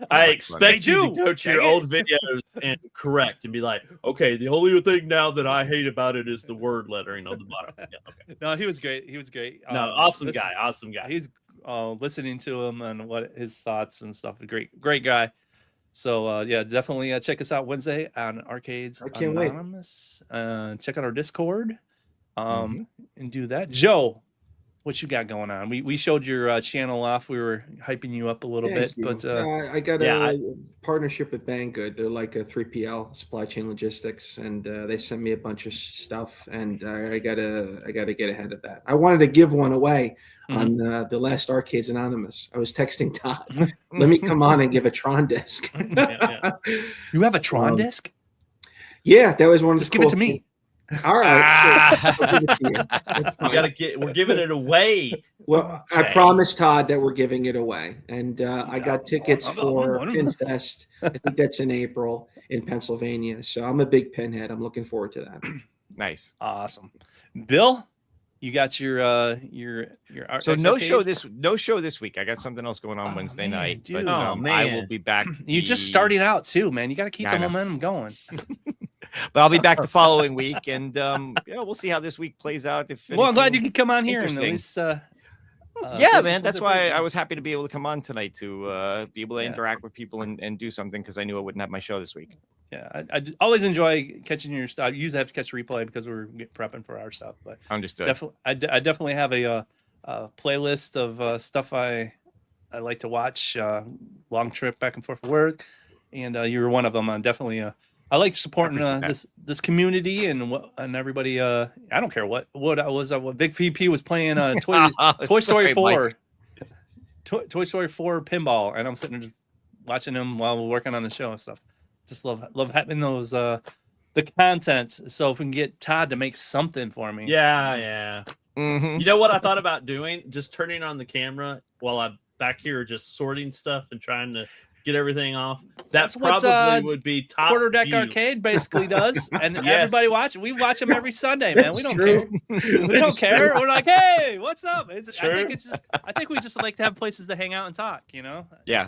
I expect They you do. to go to your Dang it. old videos and correct and be like, okay, the only thing now that I hate about it is the word lettering on the bottom. Yeah, okay. No, he was great. He was great. No, awesome guy. He's listening to him and what his thoughts and stuff. Great guy. So yeah, definitely check us out Wednesday on Arcades I can't wait. Anonymous. Check out our Discord. Mm-hmm. And do that. Joe, what you got going on? We showed your channel off. We were hyping you up a little Thank bit, you. but I got yeah, a partnership with Banggood. They're like a 3PL, supply chain logistics, and they sent me a bunch of stuff, and I gotta get ahead of that. I wanted to give one away on the last Arcades Anonymous. I was texting Todd, let me come on and give a Tron disc. you have a Tron disc? Yeah, that was one of Just the give it cool to me. things. All right, sure. I'll give it to you. That's fine. We're giving it away. Well, I Okay. promised Todd that we're giving it away, and I got tickets for Pinfest. I think that's in April in Pennsylvania. So I'm a big pinhead. I'm looking forward to that. Nice. Awesome. Bill, you got your art So no expertise? show this week. I got something else going on Wednesday man, night. dude. But Oh, I man. will be back. You just the- starting out too, man. You got to keep Yeah, I the know. momentum going. But I'll be back the following week, and we'll see how this week plays out. If Well, I'm glad you anything- could come on here and at interesting. least. yeah, this man. was That's a why great- I was happy to be able to come on tonight to be able to Yeah. interact with people and do something because I knew I wouldn't have my show this week. Yeah, I always enjoy catching your stuff. I usually have to catch a replay because we're prepping for our stuff. But Understood. definitely, I definitely have a playlist of stuff I like to watch. Long trip back and forth for work, and you were one of them. I'm definitely. I like supporting appreciate that. this community and everybody. I don't care what Big VP was playing. Toy Story Sorry, 4. Toy Story 4 pinball, and I'm sitting there just watching him while we're working on the show and stuff. Just love having those the content. So if we can get Todd to make something for me, Yeah. Mhm. You know what I thought about doing? Just turning on the camera while I'm back here just sorting stuff and trying to get everything off. That That's what, probably would be top Quarter Deck view. Arcade basically does, and Yes. everybody watch. We watch them every Sunday, man. We That's don't true. care. We don't care. We're like, hey, what's up? I True. think it's just. I think we just like to have places to hang out and talk. You know. Yeah.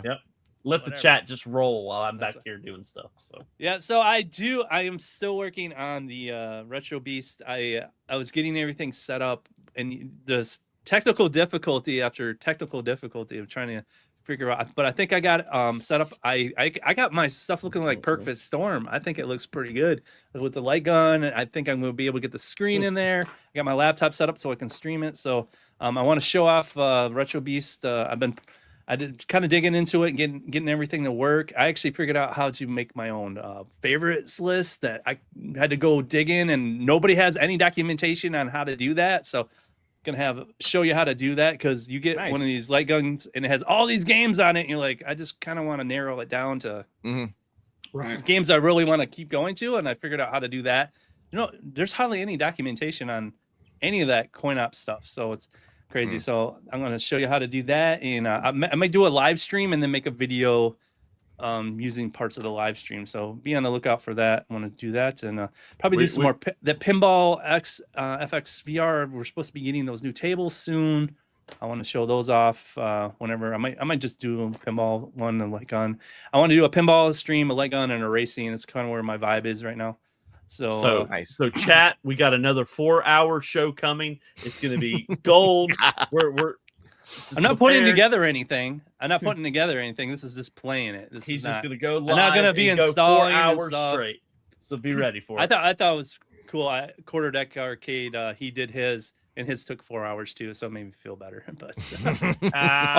Let the Whatever. chat just roll while I'm That's back here doing stuff. So Yeah, so I am still working on the Retro Beast. I was getting everything set up, and the technical difficulty after technical difficulty of trying to figure out. But I think I got set up. I got my stuff looking like Perfect Storm. I think it looks pretty good with the light gun. I think I'm going to be able to get the screen in there. I got my laptop set up so I can stream it. So I want to show off Retro Beast. I did kind of digging into it and getting everything to work. I actually figured out how to make my own favorites list that I had to go dig in, and nobody has any documentation on how to do that. So gonna show you how to do that, because you get Nice. one of these light guns and it has all these games on it, and you're like, I just kind of want to narrow it down to Mhm. games I really want to keep going to, and I figured out how to do that. You know, there's hardly any documentation on any of that coin op stuff, so it's crazy. So I'm going to show you how to do that, and I might do a live stream and then make a video using parts of the live stream. So be on the lookout for that. I want to do that, and probably do some more. The Pinball X FX VR. We're supposed to be getting those new tables soon. I want to show those off whenever. I might just do a pinball one, a light gun. I want to do a pinball stream, a light gun, and a racing. That's kind of where my vibe is right now. So nice. So chat, we got another 4-hour show coming. It's going to be gold. We're I'm not putting together anything. This is just playing it. He's just going to go live. I'm not going to be installing 4 hours straight. So be ready for it. I thought it was cool. Quarter Deck Arcade, he did his, and his took 4 hours too, so it made me feel better. But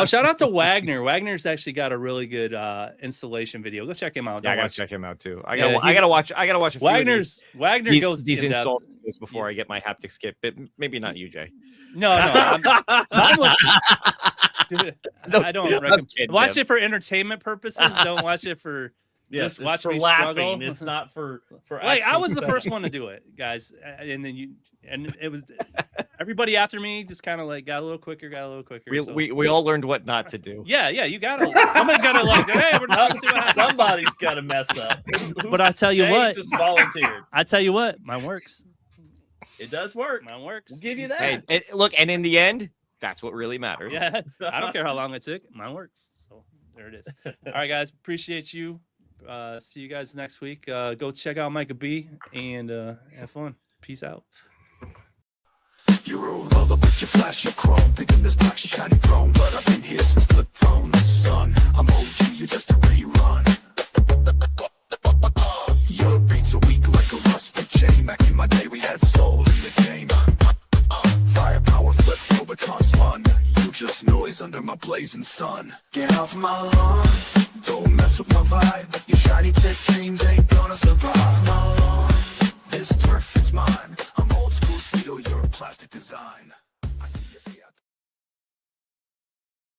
shout out to Wagner. Wagner's actually got a really good installation video. Go check him out. Yeah, I gotta check him out too. I gotta watch a few Wagner goes these installed videos before I get my haptics kit, but maybe not you, Jay. No. I don't recommend. Watch it for entertainment purposes. Don't watch it for. Yes, just watch for me laughing. struggle. It's not for. Like I was the first one to do it, guys, and then it was everybody after me just kind of like got a little quicker. We all learned what not to do. Yeah, you gotta. Somebody's gotta like. Hey, we're just see what happens. Somebody's got to mess up. But I tell you what, just volunteered. I tell you what, mine works. It does work. Mine works. We'll give you that. Hey, look, and in the end, that's what really matters. Yeah, I don't care how long it took. Mine works. So there it is. All right, guys, appreciate you. See you guys next week. Go check out Micah B and have fun. Peace out. You roll all up with your flash, your chrome, thinking this box, your shiny throne. But I've been here since flip phone, son. I'm OG, you're just a rerun. Your beats are weak like a rusty chain. Back in my day, we had soul in the game. Firepower, flip, Robotron's fun. You just noise under my blazing sun. Get off my lawn, don't mess with my vibe. Your shiny tech dreams ain't gonna survive.